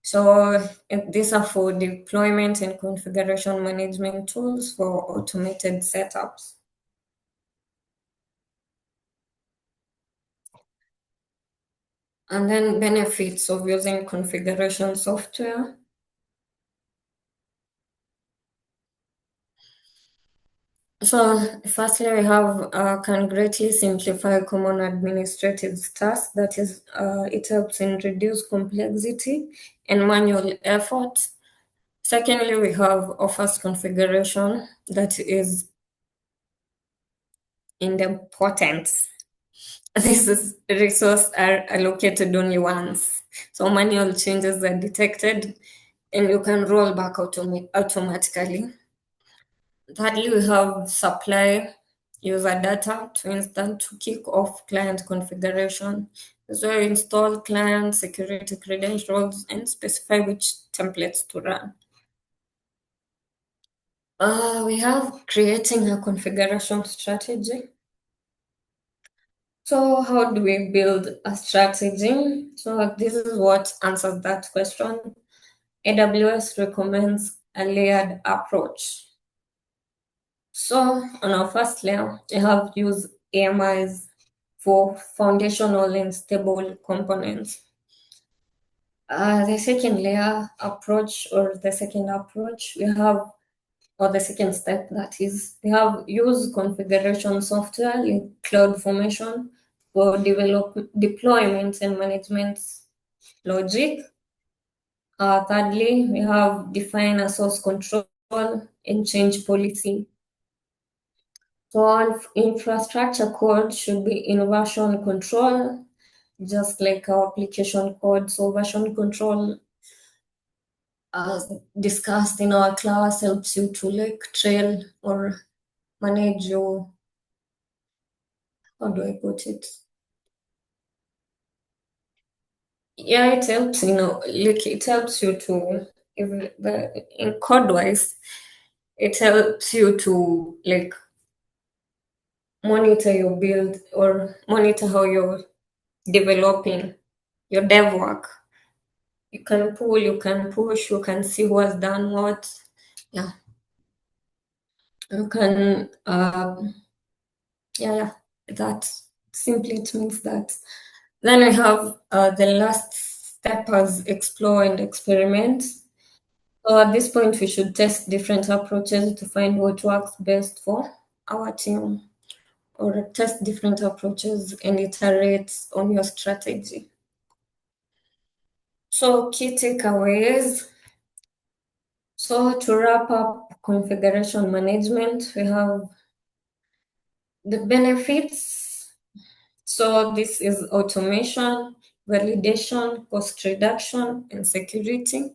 So these are for deployment and configuration management tools for automated setups. And then benefits of using configuration software. So firstly, we have can greatly simplify common administrative tasks. That is, it helps in reduce complexity and manual effort. Secondly, we have offers configuration that is idempotent. This is resources are allocated only once. So manual changes are detected and you can roll back automatically. Thirdly, we have supply user data, for instance, to kick off client configuration. So install client security credentials and specify which templates to run. We have creating a configuration strategy. So how do we build a strategy? So this is what answers that question. AWS recommends a layered approach. So on our first layer, we have used AMIs for foundational and stable components. The second layer approach or the second approach, we have, or the second step that is, we have used configuration software like CloudFormation for deployment and management logic. Thirdly, we have define a source control and change policy. So all infrastructure code should be in version control, just like our application code. So version control, as discussed in our class, helps you to like trail or manage your, how do I put it? Yeah, it helps, like it helps you to, in code wise, it helps you to like monitor your build or monitor how you're developing your dev work. You can pull, you can push, you can see who has done what. Yeah. You can, that simply it means that. Then we have the last step as explore and experiment. So at this point, we should test different approaches to find what works best for our team, or test different approaches and iterate on your strategy. So key takeaways. So to wrap up configuration management, we have the benefits. So this is automation, validation, cost reduction, and security.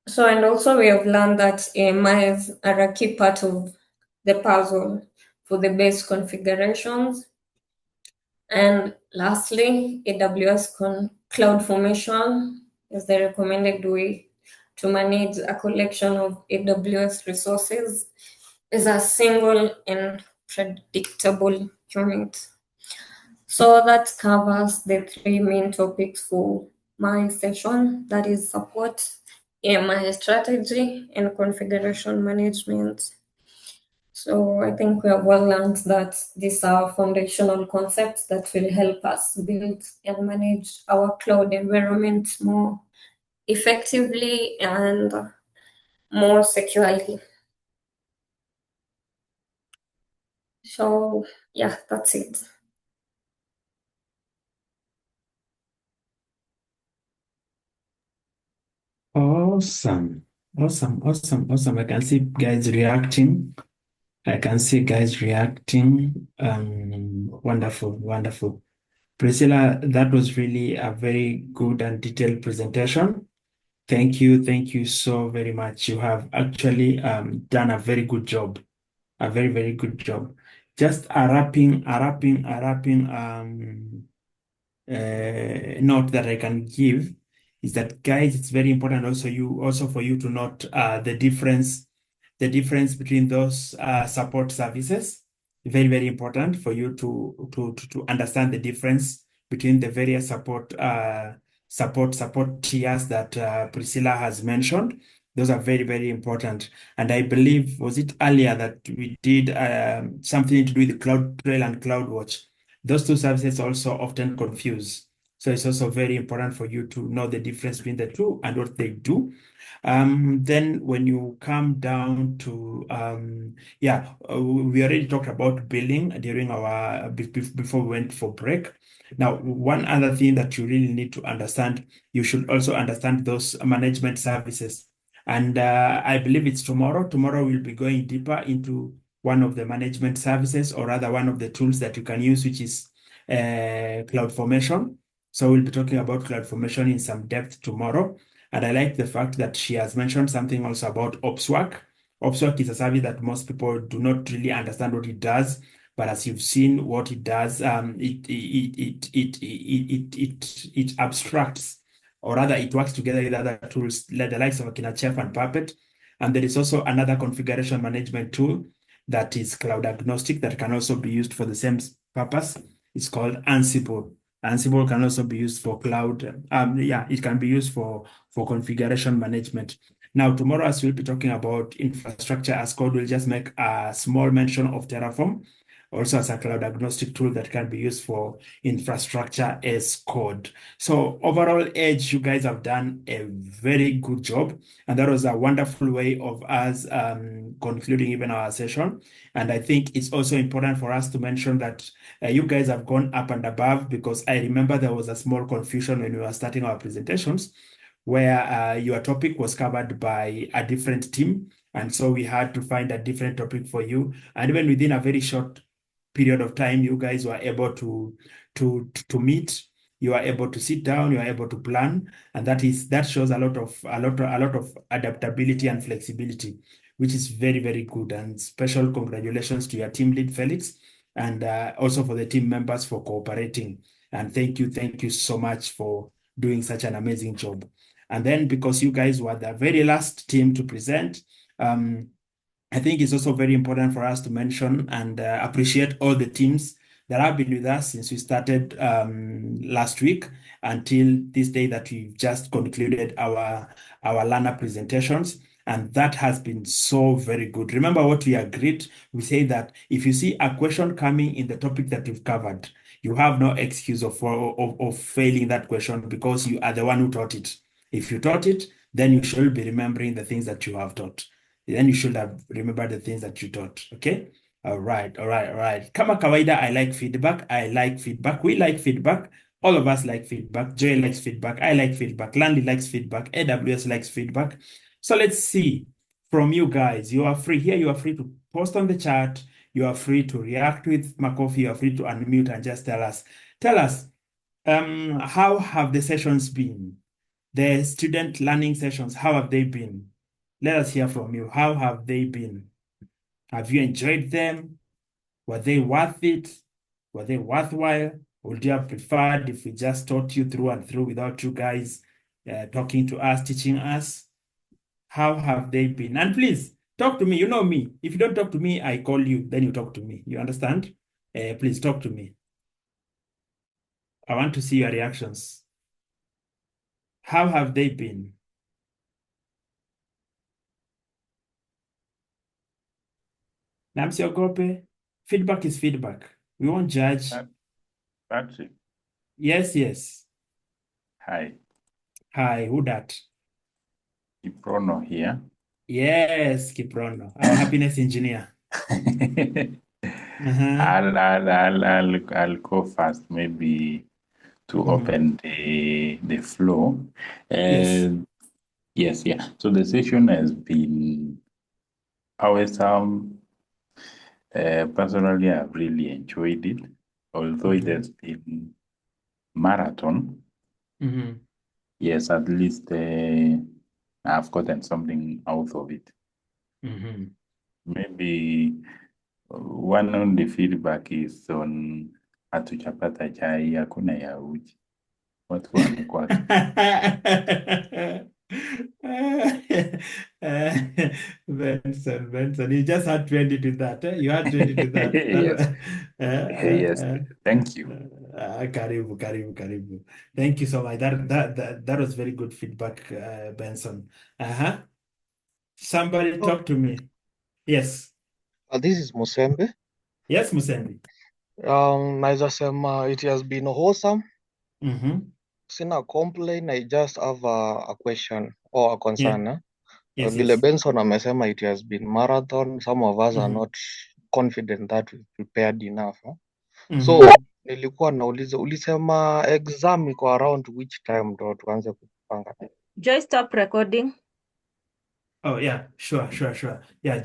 So, and also we have learned that AMIs are a key part of the puzzle for the base configurations. And lastly, AWS CloudFormation is the recommended way to manage a collection of AWS resources as a single and predictable unit. So that covers the three main topics for my session, that is support, AMI strategy, and configuration management. So I think we have well learned that these are foundational concepts that will help us build and manage our cloud environment more effectively and more securely. So yeah, that's it. Awesome. I can see guys reacting. Wonderful. Priscilla, that was really a very good and detailed presentation. Thank you so very much. You have actually done a very good job. A very, very good job. Just a wrapping note that I can give is that, guys, it's very important also for you to note the difference between those support services. Very, very important for you to understand the difference between the various support tiers that Priscilla has mentioned. Those are very, very important. And I believe, was it earlier that we did something to do with CloudTrail and CloudWatch? Those two services also often confuse. So it's also very important for you to know the difference between the two and what they do. Then when you come down to, we already talked about billing during our, before we went for break. Now, one other thing that you really need to understand, you should also understand those management services. And I believe it's tomorrow. Tomorrow we'll be going deeper into one of the management services, or rather one of the tools that you can use, which is CloudFormation. So we'll be talking about CloudFormation in some depth tomorrow. And I like the fact that she has mentioned something also about OpsWork. OpsWork is a service that most people do not really understand what it does, but as you've seen what it does, it abstracts, or rather it works together with other tools like the likes of Akina Chef and Puppet. And there is also another configuration management tool that is cloud agnostic that can also be used for the same purpose. It's called Ansible. Ansible can also be used for cloud. It can be used for configuration management. Now, tomorrow, as we'll be talking about infrastructure as code, we'll just make a small mention of Terraform, also as a cloud agnostic tool that can be used for infrastructure as code. So overall, Edge, you guys have done a very good job. And that was a wonderful way of us concluding even our session. And I think it's also important for us to mention that you guys have gone up and above, because I remember there was a small confusion when we were starting our presentations, where your topic was covered by a different team. And so we had to find a different topic for you. And even within a very short period of time, you guys were able to meet you are able to sit down, you are able to plan, and that shows a lot of adaptability and flexibility, which is very, very good. And special congratulations to your team lead, Felix, and also for the team members for cooperating. And thank you so much for doing such an amazing job. And then because you guys were the very last team to present, I think it's also very important for us to mention and appreciate all the teams that have been with us since we started last week until this day that we've just concluded our learner presentations. And that has been so very good. Remember what we agreed? We say that if you see a question coming in the topic that we've covered, you have no excuse of failing that question because you are the one who taught it. If you taught it, then you should be remembering the things that you have taught. Then you should have remembered the things that you taught. Okay? All right. Kama kawaida, I like feedback. We like feedback. All of us like feedback. Joy likes feedback. I like feedback. Landy likes feedback. AWS likes feedback. So let's see from you guys. You are free here. You are free to post on the chat. You are free to react with Makofi. You are free to unmute and just tell us. How have the sessions been? The student learning sessions, how have they been? Let us hear from you. How have they been? Have you enjoyed them? Were they worth it? Were they worthwhile? Would you have preferred if we just taught you through and through without you guys talking to us, teaching us? How have they been? And please, talk to me. You know me. If you don't talk to me, I call you. Then you talk to me. You understand? Please talk to me. I want to see your reactions. How have they been? Na msiogope. Feedback is feedback. We won't judge. Patrick, Yes. hi. Hi, who that? Kiprono here. Yes, Kiprono, our happiness engineer. I'll go first, maybe to open the flow. Yes. Yes, yeah. So the session has been awesome. Personally, I've really enjoyed it, although it has been marathon. Yes, at least I've gotten something out of it. Maybe one on the feedback is on hatuchapata chai hakuna ya uji. Watu wamekuwa Benson, you just had to end it with that. You had to end it with that. Yes, thank you. Karibu. Thank you so much. That was very good feedback, Benson. Somebody talk to me. Yes. This is Musembe. Yes, Musembe. Naweza sema it has been wholesome. Sina complain, I just have a question or a concern. Vile Benson amesema it has been marathon. Some of us are not confident that we prepared enough. So nilikuwa nauliza, ulisema exam iko around which time ndo tuanze kupanga? Joy, stop recording. Oh yeah, sure. Yeah.